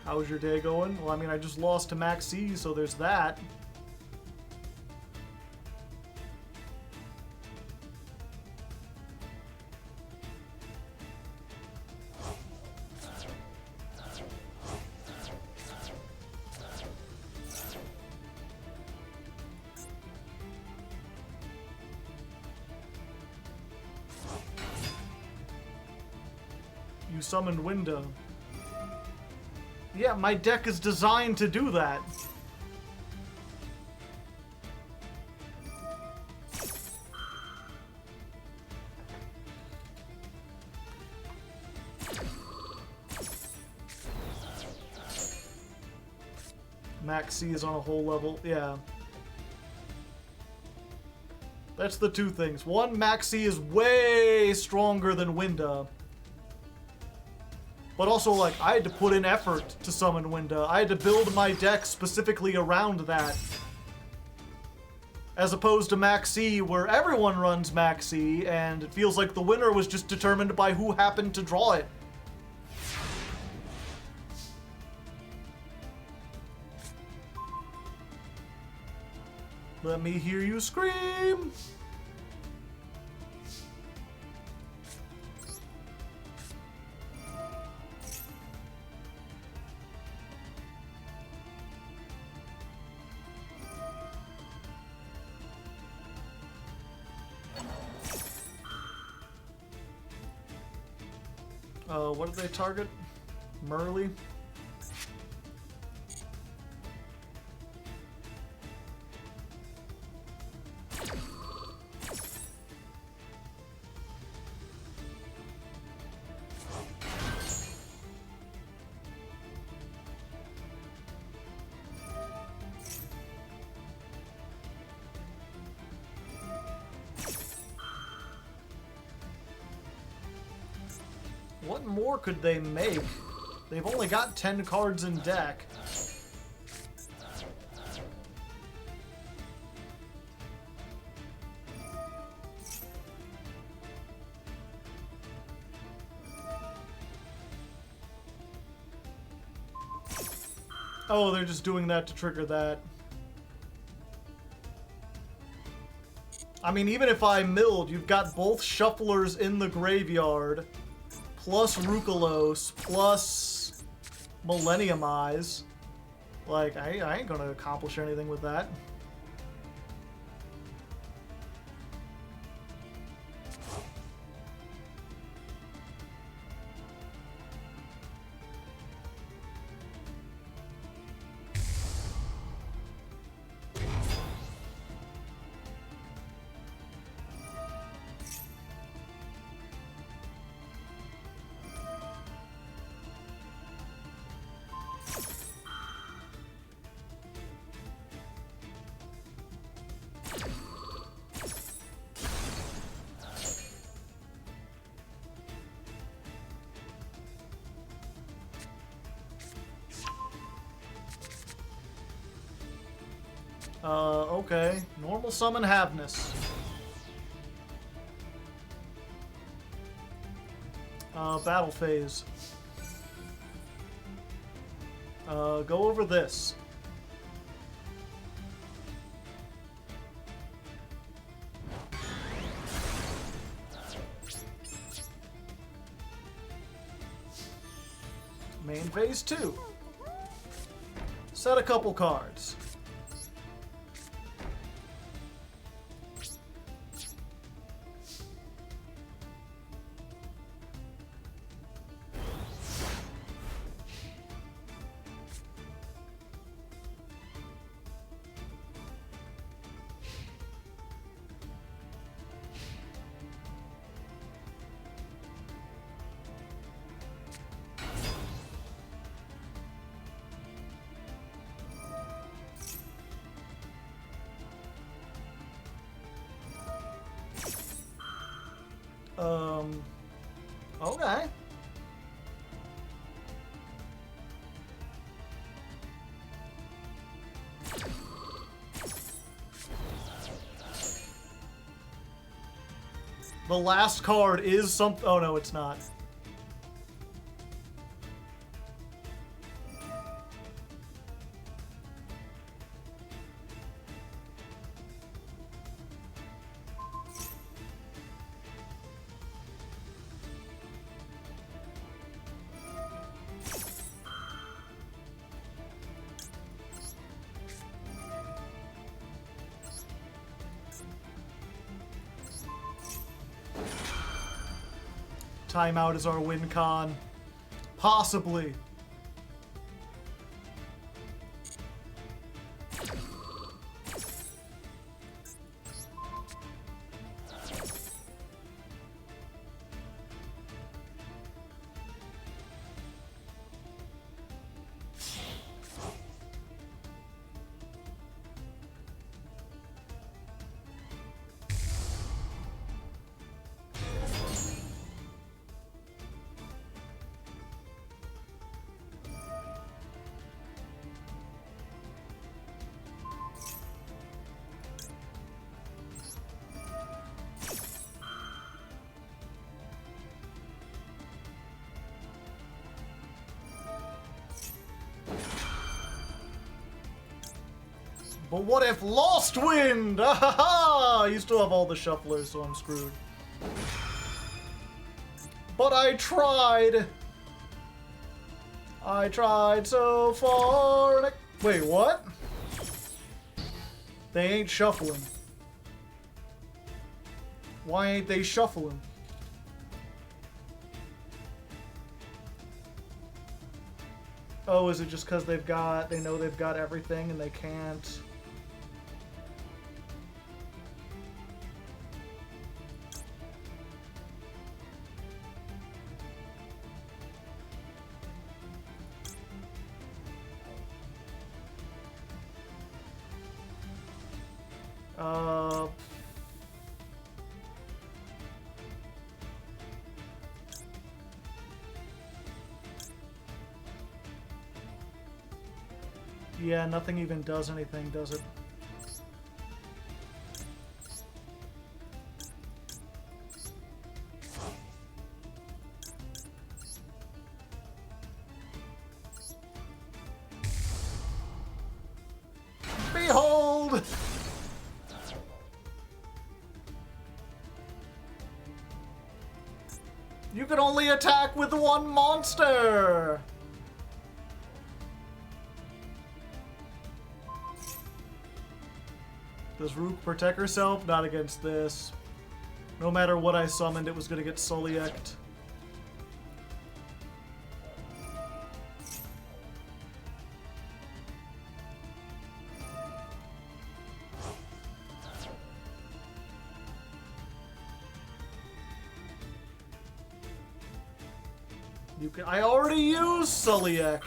How's your day going? Well, I mean, I just lost to Max C, so there's that. You summoned Window. Yeah, my deck is designed to do that. Max C is on a whole level. Yeah. That's the two things. One, Max C is way stronger than Winda. But also, like, I had to put in effort to summon Winda. I had to build my deck specifically around that. As opposed to Max C, where everyone runs Max C, and it feels like the winner was just determined by who happened to draw it. Let me hear you scream! What did they target? Merly? What more could they make? They've only got 10 cards in deck. Oh, they're just doing that to trigger that. I mean, even if I milled, you've got both shufflers in the graveyard, plus Rukalos, plus Millennium Eyes. Like, I ain't gonna accomplish anything with that. Okay. Normal summon Havness. Battle phase. Go over this. Main phase 2. Set a couple cards. Okay. The last card is something. Oh no, it's not. Timeout is our win con. Possibly. But what if Lost Wind? Ah, you still have all the shufflers, so I'm screwed. But I tried. I tried so far. Wait, what? They ain't shuffling. Why ain't they shuffling? Oh, is it just because they know they've got everything and they can't? Yeah, nothing even does anything, does it? Behold! You can only attack with one monster! Does Rook protect herself? Not against this. No matter what I summoned, it was going to get Sullieked. You can. I already used Sulliek.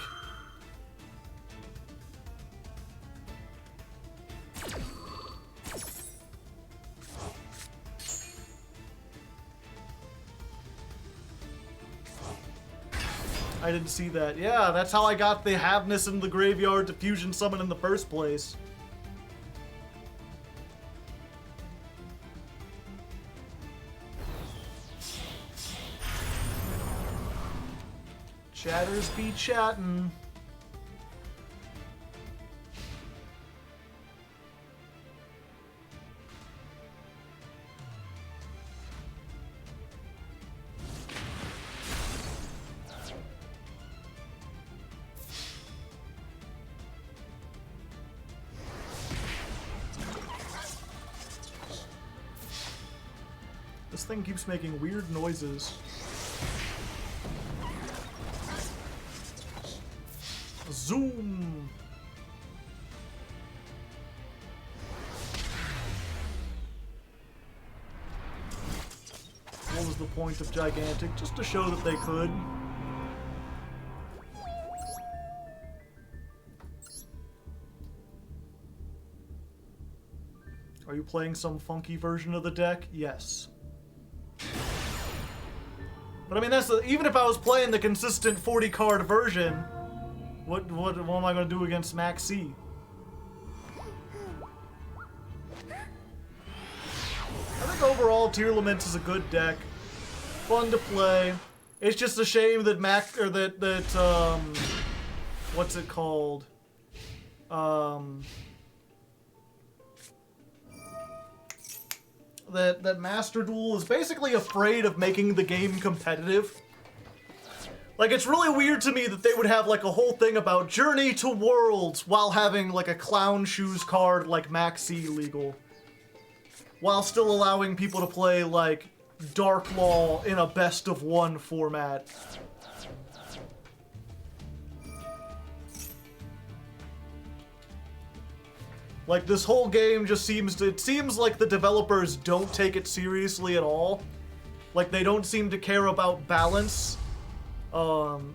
I didn't see that. Yeah, that's how I got the Havness in the graveyard to fusion summon in the first place. Chatters be chattin'. This thing keeps making weird noises. Zoom! What was the point of Gigantic? Just to show that they could. Are you playing some funky version of the deck? Yes. But I mean, even if I was playing the consistent 40 card version, what am I going to do against Max C? I think overall Tearlament is a good deck, fun to play. It's just a shame that what's it called? That Master Duel is basically afraid of making the game competitive. Like, it's really weird to me that they would have, like, a whole thing about Journey to Worlds while having, like, a Clown Shoes card like Max C legal. While still allowing people to play, like, Dark Law in a best-of-1 format. Like, this whole game just it seems like the developers don't take it seriously at all. Like, they don't seem to care about balance.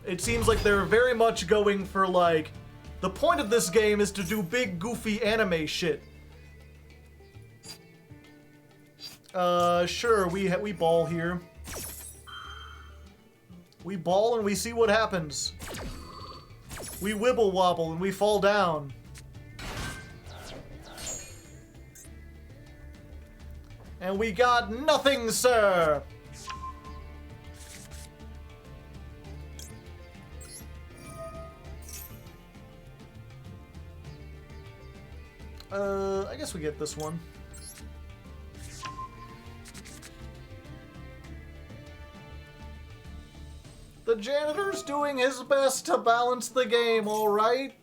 It seems like they're very much going for, like, the point of this game is to do big, goofy anime shit. Sure, we ball here. We ball and we see what happens. We wibble wobble and we fall down. And we got nothing, sir! I guess we get this one. The janitor's doing his best to balance the game, alright?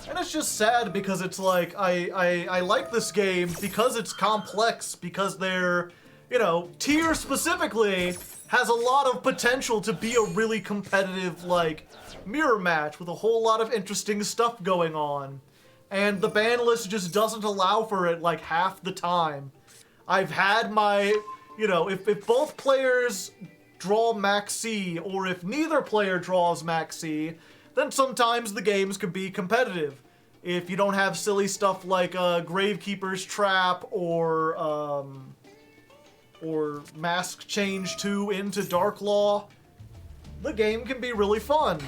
And it's just sad because it's like, I like this game because it's complex, because they're, you know, Tier specifically has a lot of potential to be a really competitive, like, mirror match with a whole lot of interesting stuff going on. And the ban list just doesn't allow for it, like, half the time. I've had my, you know, if both players draw Max C, or if neither player draws Max C, then sometimes the games can be competitive. If you don't have silly stuff like Gravekeeper's Trap or Mask Change 2 into Dark Law, the game can be really fun.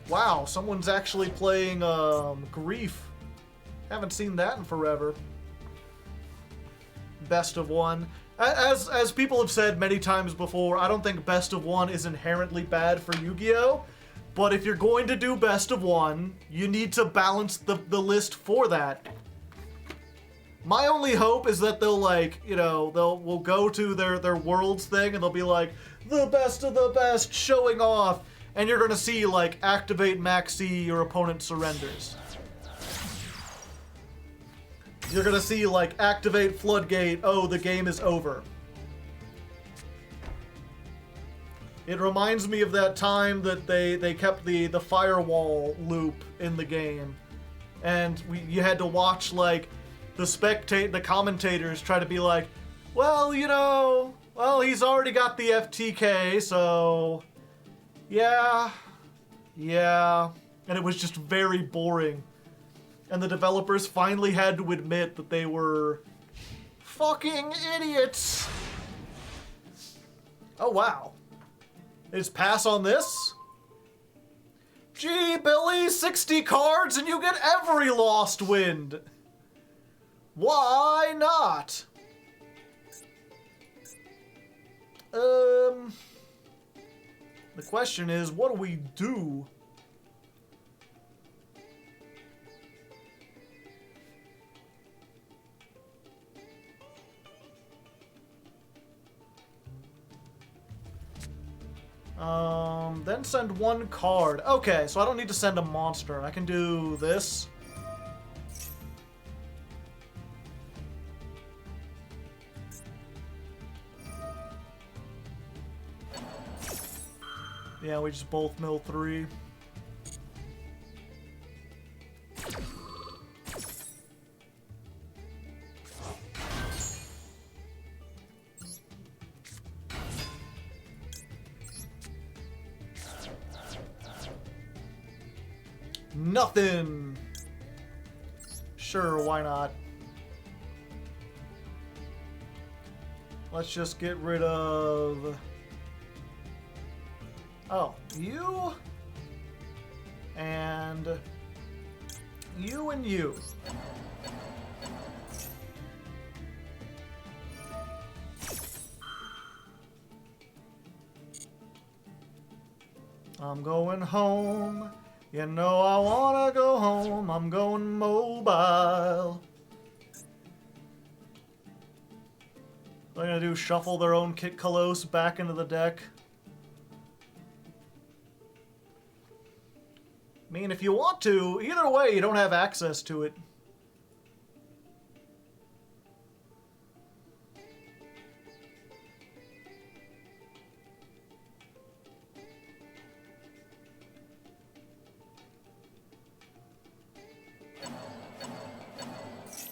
Wow, someone's actually playing Grief. Haven't seen that in forever. Best of one. As people have said many times before, I don't think best of one is inherently bad for Yu-Gi-Oh! But if you're going to do best of one, you need to balance the list for that. My only hope is that they'll, like, you know, we'll go to their Worlds thing and they'll be like, the best of the best, showing off. And you're gonna see, like, activate Max C, your opponent surrenders. You're gonna see, like, activate Floodgate, oh, the game is over. It reminds me of that time that they kept the firewall loop in the game. And you had to watch, like, the commentators try to be like, well, you know, well, he's already got the FTK, so yeah. And it was just very boring. And the developers finally had to admit that they were fucking idiots. Oh, wow. Is pass on this? Gee, Billy, 60 cards and you get every Lost Wind. Why not? The question is, what do we do? Then send one card. Okay, so I don't need to send a monster. I can do this. Yeah, we just both mill 3. Nothing. Sure, why not? Let's just get rid of... Oh, you... And... You and you. I'm going home. You know I wanna go home. I'm going mobile. They're gonna do shuffle their own Kit Kalos back into the deck. I mean, if you want to, either way, you don't have access to it.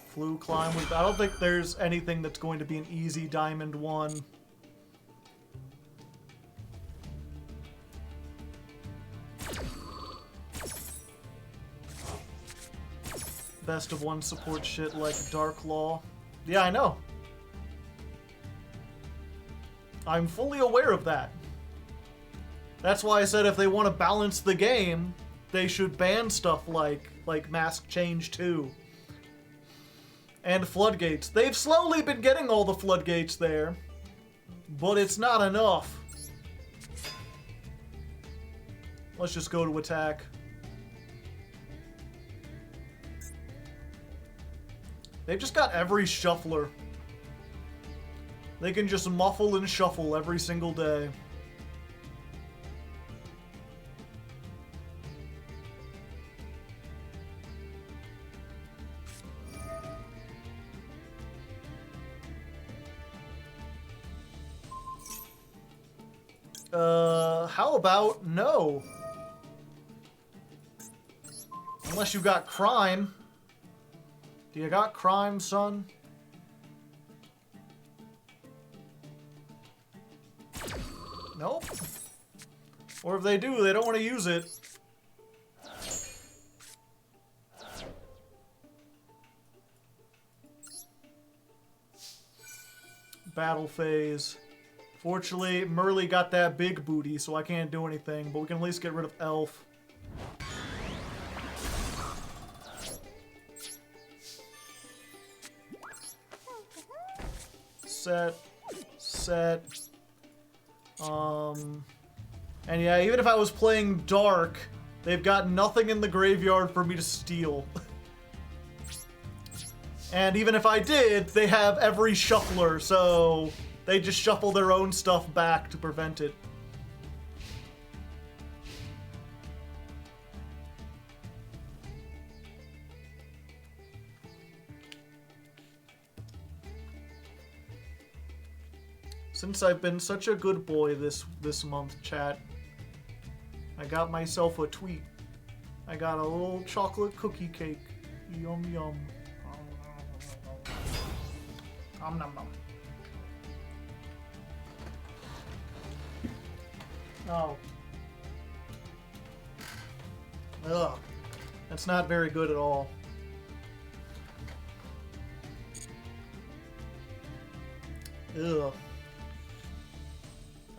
Flu climb. I don't think there's anything that's going to be an easy diamond 1. Best of 1 support shit like Dark Law. Yeah, I know. I'm fully aware of that. That's why I said if they want to balance the game, they should ban stuff like Mask Change 2. And Floodgates. They've slowly been getting all the Floodgates there, but it's not enough. Let's just go to attack. They've just got every shuffler. They can just muffle and shuffle every single day. How about no? Unless you got crime. Do you got crime, son? Nope. Or if they do, they don't want to use it. Battle phase. Fortunately, Merle got that big booty, so I can't do anything, but we can at least get rid of Elf. Set. And yeah, even if I was playing Dark, they've got nothing in the graveyard for me to steal. And even if I did, they have every shuffler, so they just shuffle their own stuff back to prevent it. Since I've been such a good boy this month, chat, I got myself a tweet. I got a little chocolate cookie cake. Yum yum. Nom nom nom. Oh. Ugh. That's not very good at all. Ugh.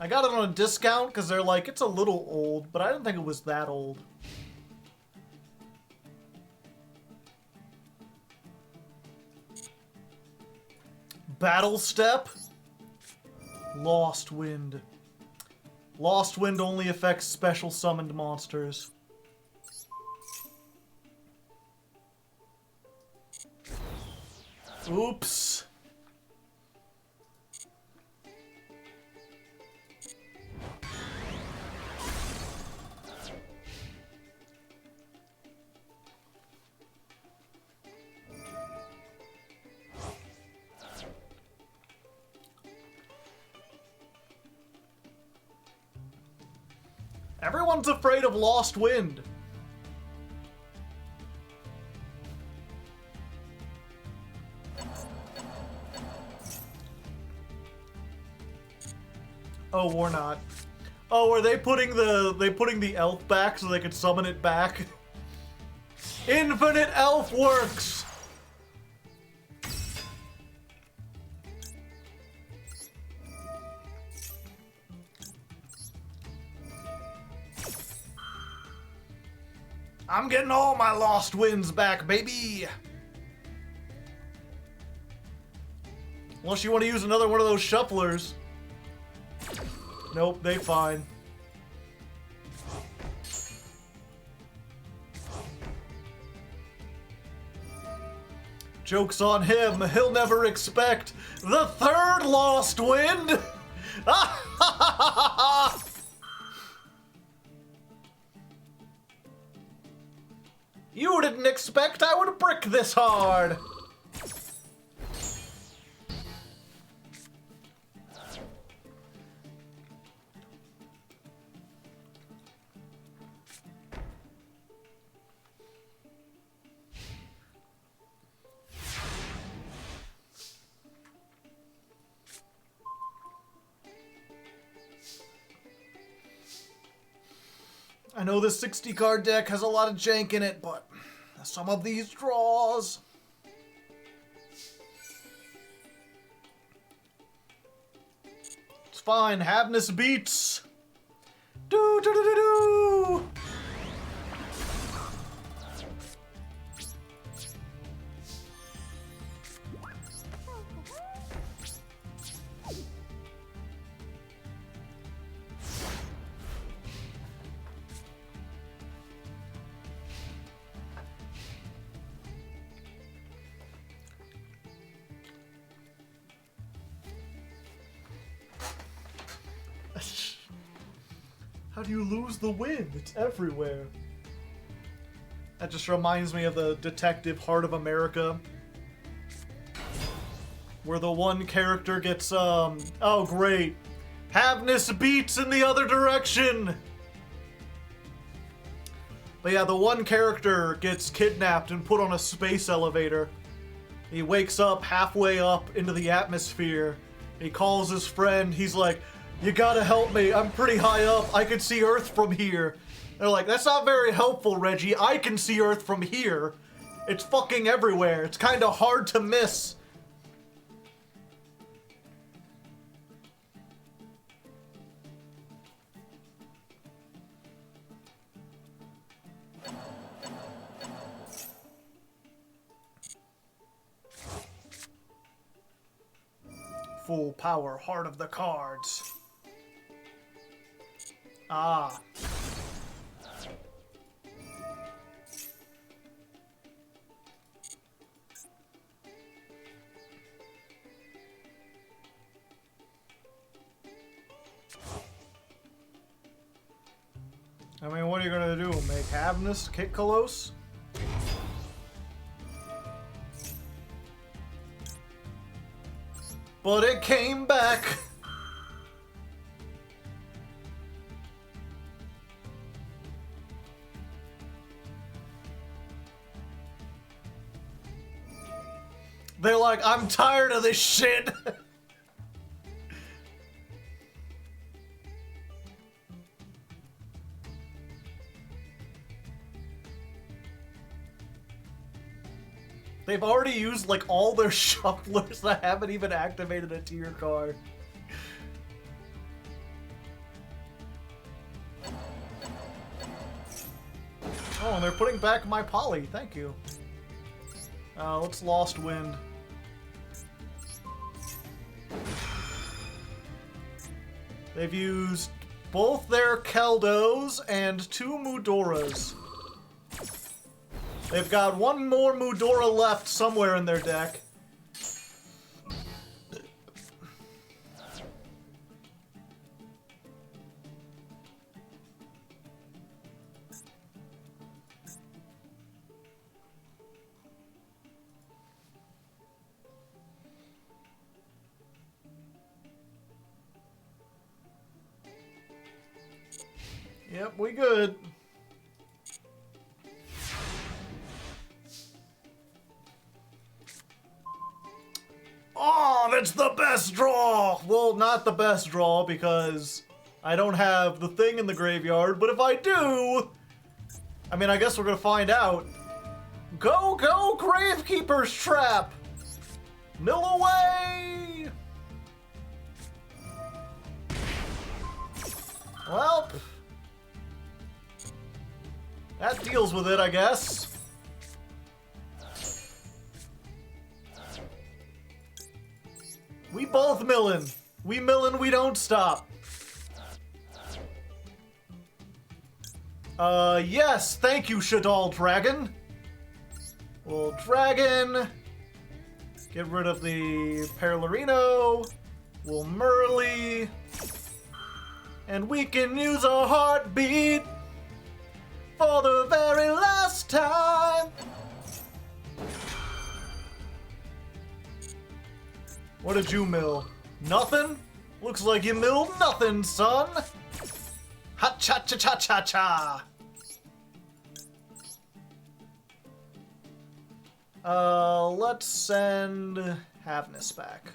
I got it on a discount because they're like, it's a little old, but I didn't think it was that old. Battle Step? Lost Wind. Lost Wind only affects special summoned monsters. Oops. Everyone's afraid of Lost Wind. Oh, or not. Oh, are they putting the elf back so they could summon it back? Infinite Elf works! I'm getting all my Lost Winds back, baby! Unless you want to use another one of those shufflers. Nope, they fine. Joke's on him, he'll never expect the third Lost Wind! You didn't expect I would brick this hard! I know this 60 card deck has a lot of jank in it, but some of these draws. It's fine, Havness beats. Do do do do do. How do you lose the wind? It's everywhere. That just reminds me of the Detective Heart of America, where the one character gets, oh great, Havness beats in the other direction! But yeah, the one character gets kidnapped and put on a space elevator. He wakes up halfway up into the atmosphere. He calls his friend, he's like, "You gotta help me, I'm pretty high up, I can see Earth from here." They're like, "That's not very helpful, Reggie, I can see Earth from here. It's fucking everywhere, it's kinda hard to miss." Full power, heart of the cards. Ah. I mean, what are you gonna do? Make Havness kick Kalos? But it came back! They're like, "I'm tired of this shit!" They've already used, like, all their shufflers that haven't even activated a tier card. Oh, and they're putting back my Poly. Thank you. Let's Lost Wind. They've used both their Keldos and 2 Mudoras. They've got 1 more Mudora left somewhere in their deck. Yep, we good. Oh, that's the best draw! Well, not the best draw because I don't have the thing in the graveyard, but if I do, I mean, I guess we're gonna find out. Go, go, Gravekeeper's Trap! Mill away! Well, that deals with it, I guess. We both millin'. We millin', we don't stop. Yes, thank you, Shadal Dragon. We'll Dragon. Get rid of the Perlarino. We'll Merly. And we can use a heartbeat for the very last time. What did you mill? Nothing? Looks like you milled nothing, son. Ha cha cha cha cha cha. Let's send Havness back.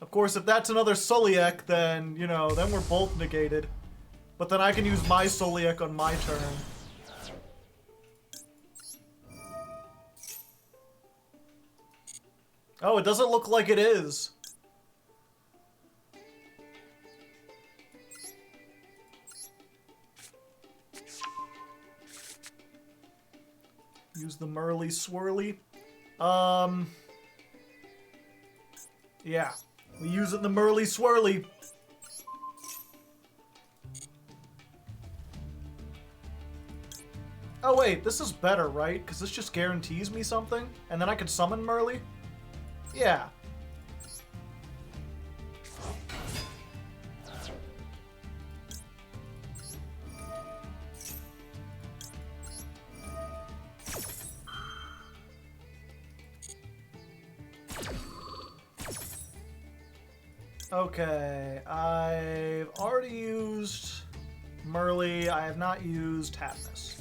Of course, if that's another Soliek, then, you know, then we're both negated. But then I can use my Soliek on my turn. Oh, it doesn't look like it is. Use the Merly Swirly. Yeah. We use it in the Merly Swirly. Oh wait, this is better, right? Because this just guarantees me something, and then I can summon Merly? Yeah. Okay, I've already used Merly. I have not used Havness.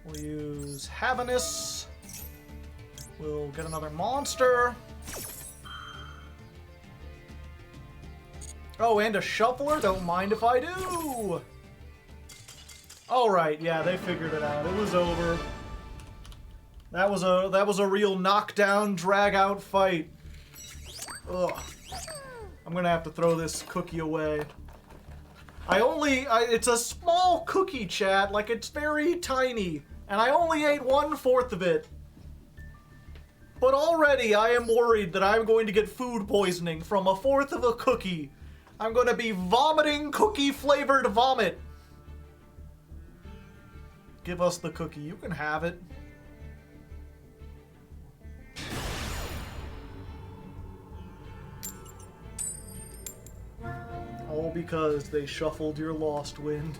We'll use Havness. We'll get another monster. Oh, and a Shuffler? Don't mind if I do! Alright, yeah, they figured it out. It was over. That was a real knockdown, drag-out fight. Ugh. I'm gonna have to throw this cookie away. It's a small cookie, chat. Like, it's very tiny. And I only ate 1/4 of it. But already I am worried that I'm going to get food poisoning from 1/4 of a cookie. I'm going to be vomiting cookie-flavored vomit. Give us the cookie. You can have it. All because they shuffled your Lost Wind.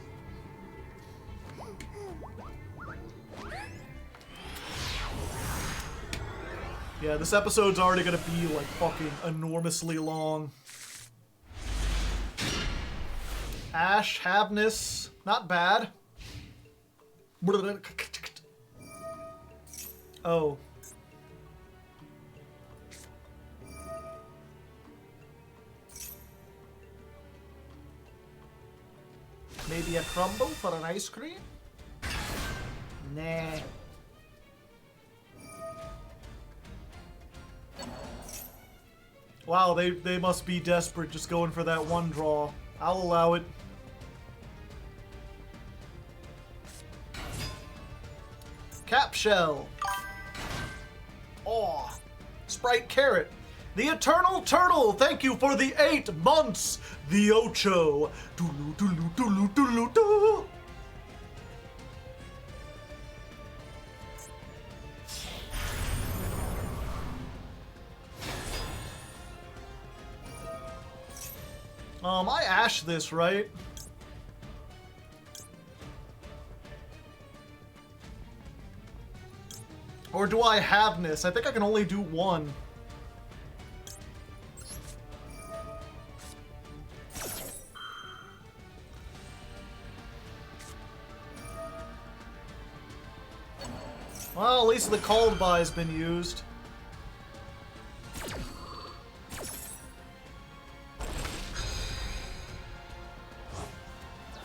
Yeah, this episode's already gonna be, like, fucking enormously long. Ash, Havness, not bad. Oh. Maybe a crumble for an ice cream? Nah. Wow, they must be desperate just going for that one draw. I'll allow it. Cap Shell. Aw. Sprite Carrot. The Eternal Turtle, thank you for the 8 months. The Ocho. Doodaloo, doodaloo, doodaloo, doodaloo, doo. I ash this, right? Or do I haveness? I think I can only do one. Well, at least the called by has been used.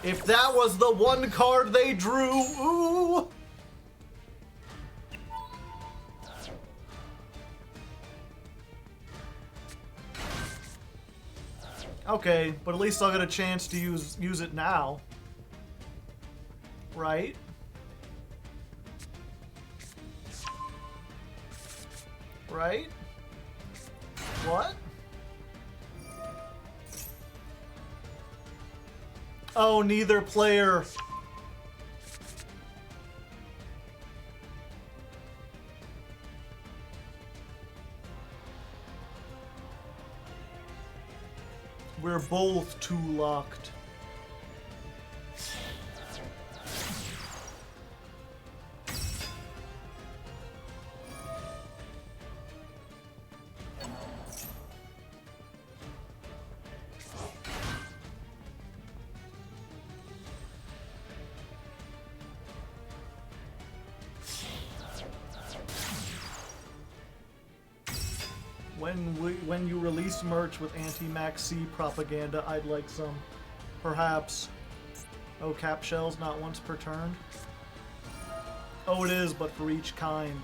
If that was the one card they drew, ooh! Okay, but at least I'll get a chance to use it now. Right? Right? What? Oh, neither player. We're both too locked. When you release merch with anti-Max C propaganda, I'd like some. Perhaps. Oh, cap shells not once per turn? Oh, it is, but for each kind.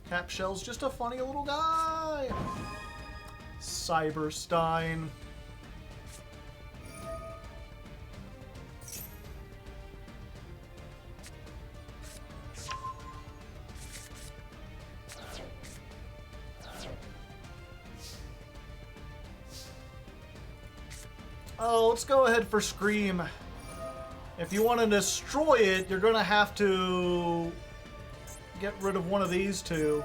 Cap Shell's just a funny little guy. Cyberstein. Oh, let's go ahead for Scream. If you want to destroy it, you're going to have to get rid of one of these two.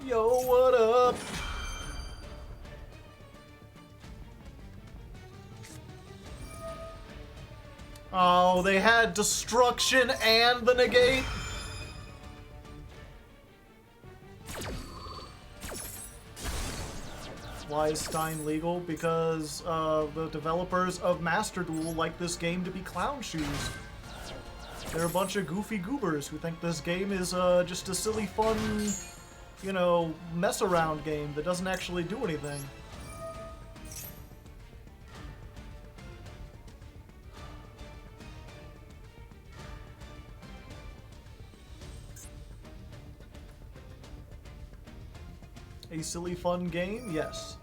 Yo, what up? Oh, they had destruction and the negate? Why is Stein legal? Because the developers of Master Duel like this game to be clown shoes. They're a bunch of goofy goobers who think this game is just a silly, fun, you know, mess-around game that doesn't actually do anything. A silly, fun game? Yes.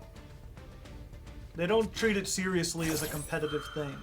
They don't treat it seriously as a competitive thing.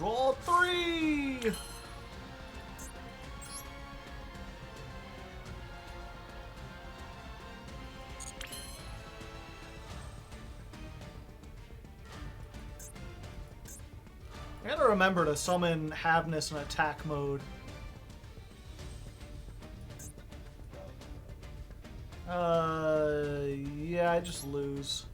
Draw 3! I gotta remember to summon Havness in attack mode. Yeah, I just lose.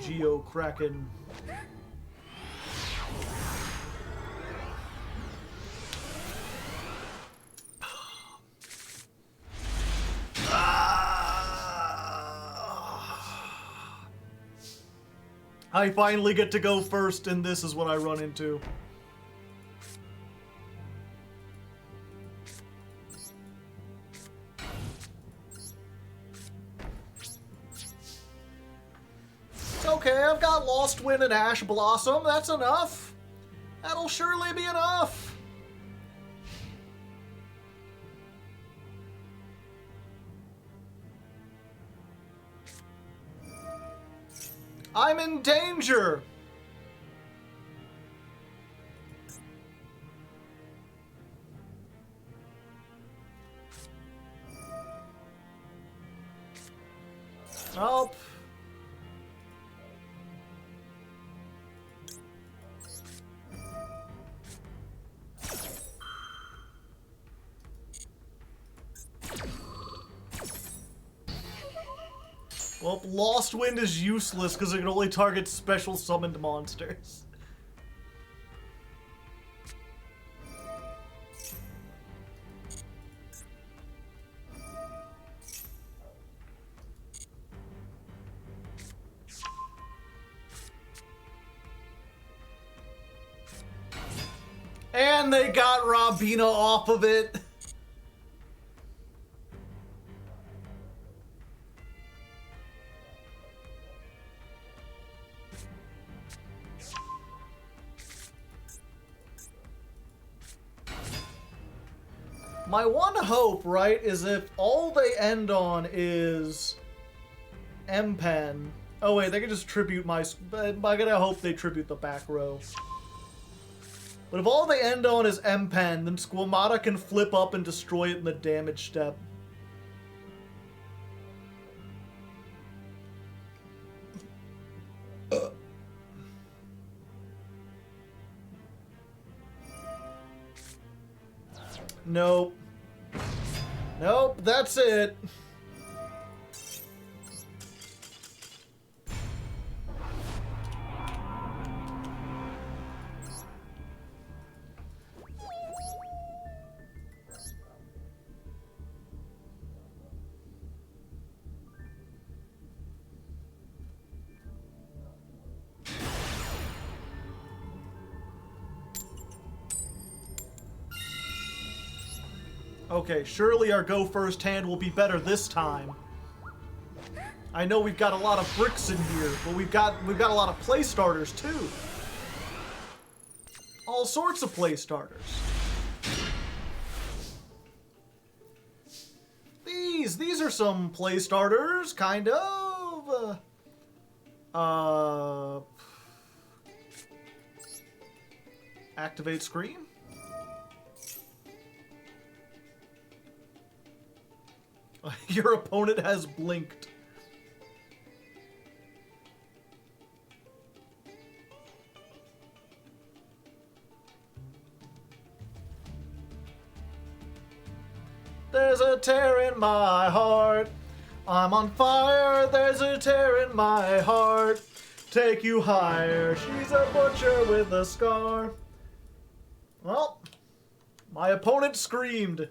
Geo Kraken. I finally get to go first, and this is what I run into. It's okay, I've got Lost Wind and Ash Blossom. That's enough. That'll surely be enough. I'm in danger! Nope. Well, Lost Wind is useless because it can only target special summoned monsters. And they got Robina off of it. My one hope, right, is if all they end on is M-Pen. Oh wait, they can just tribute my... I gotta hope they tribute the back row. But if all they end on is M-Pen, then Squamata can flip up and destroy it in the damage step. Nope. Nope, that's it. Okay, surely our go first hand will be better this time. I know we've got a lot of bricks in here, but we've got a lot of play starters too. All sorts of play starters. These are some play starters, kind of. Activate Scream. Your opponent has blinked. There's a tear in my heart. I'm on fire. There's a tear in my heart. Take you higher. She's a butcher with a scar. Well, my opponent screamed.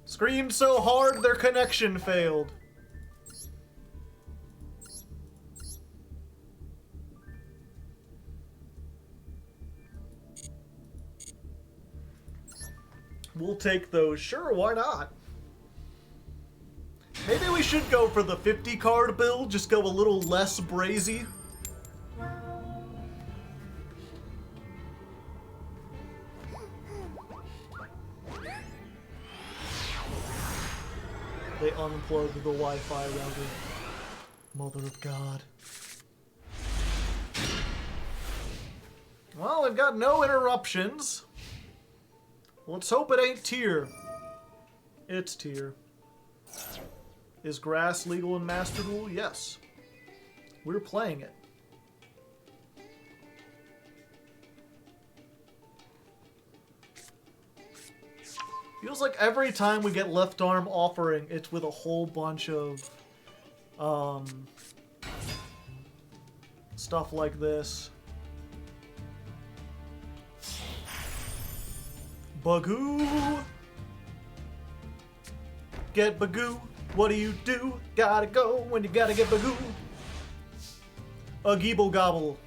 Screamed so hard their connection failed. We'll take those. Sure, why not? Maybe we should go for the 50 card build, just go a little less brazy. They unplugged the Wi-Fi router. Mother of God. Well, I've got no interruptions. Let's hope it ain't Tear. It's Tear. Is grass legal in Master Duel? Yes. We're playing it. Feels like every time we get left arm offering, it's with a whole bunch of stuff like this. Bagoo! Get Bagoo. What do? Gotta go when you gotta get Bagoo. A Geeble Gobble.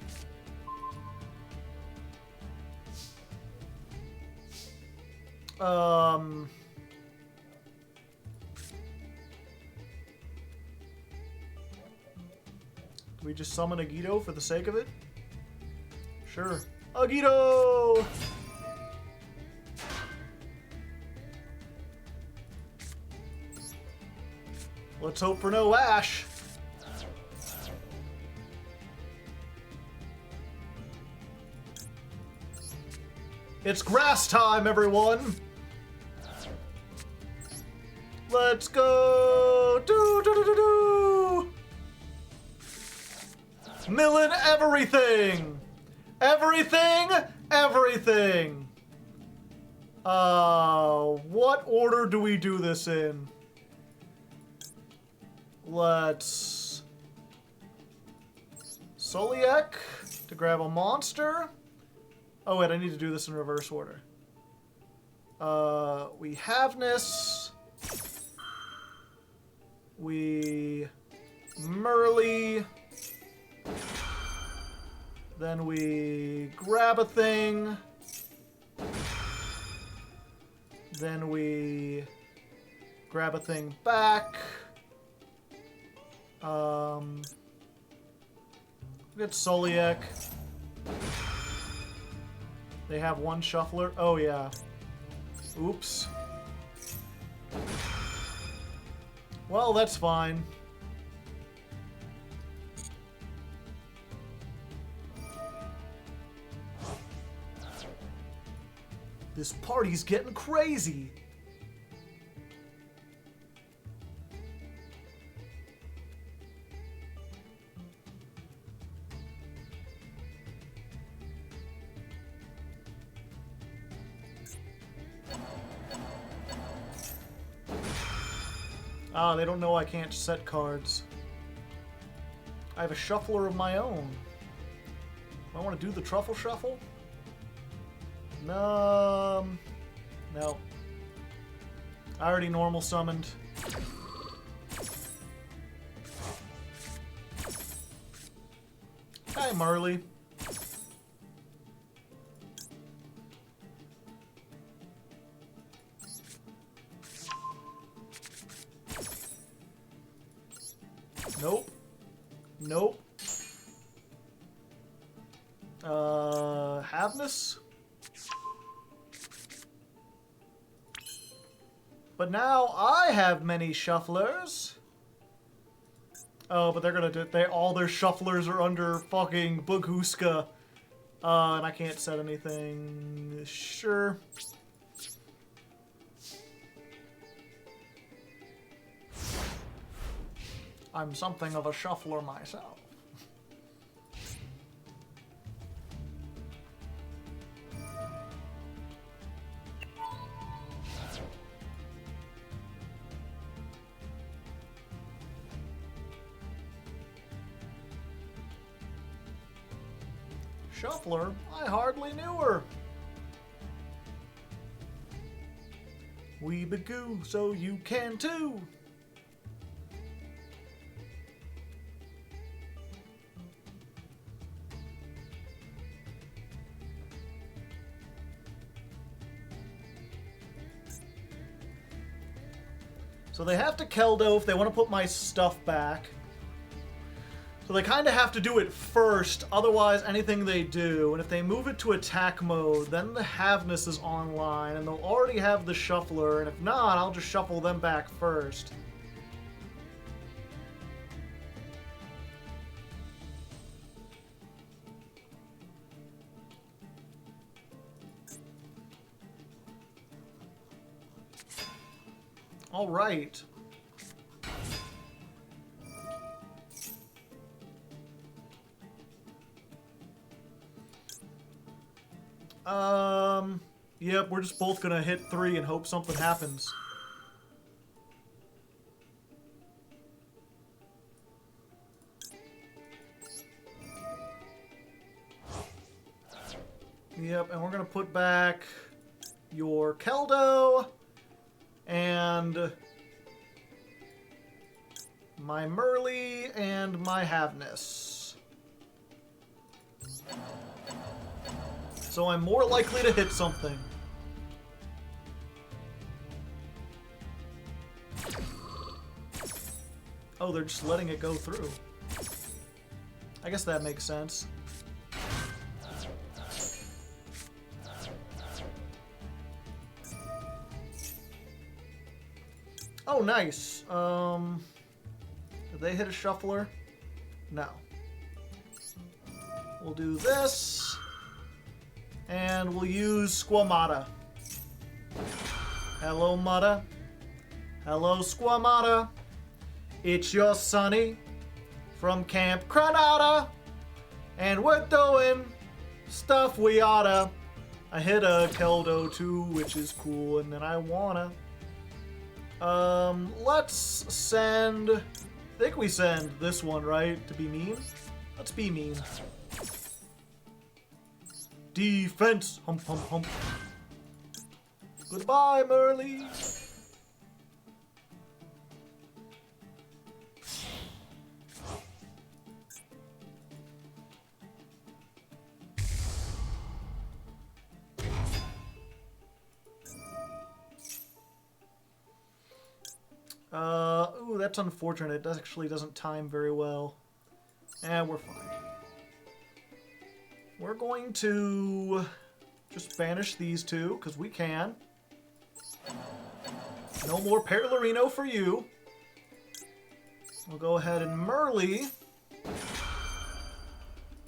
Do we just summon Agito for the sake of it? Sure. Agito! Let's hope for no Ash. It's grass time, everyone! Let's go! Do! Milling everything! Everything! What order do we do this in? Let's... Soliek to grab a monster. Oh wait, I need to do this in reverse order. We Haveness. We Merly. Then we grab a thing. Then we grab a thing back. Get Soliek. They have one shuffler. Oh yeah. Oops. Well, that's fine. This party's getting crazy. Ah, they don't know I can't set cards. I have a shuffler of my own. Do I want to do the truffle shuffle? No. No. I already normal summoned. Hi, Marley. Nope. Nope. Haveness? But now I have many shufflers. Oh, but they're gonna do all their shufflers are under fucking Bughuska. And I can't set anything. Sure. I'm something of a shuffler myself. Shuffler? I hardly knew her. We begoo, so you can too. So they have to Keldo if they want to put my stuff back. So they kind of have to do it first, otherwise anything they do. And if they move it to attack mode, then the Haveness is online, and they'll already have the Shuffler, and if not, I'll just shuffle them back first. All right. Yep, we're just both gonna hit 3 and hope something happens. Yep, and we're gonna put back your Keldo and my Merly and my Haveness. So I'm more likely to hit something. Oh, they're just letting it go through. I guess that makes sense. Oh, nice. Did they hit a Shuffler? No. We'll do this. And we'll use Squamata. Hello, Mata. Hello, Squamata. It's your Sonny from Camp Granada. And we're doing stuff we oughta. I hit a Keldo too, which is cool, and then I wanna. Let's send... I think we send this one, right? To be mean? Let's be mean. Defense! Hump, hump, hump. Goodbye, Merly! Ooh, that's unfortunate. It actually doesn't time very well. We're fine. We're going to just banish these two, because we can. No more Perlarino for you. We'll go ahead and Merly.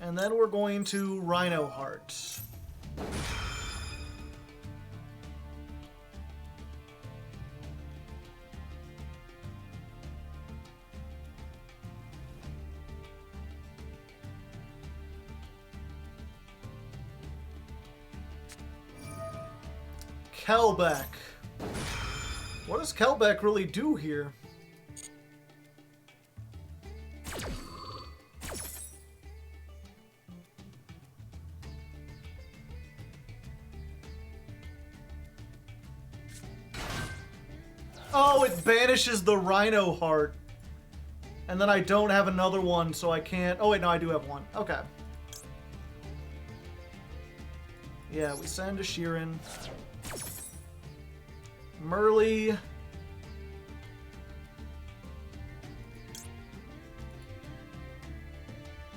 And then we're going to Rhino Heart. Kelbeck. What does Kelbeck really do here? Oh, it banishes the Rhino Heart. And then I don't have another one, so I can't... Oh, wait, no, I do have one. Okay. Yeah, we send to Sheeran. Merly.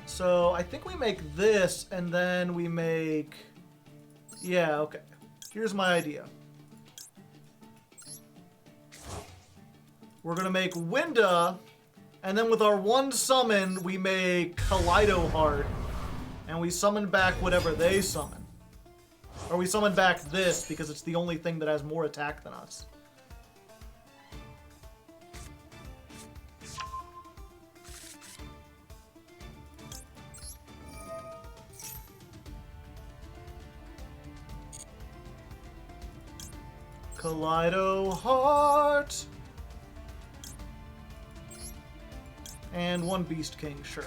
So I think we make this, and then we make... Yeah, okay. Here's my idea. We're gonna make Winda, and then with our one summon, we make Kaleido Heart, and we summon back whatever they summon. Or we summon back this, because it's the only thing that has more attack than us. Kaleido Heart. And one Beast King, sure.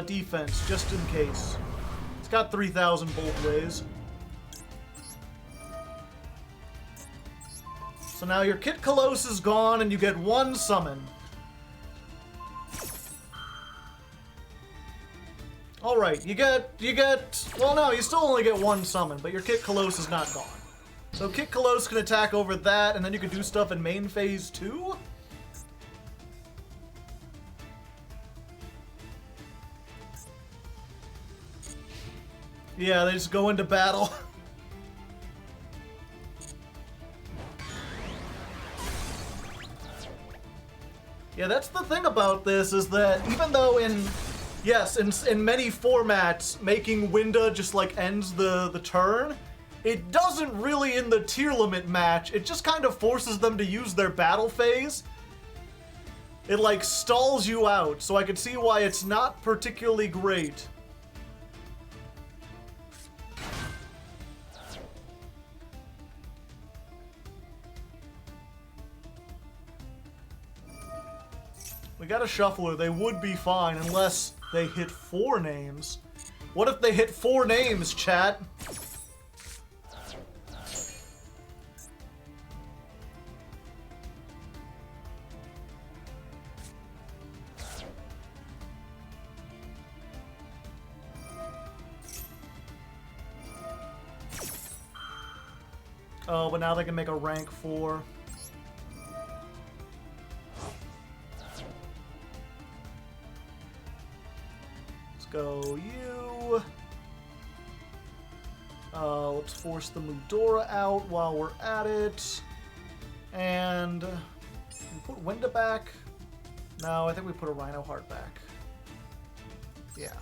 Defense, just in case. It's got 3,000 both ways. So now your Kit Kalos is gone and you get one summon. Alright, you get, well no, you still only get one summon, but your Kit Kalos is not gone. So Kit Kalos can attack over that, and then you can do stuff in main phase too? Yeah, they just go into battle. Yeah, that's the thing about this, is that even though in many formats, making Winda just like ends the turn, it doesn't really in the Tearlament match. It just kind of forces them to use their battle phase. It like stalls you out, so I can see why it's not particularly great. We got a shuffler. They would be fine unless they hit 4 names. What if they hit 4 names, chat? Oh, but now they can make a rank 4. Go you. Let's force the Mudora out while we're at it. And we put Winda back. No, I think we put a Rhino Heart back. Yeah.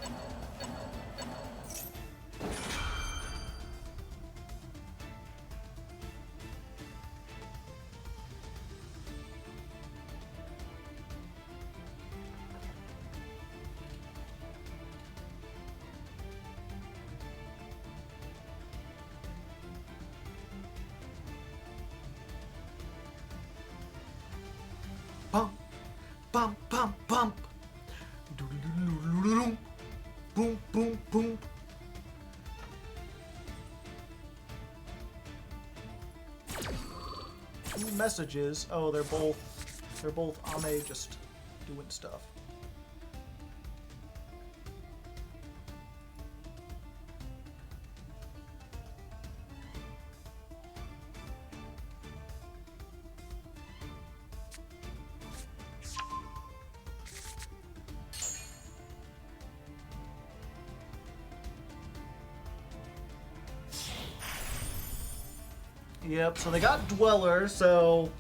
Bump, bump, bump, bump. Boom, boom, boom. Two messages. Oh, they're both Ame just doing stuff. Yep, so they got Dweller, so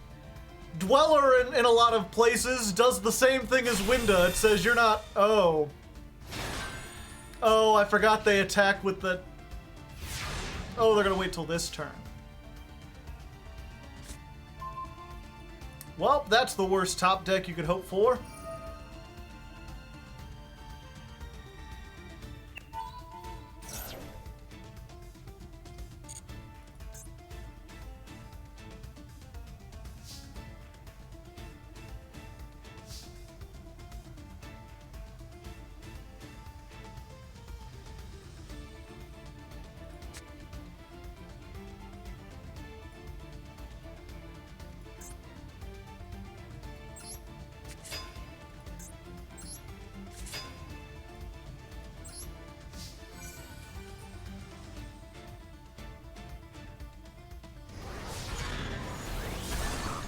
Dweller in a lot of places does the same thing as Winda. It says you're not... Oh. Oh, I forgot they attack with the... Oh, they're gonna wait till this turn. Well, that's the worst top deck you could hope for.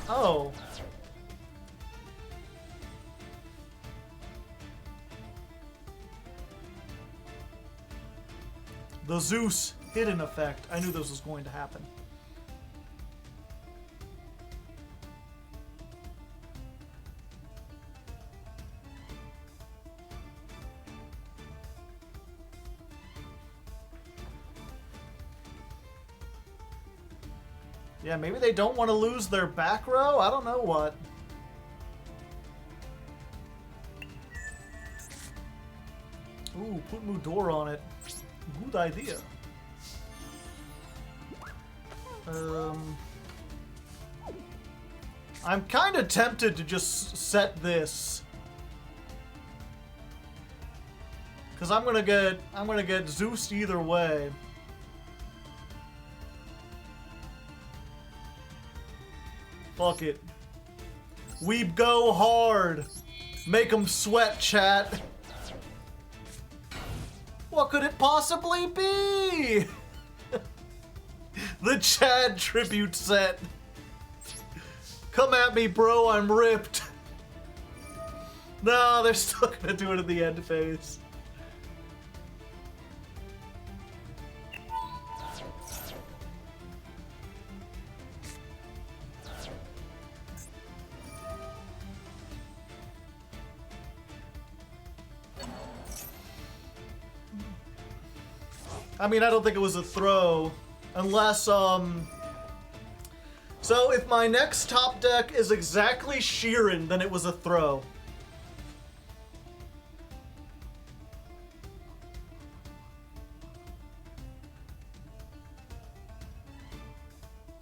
Oh. The Zeus hidden effect. I knew this was going to happen. Yeah, maybe they don't want to lose their back row? I don't know what. Ooh, put Mudora on it. Good idea. I'm kind of tempted to just set this. Cause I'm gonna get Zeus either way. Fuck it. We go hard. Make them sweat, chat. What could it possibly be? The Chad tribute set. Come at me, bro, I'm ripped. No, they're still gonna do it in the end phase. I mean, I don't think it was a throw. Unless, So if my next top deck is exactly Sheeran, then it was a throw.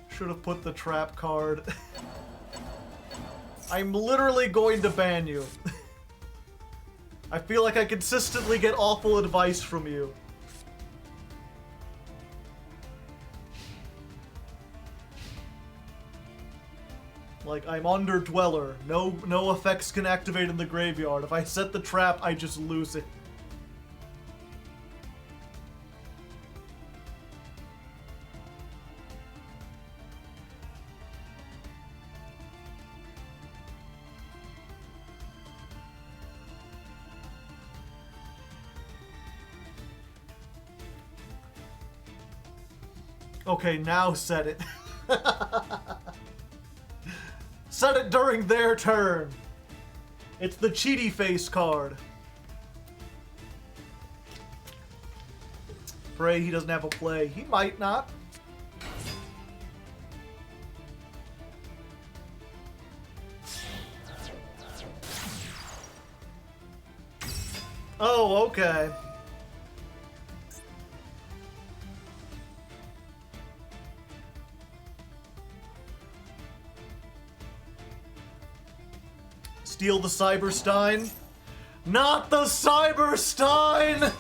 Should have put the trap card. I'm literally going to ban you. I feel like I consistently get awful advice from you. Like, I'm under Dweller. No effects can activate in the graveyard. If I set the trap, I just lose it. Okay, now set it. Set it during their turn. It's the cheaty face card. Pray he doesn't have a play. He might not. Oh, okay. Steal the Cyberstein? Not the Cyberstein!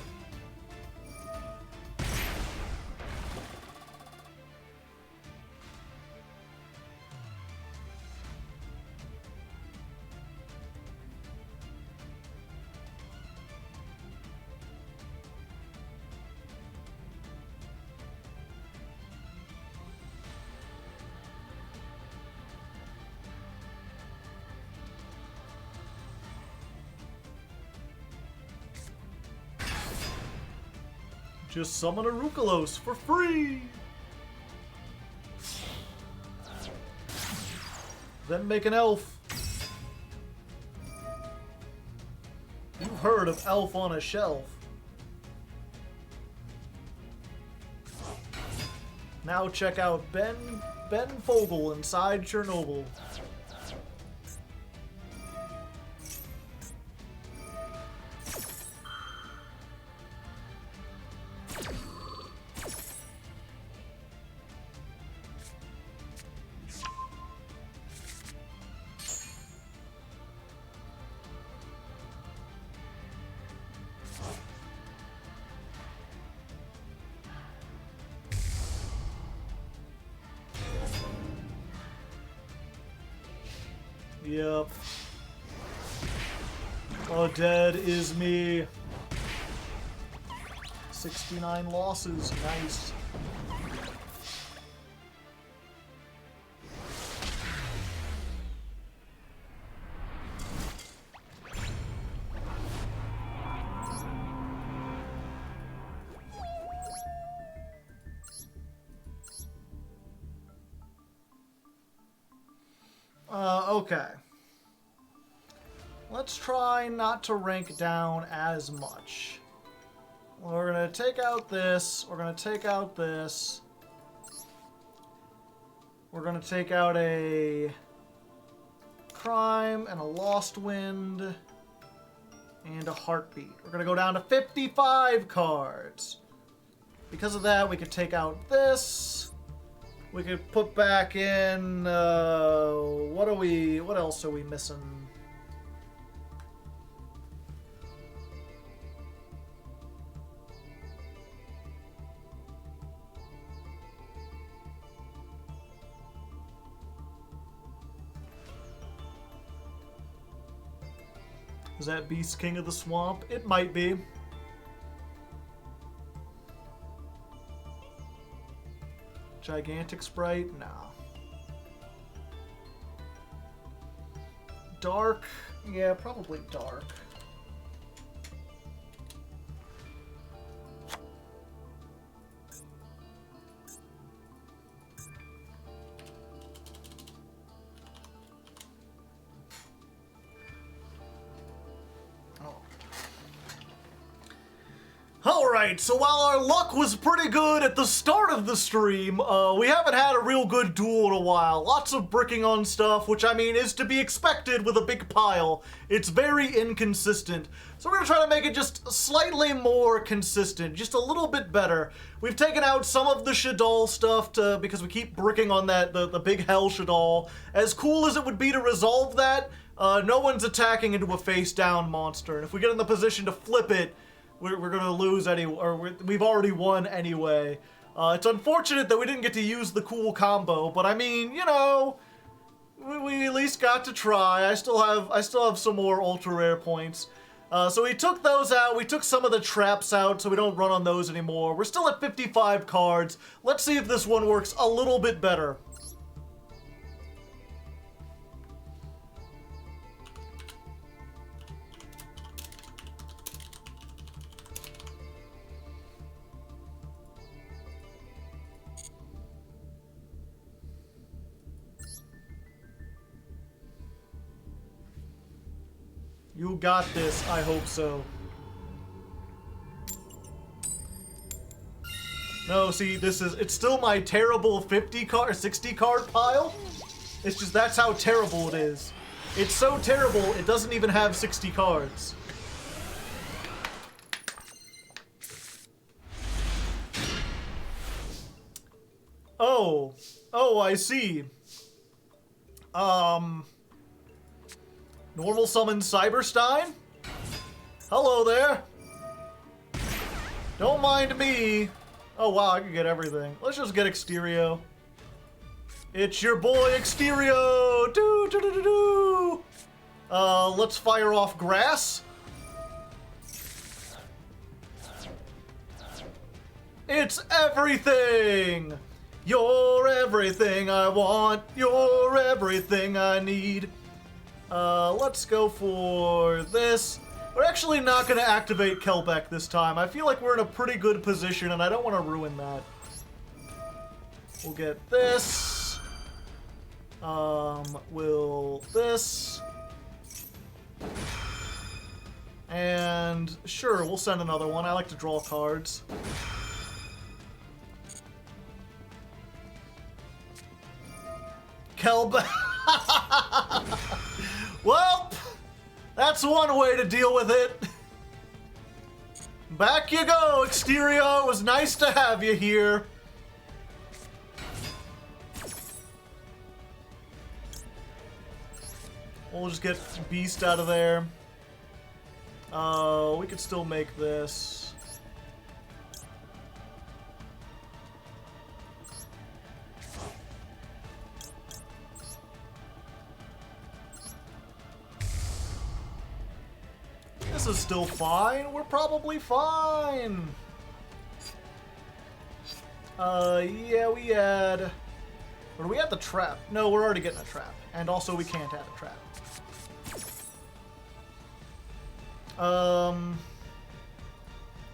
Just summon a Rukalos for free! Then make an elf. You've heard of Elf on a Shelf. Now check out Ben Fogel inside Chernobyl. Yep. Oh, dead is me. 69 losses. Nice. Okay. Let's try not to rank down as much. We're gonna take out this. We're gonna take out this. We're gonna take out a Crime and a Lost Wind and a Heartbeat. We're gonna go down to 55 cards. Because of that, we could take out this. We could put back in, what else are we missing? Is that Beast King of the Swamp? It might be. Gigantic Sprite? Nah. Dark? Yeah, probably dark. Alright, so while our luck was pretty good at the start of the stream, we haven't had a real good duel in a while. Lots of bricking on stuff, which I mean is to be expected with a big pile. It's very inconsistent. So we're gonna try to make it just slightly more consistent, just a little bit better. We've taken out some of the Shadal stuff because we keep bricking on that, the big Hell Shadal. As cool as it would be to resolve that, no one's attacking into a face-down monster. And if we get in the position to flip it, we're gonna lose we've already won anyway. It's unfortunate that we didn't get to use the cool combo, but I mean, you know, we at least got to try. I still have some more ultra rare points. So we took those out. We took some of the traps out, so we don't run on those anymore. We're still at 55 cards. Let's see if this one works a little bit better. You got this, I hope so. No, see, it's still my terrible 60 card pile. It's just, that's how terrible it is. It's so terrible, it doesn't even have 60 cards. Oh, I see. Normal summon Cyberstein? Hello there. Don't mind me. Oh wow, I can get everything. Let's just get Exterio. It's your boy Exterio! Doo doo doo doo doo! Let's fire off Grass. It's everything! You're everything I want. You're everything I need. Let's go for this. We're actually not going to activate Kelbeck this time. I feel like we're in a pretty good position, and I don't want to ruin that. We'll get this. This. And sure, we'll send another one. I like to draw cards. Kelbeck. Well, that's one way to deal with it. Back you go, Exterio. It was nice to have you here. We'll just get Beast out of there. We could still make this. This is still fine. We're probably fine. Yeah, we had... Or do we have the trap? No, we're already getting a trap. And also we can't add a trap.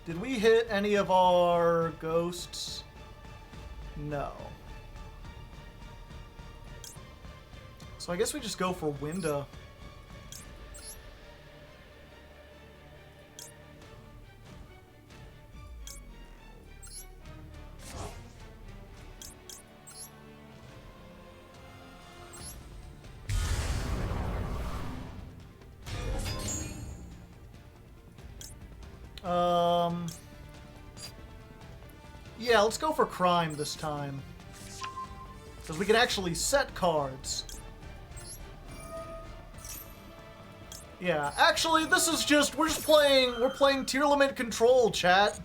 Did we hit any of our ghosts? No. So I guess we just go for Winda. Yeah, let's go for crime this time. Because we can actually set cards. Yeah, actually, this is just, we're playing Tearlament Control, chat.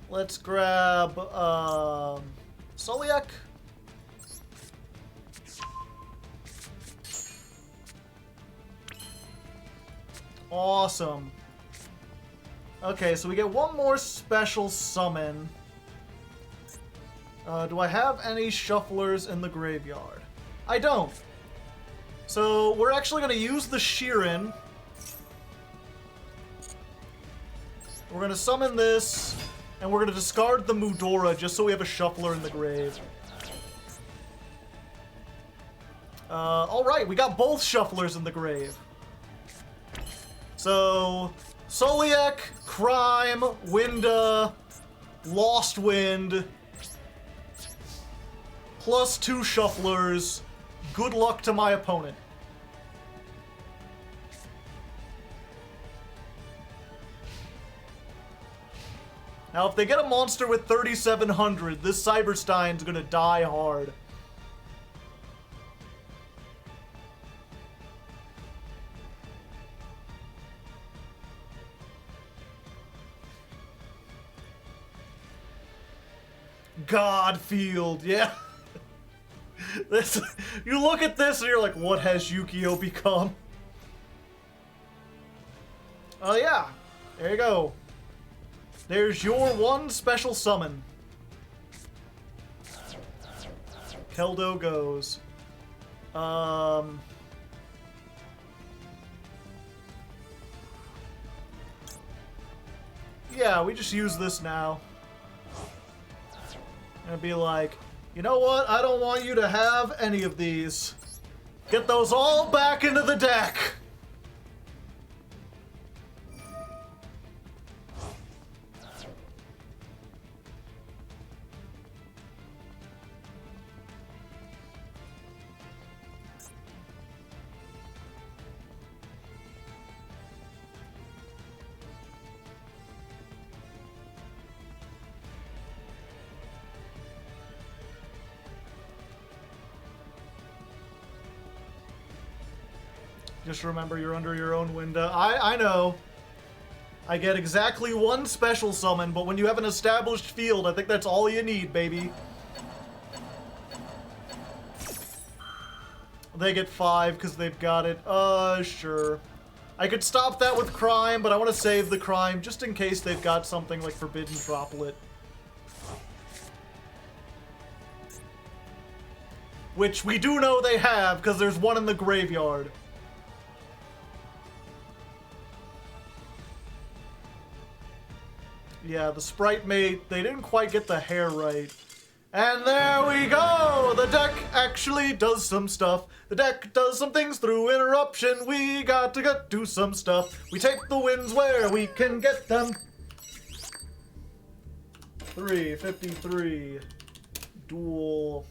Let's grab, Soliak. Awesome. Okay, so we get one more special summon. Do I have any shufflers in the graveyard? I don't. So we're actually going to use the Sheeran. We're going to summon this, and we're going to discard the Mudora just so we have a shuffler in the grave. Alright, we got both shufflers in the grave. So, Soliek, Crime, Winda, Lost Wind, plus 2 shufflers. Good luck to my opponent. Now, if they get a monster with 3,700, this Cyberstein's gonna die hard. Godfield, yeah. This, you look at this and you're like, what has Yu-Gi-Oh become? Oh yeah, there you go. There's your one special summon. Keldo goes. Yeah, we just use this now. And be like, you know what? I don't want you to have any of these. Get those all back into the deck. Just remember, you're under your own window. I know. I get exactly one special summon, but when you have an established field, I think that's all you need, baby. They get 5 because they've got it. Sure. I could stop that with Crime, but I want to save the Crime just in case they've got something like Forbidden Droplet. Which we do know they have, because there's one in the graveyard. Yeah, the Sprite Mate, they didn't quite get the hair right. And there we go! The deck actually does some stuff. The deck does some things through interruption. We got to do some stuff. We take the wins where we can get them. 353. Duel.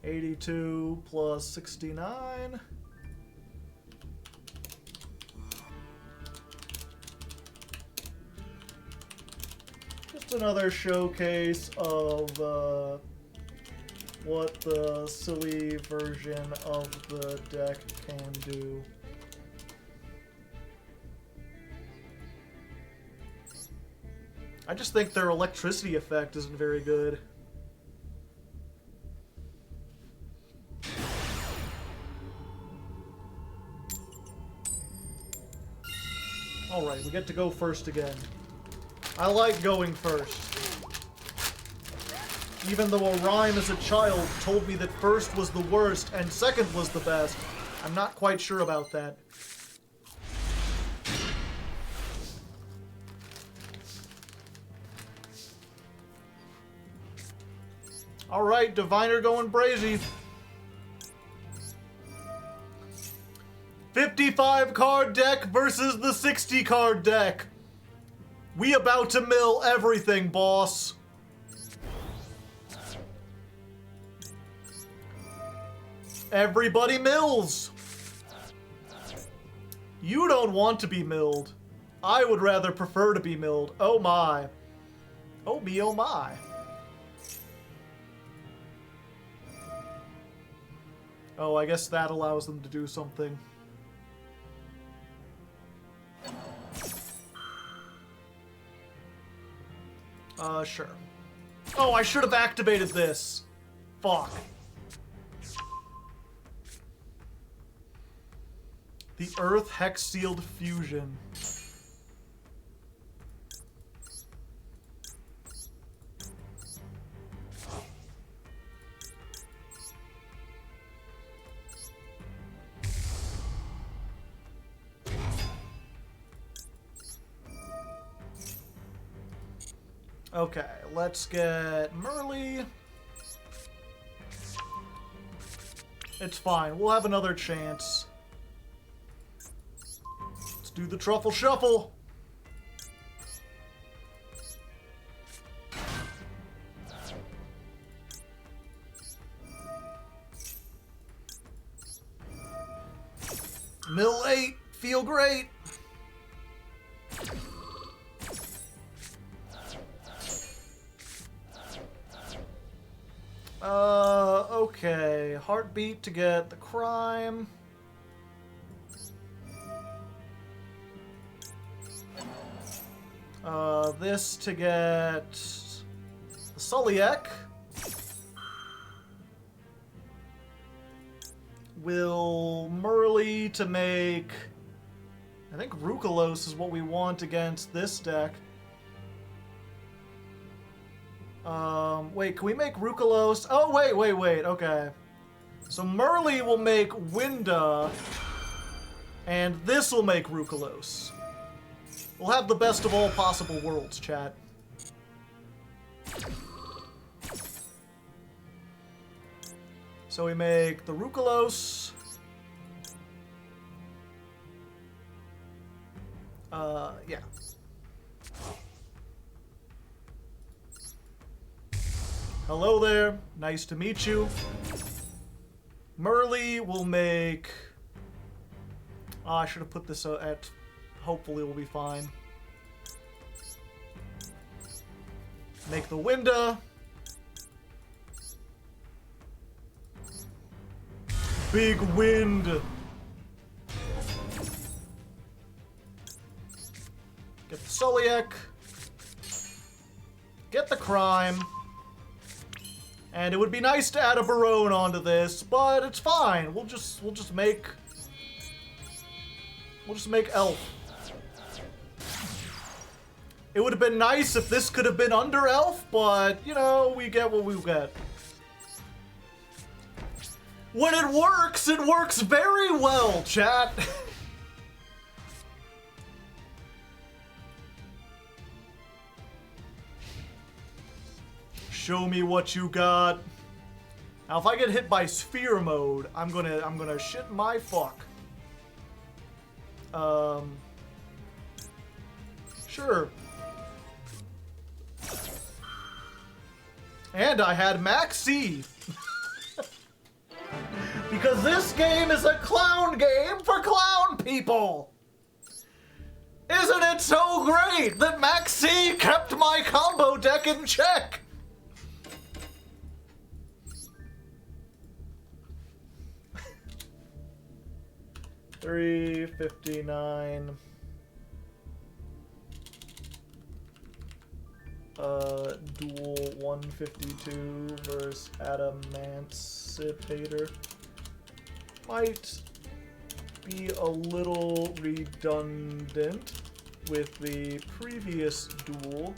$82 plus 69. Another showcase of what the silly version of the deck can do. I just think their electricity effect isn't very good. Alright, we get to go first again. I like going first. Even though Orion as a child told me that first was the worst and second was the best, I'm not quite sure about that. Alright, Diviner going brazy. 55 card deck versus the 60 card deck. We about to mill everything, boss. Everybody mills. You don't want to be milled. I would rather prefer to be milled. Oh my. Oh me, oh my. Oh, I guess that allows them to do something. Sure. Oh, I should have activated this. Fuck. The Earth Hex-Sealed Fusion. Okay, let's get Merly. It's fine. We'll have another chance. Let's do the Truffle Shuffle. Mill 8. Feel great. Okay. Heartbeat to get the crime. This to get the Sulliek. Will Merly to make... I think Rukalos is what we want against this deck. Wait, can we make Rukalos? Oh, wait, okay. So Merly will make Winda, and this will make Rukalos. We'll have the best of all possible worlds, chat. So we make the Rukalos. Yeah. Hello there. Nice to meet you. Merly will make... Oh, I should have put this at... Hopefully we'll be fine. Make the Winda. Big wind. Get the Sulliek. Get the crime. And it would be nice to add a Barone onto this, but it's fine. We'll just make Elf. It would have been nice if this could have been under Elf, but you know, we get what we get. When it works very well, chat. Show me what you got. Now, if I get hit by Sphere Mode, I'm gonna shit my fuck. Sure. And I had Max C. Because this game is a clown game for clown people. Isn't it so great that Max C kept my combo deck in check? $3.59. Duel 152 versus Adamantipator. Might be a little redundant with the previous duel,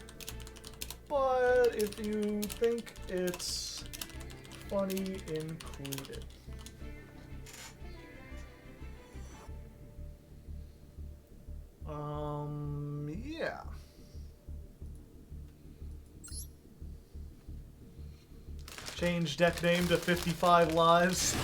but if you think it's funny, include it. Yeah. Change deck name to 55 Lives.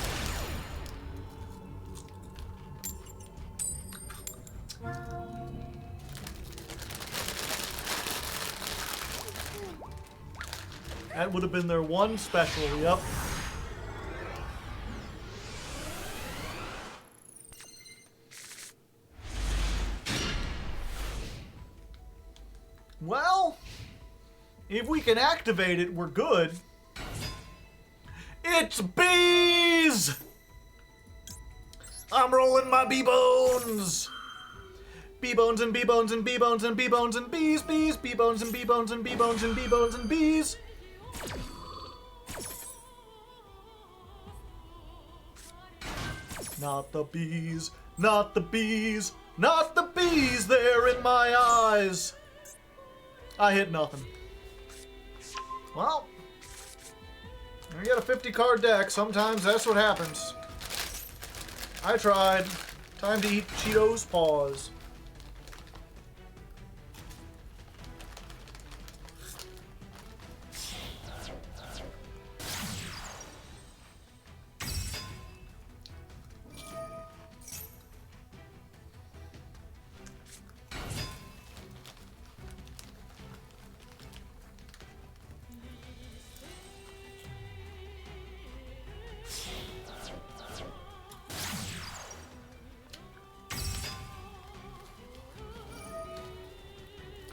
That would have been their one special, yep. Well, if we can activate it, we're good. It's bees! I'm rolling my B-bones! B-bones and B-bones and B-bones and B-bones and bees, bees, B-bones and B-bones and B-bones and B-bones and bees. Not the bees, not the bees, not the bees there in my eyes. I hit nothing. Well, when you get a 50 card deck, sometimes that's what happens. I tried. Time to eat Cheetos paws.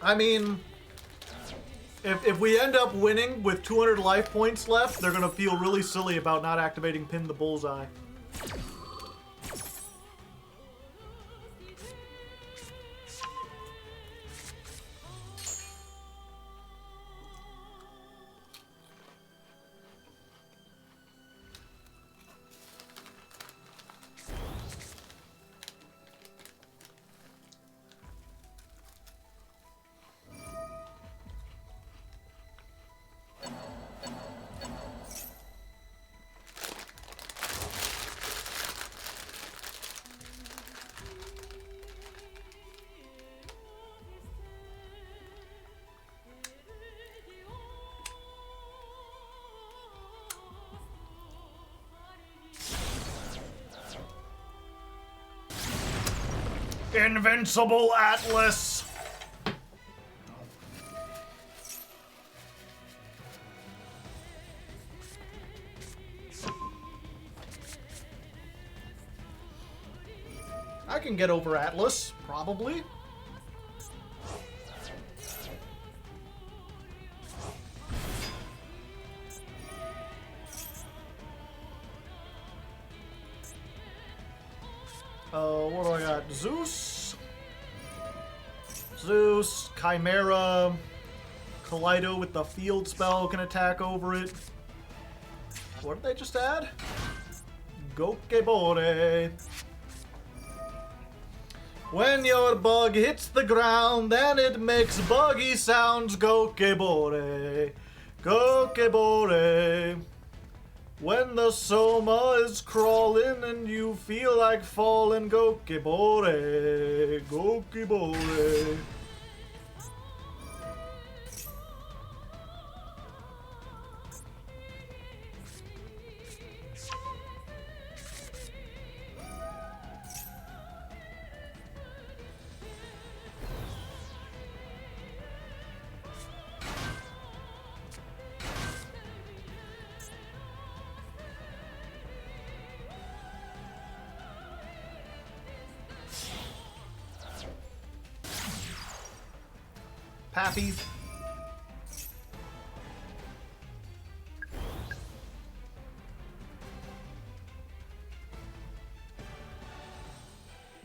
I mean, if we end up winning with 200 life points left, they're going to feel really silly about not activating Pin the Bullseye. Invincible Atlas! I can get over Atlas, probably. What do I got? Zeus, Chimera, Kaleido with the field spell can attack over it. What did they just add? Gokebore. When your bug hits the ground, then it makes buggy sounds. Gokebore. Gokebore. When the Soma is crawling and you feel like falling, Gokebore, Gokebore. Pappy.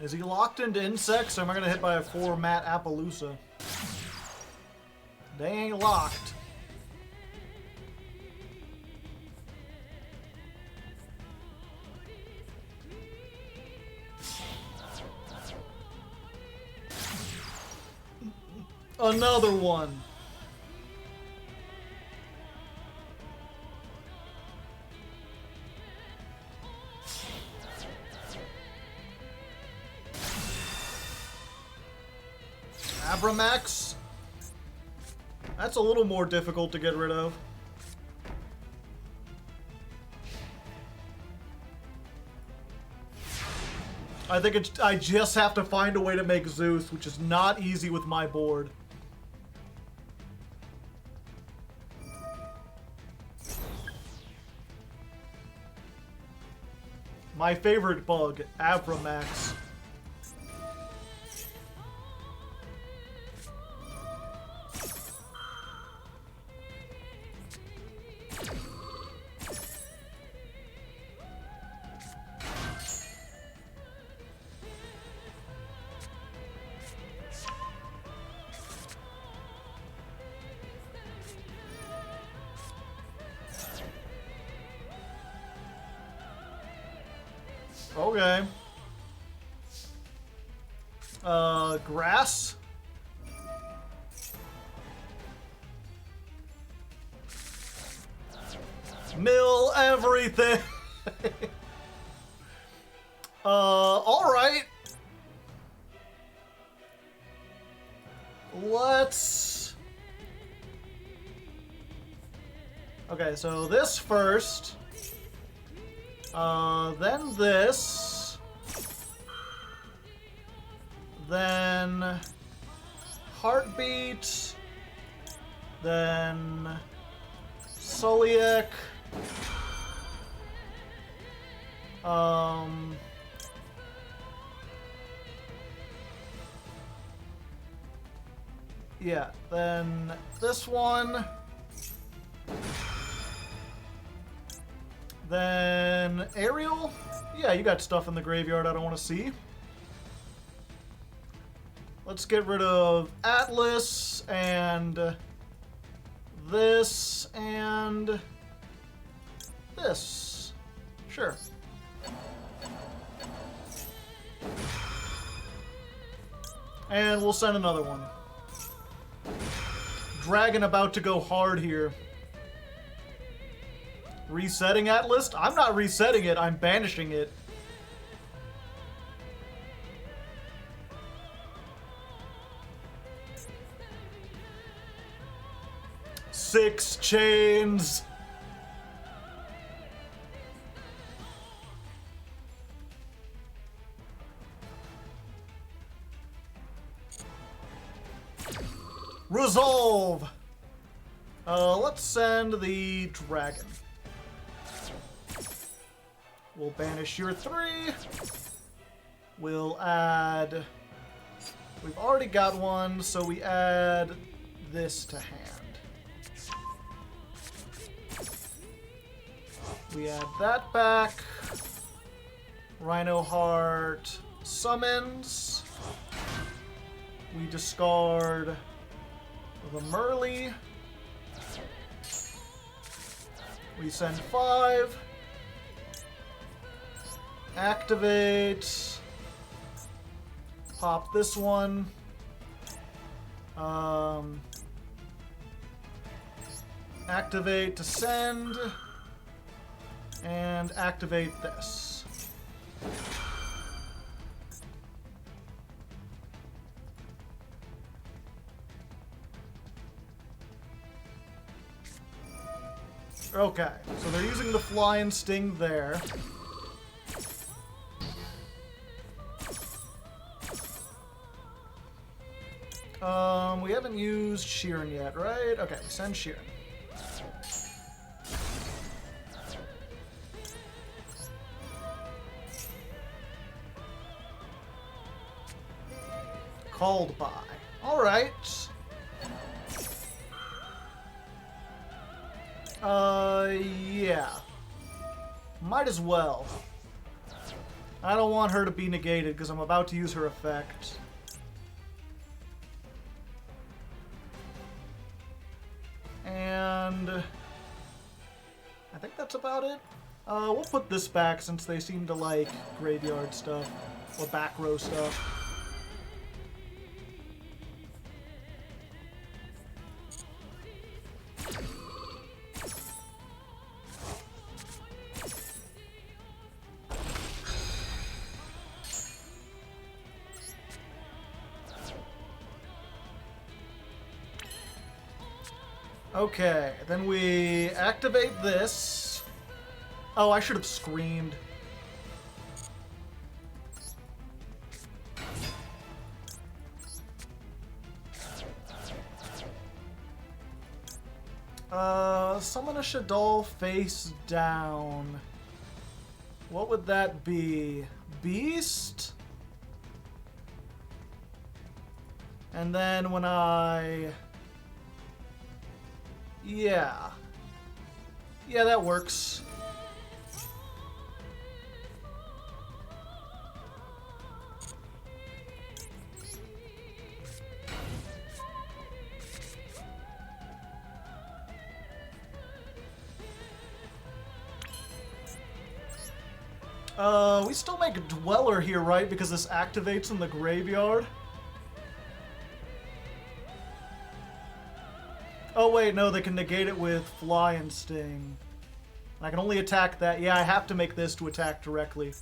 Is he locked into insects, or am I going to hit by a 4 Matt Appaloosa? They ain't locked. Another one. Abramax? That's a little more difficult to get rid of. I think I just have to find a way to make Zeus, which is not easy with my board. My favorite bug, Abramax. Okay. Grass. Mill everything. Alright. Let's... Okay, so this first. Then this. Then... Heartbeat. Then... Soliek. Yeah, then this one. Then Ariel. Yeah, you got stuff in the graveyard I don't want to see. Let's get rid of Atlas and this and this. Sure. And we'll send another one. Dragon about to go hard here. Resetting Atlas? I'm not resetting it, I'm banishing it. Six chains. Resolve. Let's send the dragon. We'll banish your 3. We'll add... We've already got one, so we add this to hand. We add that back. Rhino Heart summons. We discard the Merly. We send 5. Activate. Pop this one. Activate to send. And activate this. Okay, so they're using the fly and sting there. We haven't used Sheeran yet, right? Okay, send Sheeran. Called by. Alright. Yeah. Might as well. I don't want her to be negated because I'm about to use her effect. And I think that's about it. We'll put this back since they seem to like graveyard stuff or back row stuff. Okay, then we activate this. Oh, I should have screamed. Summon a Shaddoll face down. What would that be? Beast? And then when I... Yeah. Yeah, that works. We still make a Dweller here, right? Because this activates in the graveyard. Oh wait, no, they can negate it with Fly and Sting. I can only attack that. Yeah, I have to make this to attack directly.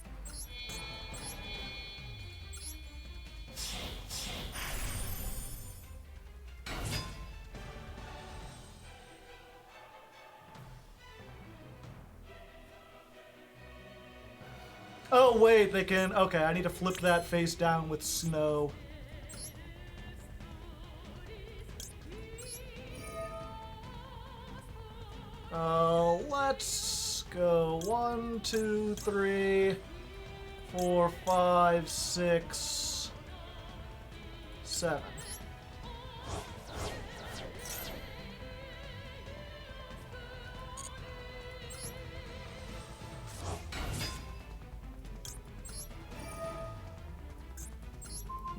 Oh wait, they can... Okay, I need to flip that face down with Snow. Let's go 1, 2, 3, 4, 5, 6, 7.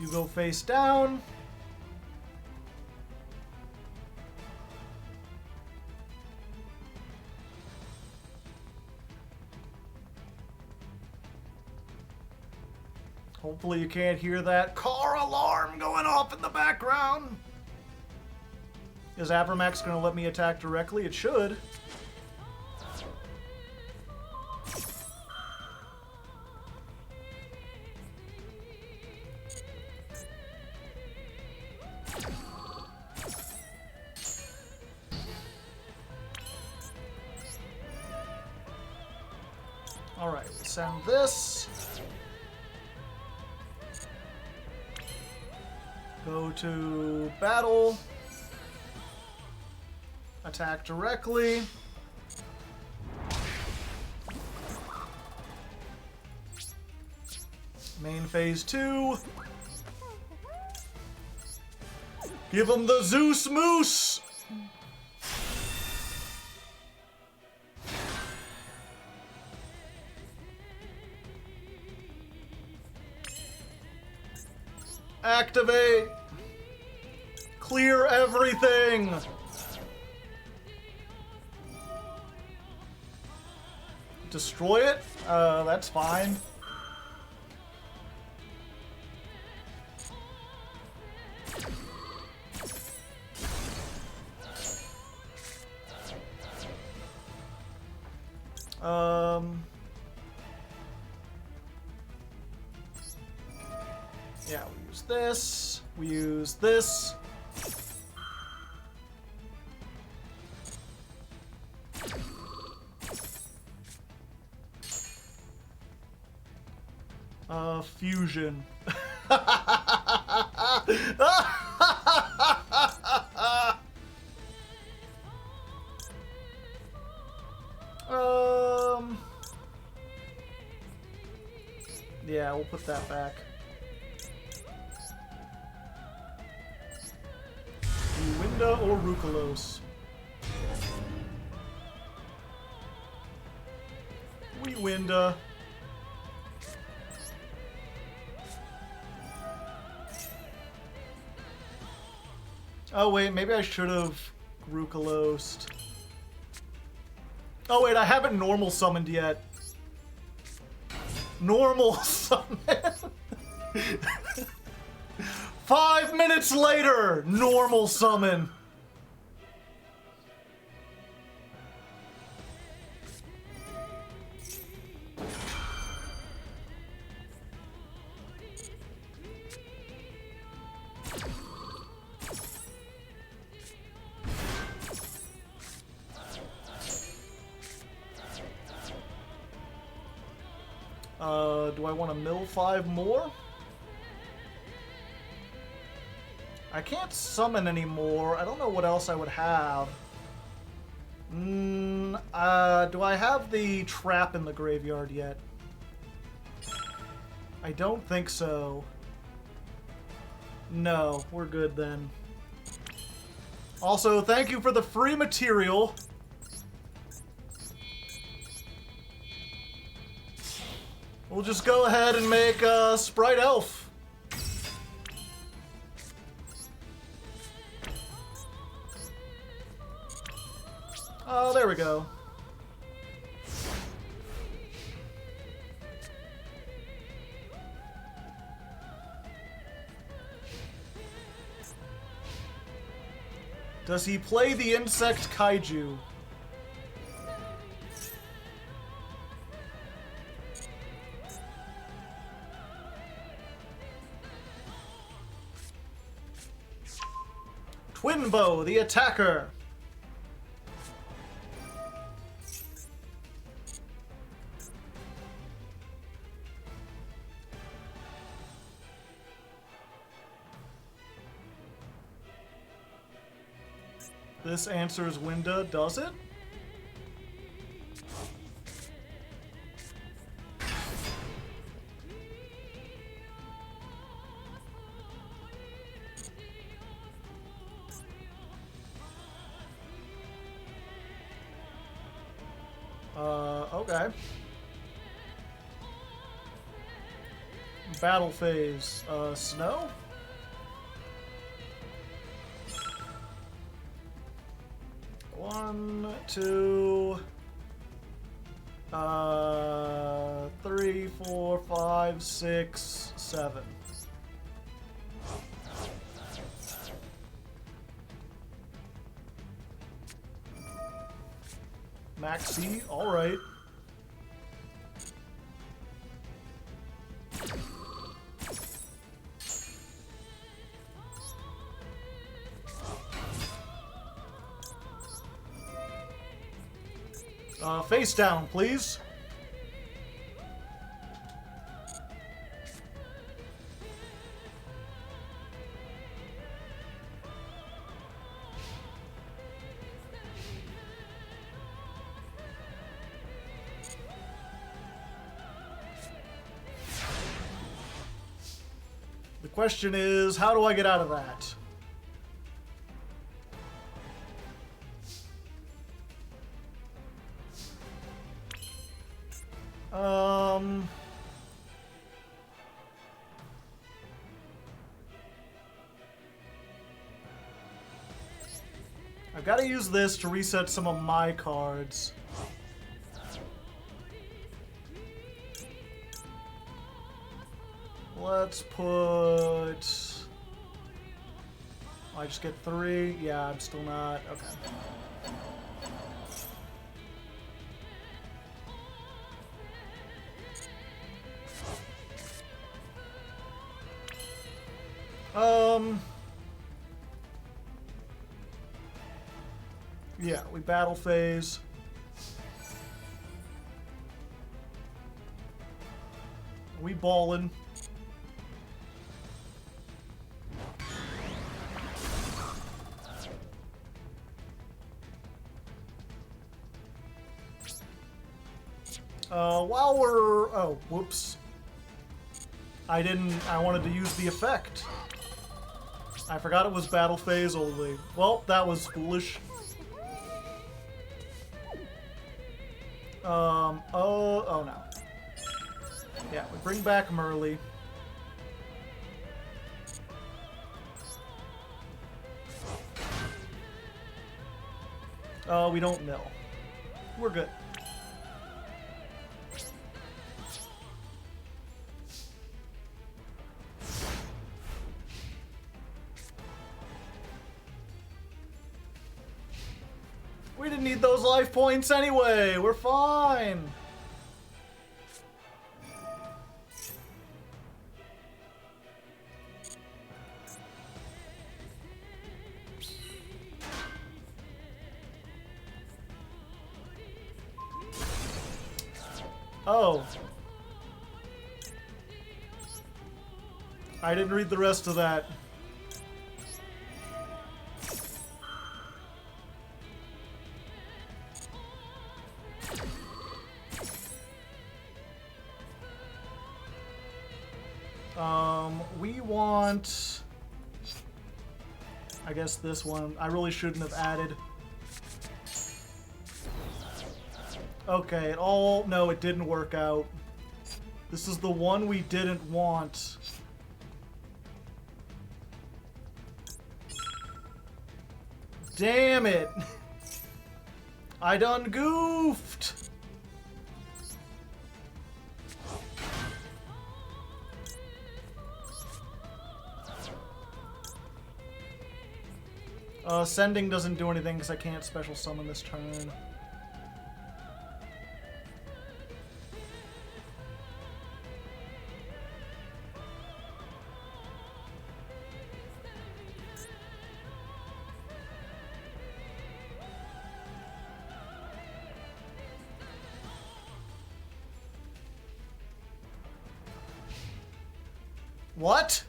You go face down. Hopefully you can't hear that car alarm going off in the background. Is Abramax going to let me attack directly? It should. Alright, we'll send this. Go to battle. Attack directly. Main phase 2. Give him the Zeus Moose! Activate! Clear everything! Destroy it? That's fine. Yeah, we use this. We use this. Fusion. Yeah, we'll put that back. Winda or Rukalos? We Winda. Oh wait, maybe I should have Rukalosed. Oh wait, I haven't normal summoned yet. Normal summon. 5 minutes later, normal summon. Do I want to mill 5 more? I can't summon anymore. I don't know what else I would have. Do I have the trap in the graveyard yet? I don't think so. No, we're good then. Also, thank you for the free material. We'll just go ahead and make Sprite Elf. Oh, there we go. Does he play the insect kaiju? Twinbow, the attacker. This answers Winda, does it? Okay. Battle phase. Snow? One, two, 3, 4, 5, 6, 7. Maxi, alright. Face down, please. The question is, how do I get out of that? I've got to use this to reset some of my cards. Let's put... I just get 3? Yeah, I'm still not. Okay. Yeah, we battle phase. We ballin'. While we're... Oh, whoops. I wanted to use the effect. I forgot it was battle phase only. Well, that was foolish. Oh no. Yeah, we bring back Merly. We don't mill. We're good. We didn't need those life points anyway. We're fine. Oh. I didn't read the rest of that. We want... I guess this one. I really shouldn't have added. Okay, no, it didn't work out. This is the one we didn't want. Damn it! I done goofed! Sending doesn't do anything because I can't special summon this turn. What?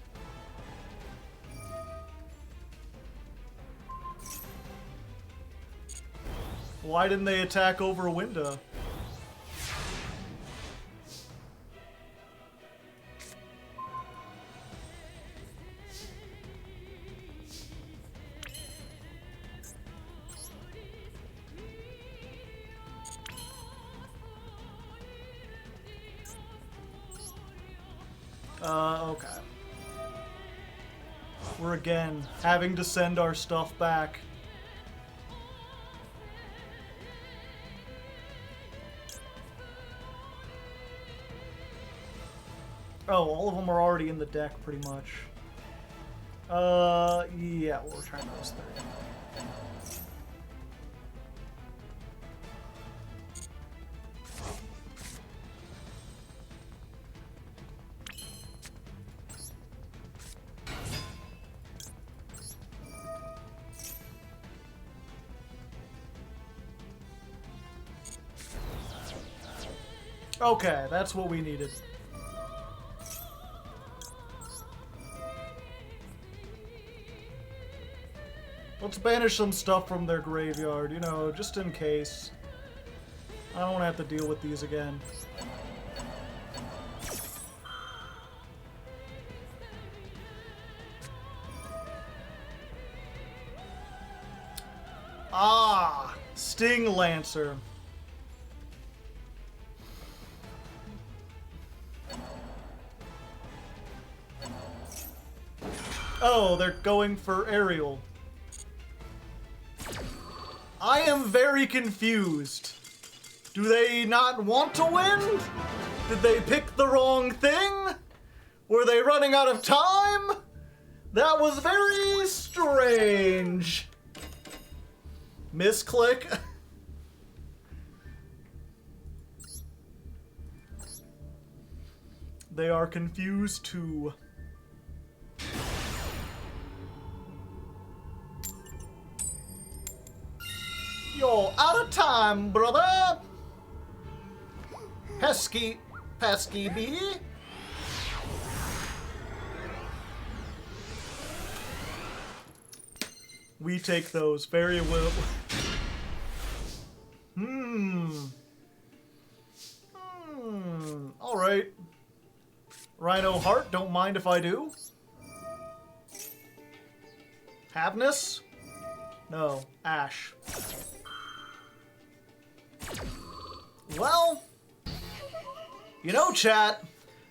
Why didn't they attack over a window? Okay. We're again having to send our stuff back. Oh, all of them are already in the deck, pretty much. Yeah, we'll return those three. Okay, that's what we needed. Let's banish some stuff from their graveyard, you know, just in case. I don't want to have to deal with these again. Ah! Sting Lancer. Oh, they're going for Aerial. I am very confused. Do they not want to win? Did they pick the wrong thing? Were they running out of time? That was very strange. Misclick. They are confused too. You're out of time, brother! Pesky bee. We take those very well. Alright. Rhino Heart, don't mind if I do. Havness? No, Ash. Well, you know, chat,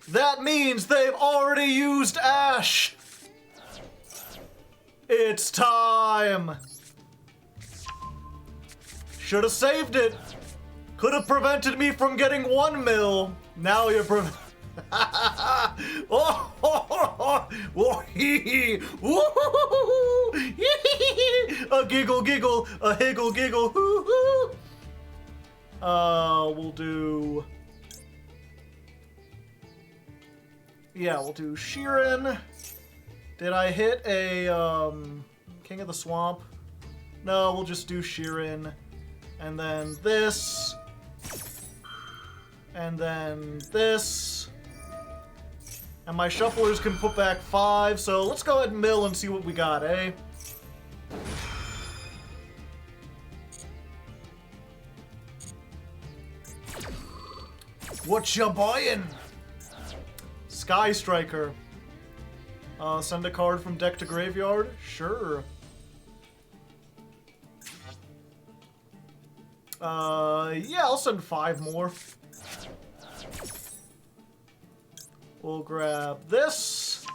that means they've already used Ash. It's time. Should have saved it. Could have prevented me from getting 1 mil. Now you're a giggle giggle, a higgle giggle. We'll do... Yeah, we'll do Sheeran. Did I hit a, King of the Swamp? No, we'll just do Sheeran. And then this. And then this. And my shufflers can put back 5, so let's go ahead and mill and see what we got, eh? What you buying? Sky Striker. Send a card from deck to graveyard? Sure. Yeah, I'll send 5 more. We'll grab this.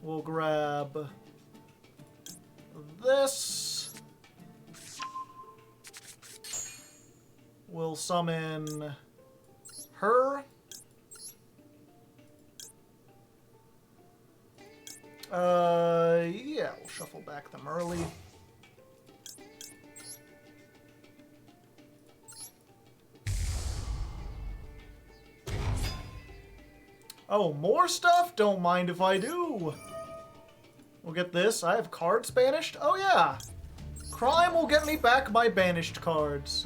We'll grab this. We'll summon her. Yeah, we'll shuffle back them early. Oh, more stuff? Don't mind if I do. We'll get this. I have cards banished? Oh, yeah. Crime will get me back my banished cards.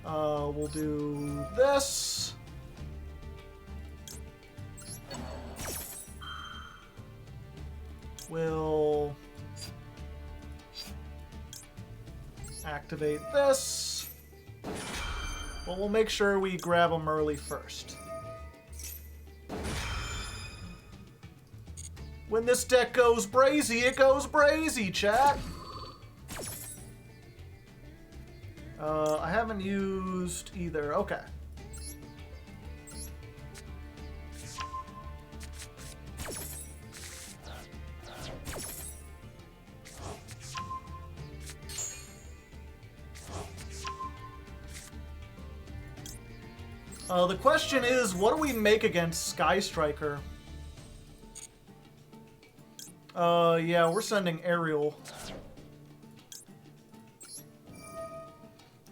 We'll do this. We'll activate this. But we'll make sure we grab them early first. When this deck goes brazy, it goes brazy, chat. I haven't used either. Okay. The question is, what do we make against Sky Striker? Yeah, we're sending Ariel.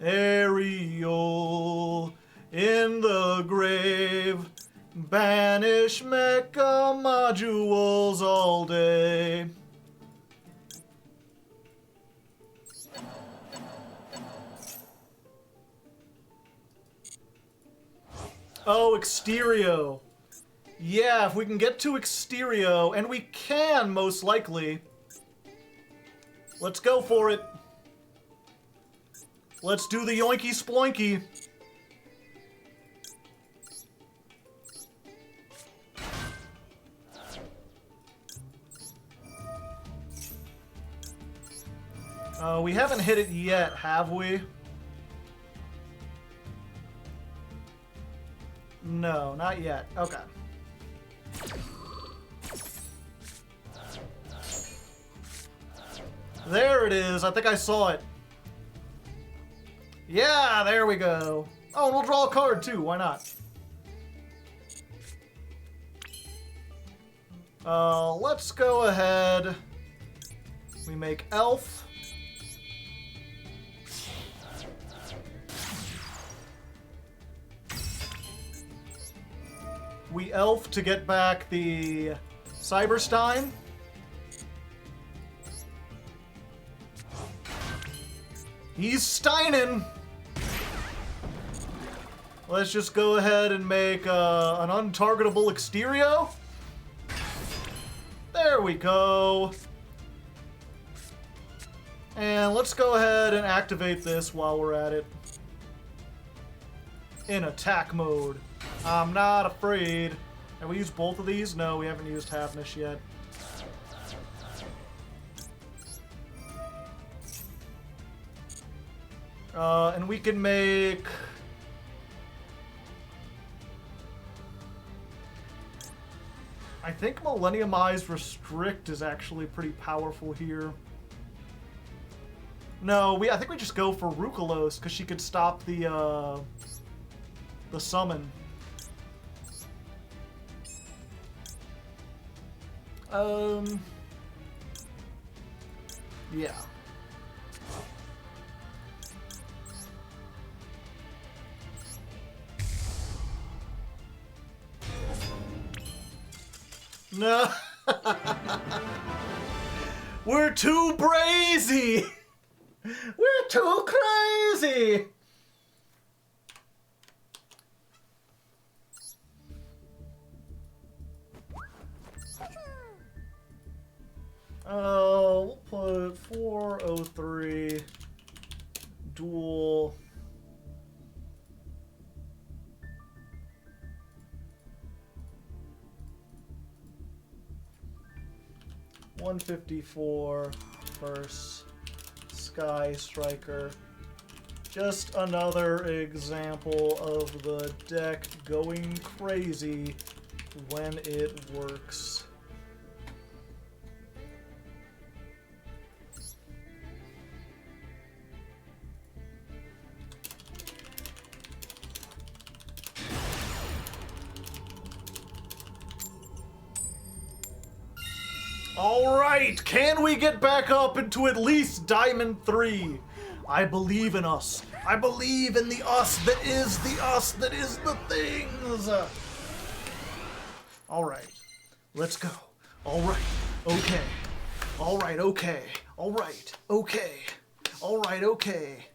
Ariel in the grave, banish mecha modules all day. Oh, Exterio. Yeah, if we can get to Exterio, and we can, most likely. Let's go for it. Let's do the yoinky sploinky. We haven't hit it yet, have we? No, not yet. Okay. There it is. I think I saw it. Yeah, there we go. Oh, and we'll draw a card too. Why not? Let's go ahead. We make Elf. We Elf to get back the Cyberstein. He's Steinin! Let's just go ahead and make an untargetable Exterio. There we go. And let's go ahead and activate this while we're at it. In attack mode. I'm not afraid. Have we used both of these? No, we haven't used Havnish yet. And we can make... I think Millenniumized Restrict is actually pretty powerful here. No, I think we just go for Rukalos, because she could stop the summon. Yeah. No. We're too brazy. We're too crazy. We'll put 403 duel. $154 first Sky Striker. Just another example of the deck going crazy when it works. Alright, can we get back up into at least Diamond 3? I believe in us. I believe in the us that is the things. Alright, let's go. Alright, okay. Alright, okay. Alright, okay. Alright, okay.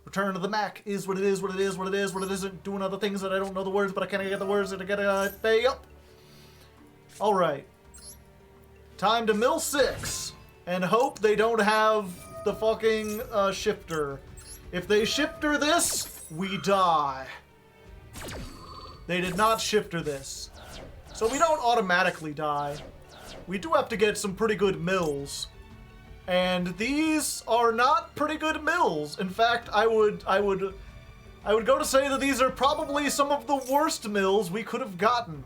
Return to the Mac is what it is, what it is, what it is, what it isn't. Doing other things that I don't know the words, but I can't get the words and I gotta pay up. Alright. Time to mill 6. And hope they don't have the fucking shifter. If they shifter this, we die. They did not shifter this. So we don't automatically die. We do have to get some pretty good mills. And these are not pretty good mills. In fact, I would go to say that these are probably some of the worst mills we could have gotten.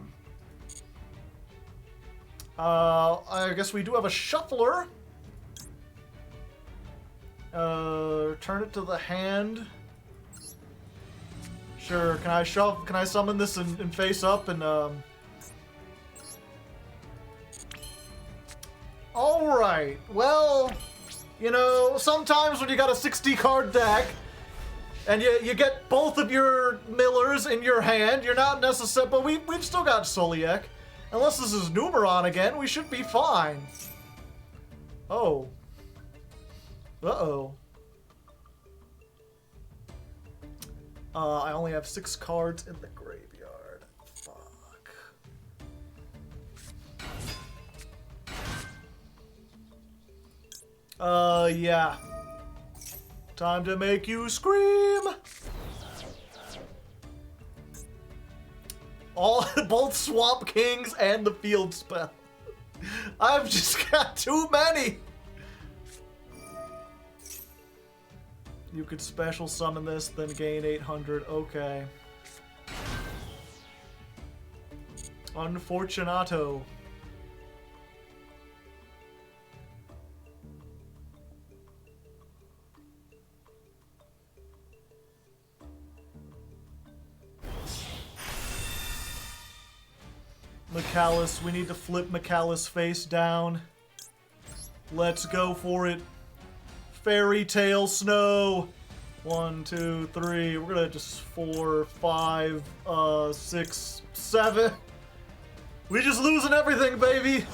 I guess we do have a shuffler. Turn it to the hand. Sure, can I summon this and face up and Alright, well, you know, sometimes when you got a 60 card deck and you get both of your millers in your hand, you're not necessarily, but we've still got Soliek. Unless this is Numeron again, we should be fine. Oh. Uh-oh. I only have 6 cards in the graveyard. Fuck. Yeah. Time to make you scream! Both Swamp Kings and the field spell. I've just got too many! You could special summon this, then gain 800. Okay. Unfortunato. Micallus, we need to flip Micallus face down. Let's go for it. Fairy Tale Snow. 1, 2, 3. We're gonna just 4, 5, 6, 7. We just losing everything, baby.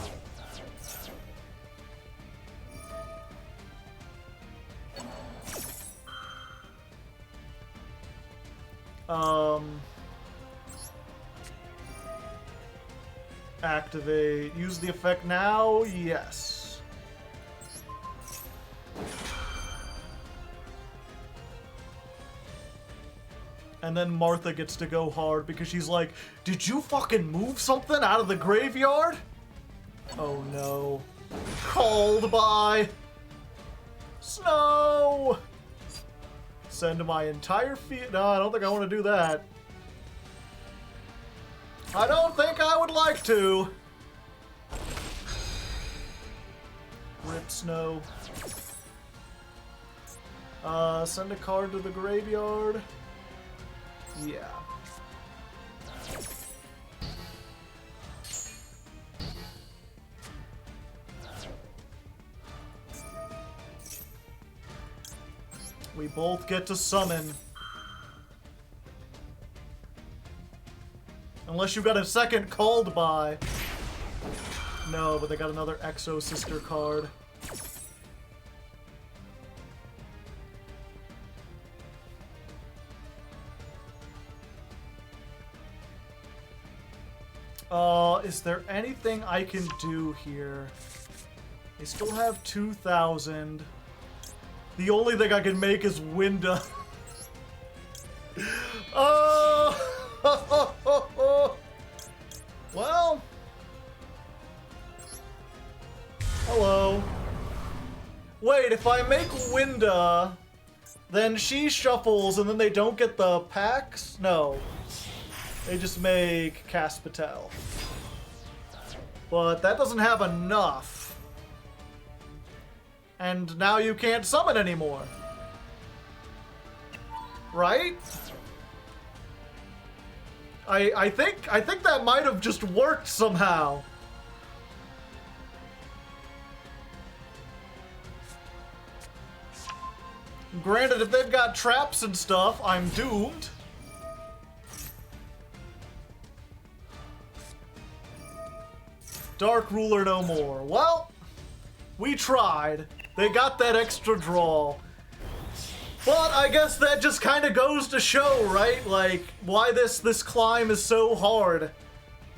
Activate. Use the effect now? Yes. And then Martha gets to go hard because she's like, did you fucking move something out of the graveyard? Oh no. Called by Snow! Send my entire field. No, I don't think I want to do that. I don't think I would like to. Rip Snow. Send a card to the graveyard. Yeah. We both get to summon. Unless you've got a second called by. No, but they got another Exo Sister card. Is there anything I can do here? They still have 2,000. The only thing I can make is Winda. Well. Hello. Wait, if I make Winda, then she shuffles and then they don't get the packs? No. They just make Caspatel. But that doesn't have enough. And now you can't summon anymore. Right? I think that might have just worked somehow. Granted, if they've got traps and stuff, I'm doomed. Dark Ruler no more. Well, we tried. They got that extra draw. But I guess that just kind of goes to show, right? Like, why this climb is so hard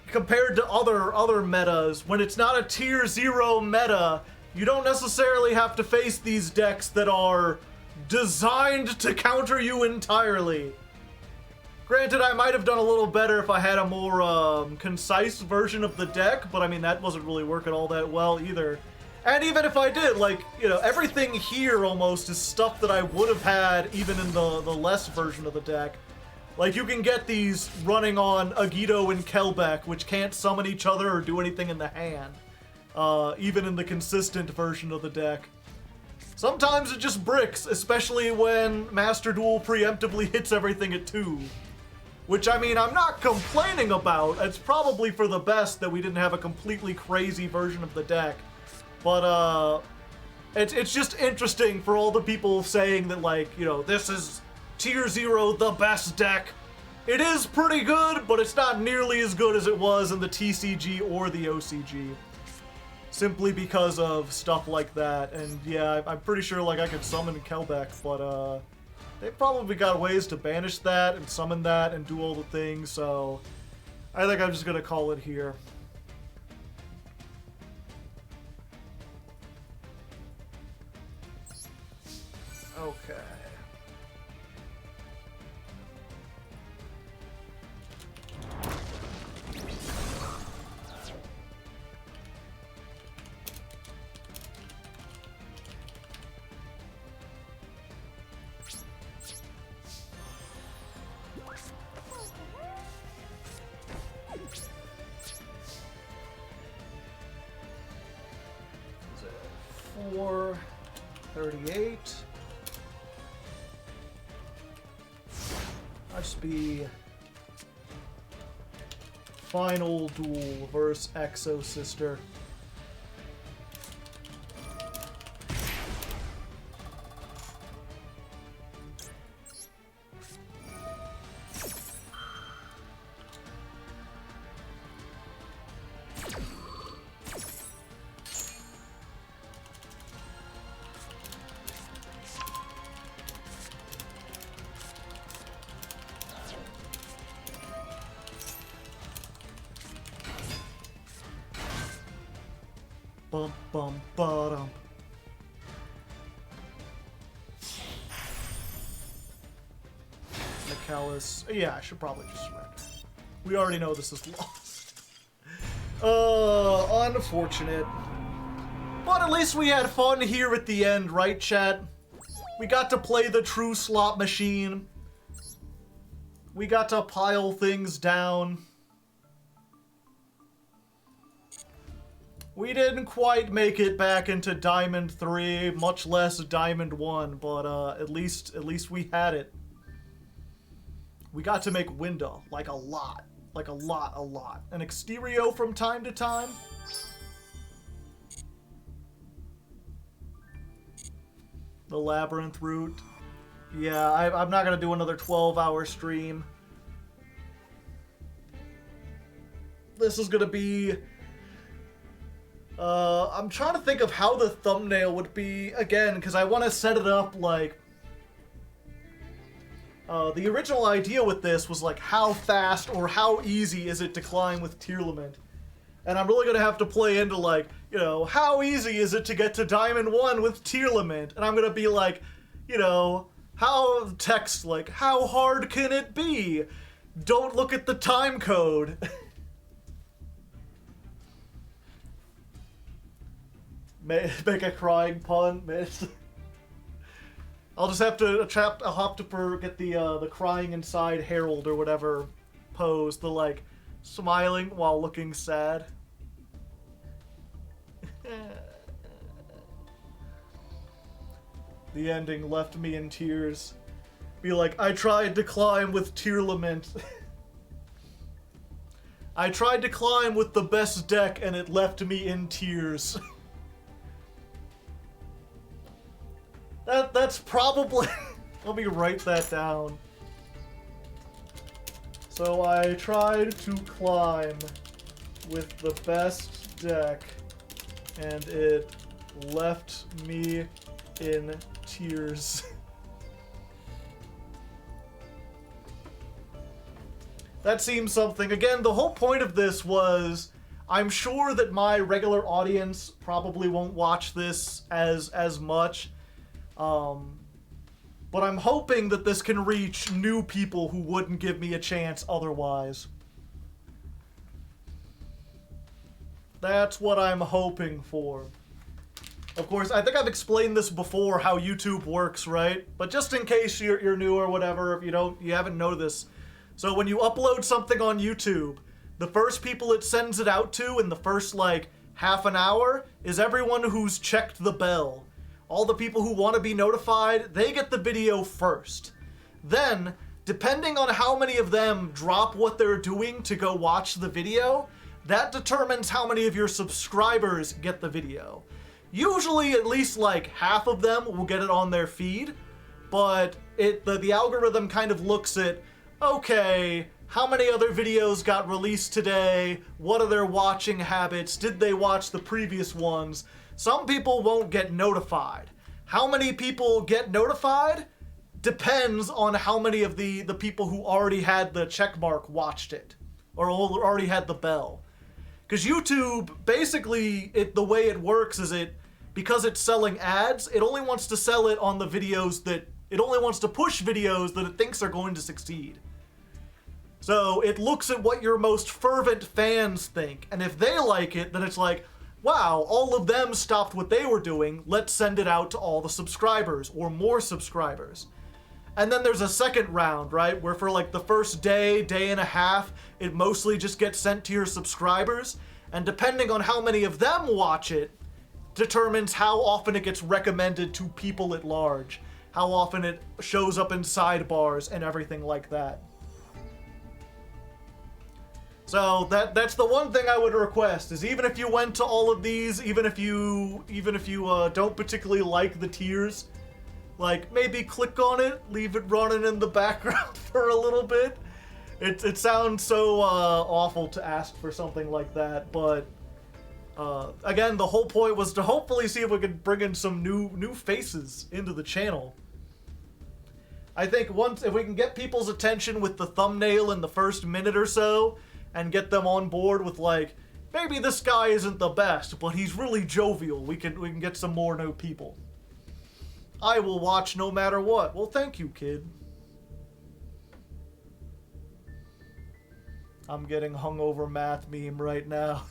compared to other metas. When it's not a tier 0 meta, you don't necessarily have to face these decks that are designed to counter you entirely. Granted, I might have done a little better if I had a more concise version of the deck, but I mean, that wasn't really working all that well either. And even if I did, like, you know, everything here almost is stuff that I would have had even in the less version of the deck. Like, you can get these running on Agito and Kelbeck, which can't summon each other or do anything in the hand. Even in the consistent version of the deck. Sometimes it just bricks, especially when Master Duel preemptively hits everything at 2. Which, I mean, I'm not complaining about. It's probably for the best that we didn't have a completely crazy version of the deck. But, it's just interesting for all the people saying that, like, you know, this is tier 0, the best deck. It is pretty good, but it's not nearly as good as it was in the TCG or the OCG. Simply because of stuff like that. And yeah, I'm pretty sure, like, I could summon Kelbeck, but, they probably got ways to banish that and summon that and do all the things, so I think I'm just gonna call it here. Okay. Is it 438? Must be Final Duel versus Exo Sister. Bum bum bottom. Michaelis. Yeah, I should probably just surrender. We already know this is lost. Unfortunate. But at least we had fun here at the end, right, chat? We got to play the true slot machine. We got to pile things down. We didn't quite make it back into Diamond 3, much less Diamond 1, but at least we had it. We got to make Window, like a lot. Like a lot. An Exterio from time to time. The Labyrinth route. Yeah, I'm not going to do another 12-hour stream. This is going to be... I'm trying to think of how the thumbnail would be, again, because I want to set it up like... the original idea with this was like, how fast or how easy is it to climb with Tearlament? And I'm really going to have to play into like, you know, how easy is it to get to Diamond 1 with Tearlament? And I'm going to be like, you know, how text like, how hard can it be? Don't look at the time code. Make a crying pun, miss. I'll just have to get the crying inside Herald or whatever pose, the like smiling while looking sad. The ending left me in tears. Be like, I tried to climb with Tearlament. I tried to climb with the best deck and it left me in tears. That's probably... Let me write that down. So I tried to climb with the best deck, and it left me in tears. That seems something. Again, the whole point of this was, I'm sure that my regular audience probably won't watch this as much, but I'm hoping that this can reach new people who wouldn't give me a chance otherwise. That's what I'm hoping for. Of course, I think I've explained this before, how YouTube works, right? But just in case you're new or whatever, if you haven't noticed. So when you upload something on YouTube, the first people it sends it out to in the first, like, half an hour is everyone who's checked the bell. All the people who want to be notified, they get the video first. Then, depending on how many of them drop what they're doing to go watch the video, that determines how many of your subscribers get the video. Usually at least like half of them will get it on their feed, but the algorithm kind of looks at, okay, how many other videos got released today? What are their watching habits? Did they watch the previous ones? Some people won't get notified. How many people get notified depends on how many of the people who already had the check mark watched it, or already had the bell. Because YouTube, basically, the way it works is because it's selling ads, it only wants to sell it on the videos it only wants to push videos that it thinks are going to succeed. So it looks at what your most fervent fans think, and if they like it, then it's like, wow, all of them stopped what they were doing, let's send it out to all the subscribers, or more subscribers. And then there's a second round, right, where for like the first day and a half, it mostly just gets sent to your subscribers, and depending on how many of them watch it, determines how often it gets recommended to people at large, how often it shows up in sidebars and everything like that. So that's the one thing I would request, is even if you went to all of these, even if you don't particularly like the tiers, like maybe click on it, leave it running in the background for a little bit. It sounds so awful to ask for something like that, but again, the whole point was to hopefully see if we could bring in some new faces into the channel. I think if we can get people's attention with the thumbnail in the first minute or so, and get them on board with, like, maybe this guy isn't the best, but he's really jovial, we can get some more new people. I will watch no matter what. Well, thank you, kid. I'm getting hungover math meme right now.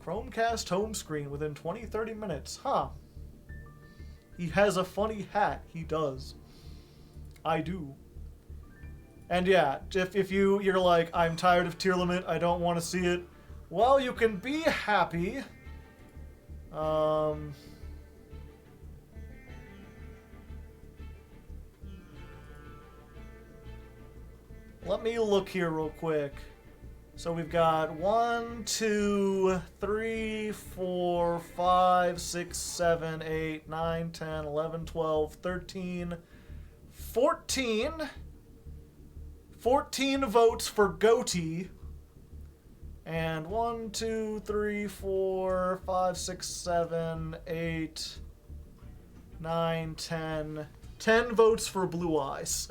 Chromecast home screen within 20-30 minutes. Huh. He has a funny hat. He does. I do. And yeah, if you're like, I'm tired of Tearlament, I don't want to see it, well, you can be happy. Let me look here real quick. So we've got 1, 2, 3, 4, 5, 6, 7, 8, 9, 10, 11, 12, 13, 14... 14 votes for Goatee, and 1, 2, 3, 4, 5, 6, 7, 8, 9, 10. 10 votes for Blue Eyes.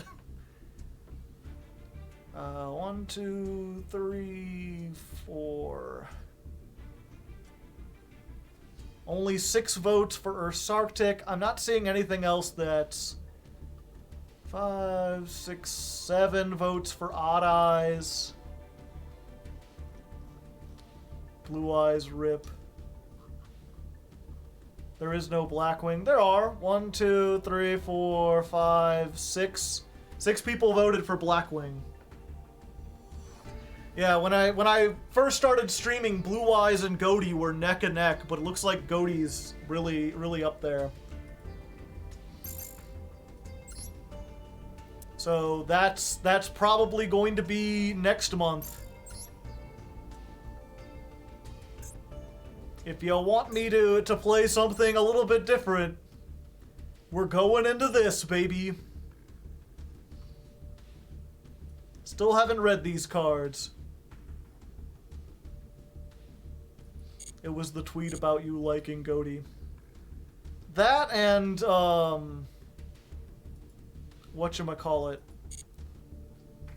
1, 2, 3, 4. Only 6 votes for Ursarctic. I'm not seeing anything else that's 5, 6, 7 votes for Odd Eyes. Blue Eyes rip. There is no Blackwing. There are 1, 2, 3, 4, 5, 6. 6 people voted for Blackwing. Yeah, when I first started streaming, Blue Eyes and Goatee were neck and neck, but it looks like Goatee's really up there. So that's probably going to be next month. If you want me to play something a little bit different, we're going into this, baby. Still haven't read these cards. It was the tweet about you liking Goaty. That and, whatchamacallit.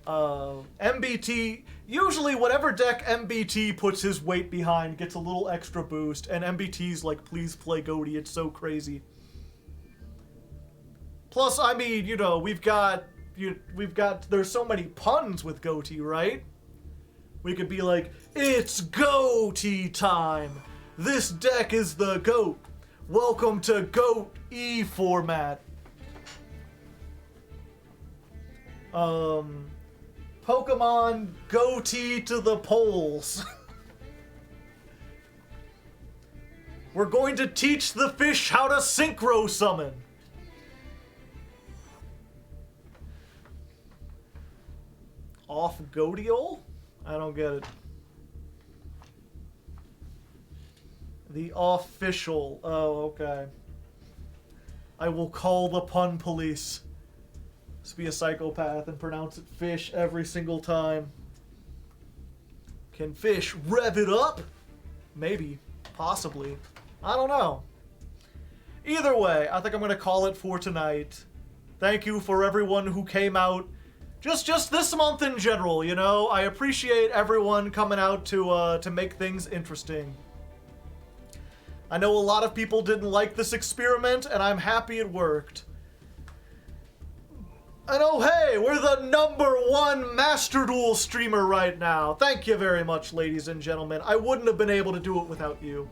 MBT, usually whatever deck MBT puts his weight behind gets a little extra boost, and MBT's like, please play Goaty, it's so crazy. Plus, I mean, you know, there's so many puns with Goaty, right? We could be like, it's Goaty time! This deck is the GOAT! Welcome to GOAT E format! Pokemon Goatee to the polls. We're going to teach the fish how to synchro summon. Off Goatiole? I don't get it. The official. Oh, okay. I will call the pun police. Let's be a psychopath and pronounce it fish every single time. Can fish rev it up? Maybe. Possibly. I don't know. Either way, I think I'm going to call it for tonight. Thank you for everyone who came out. Just this month in general, you know? I appreciate everyone coming out to make things interesting. I know a lot of people didn't like this experiment, and I'm happy it worked. And oh hey, we're the #1 Master Duel streamer right now. Thank you very much, ladies and gentlemen. I wouldn't have been able to do it without you.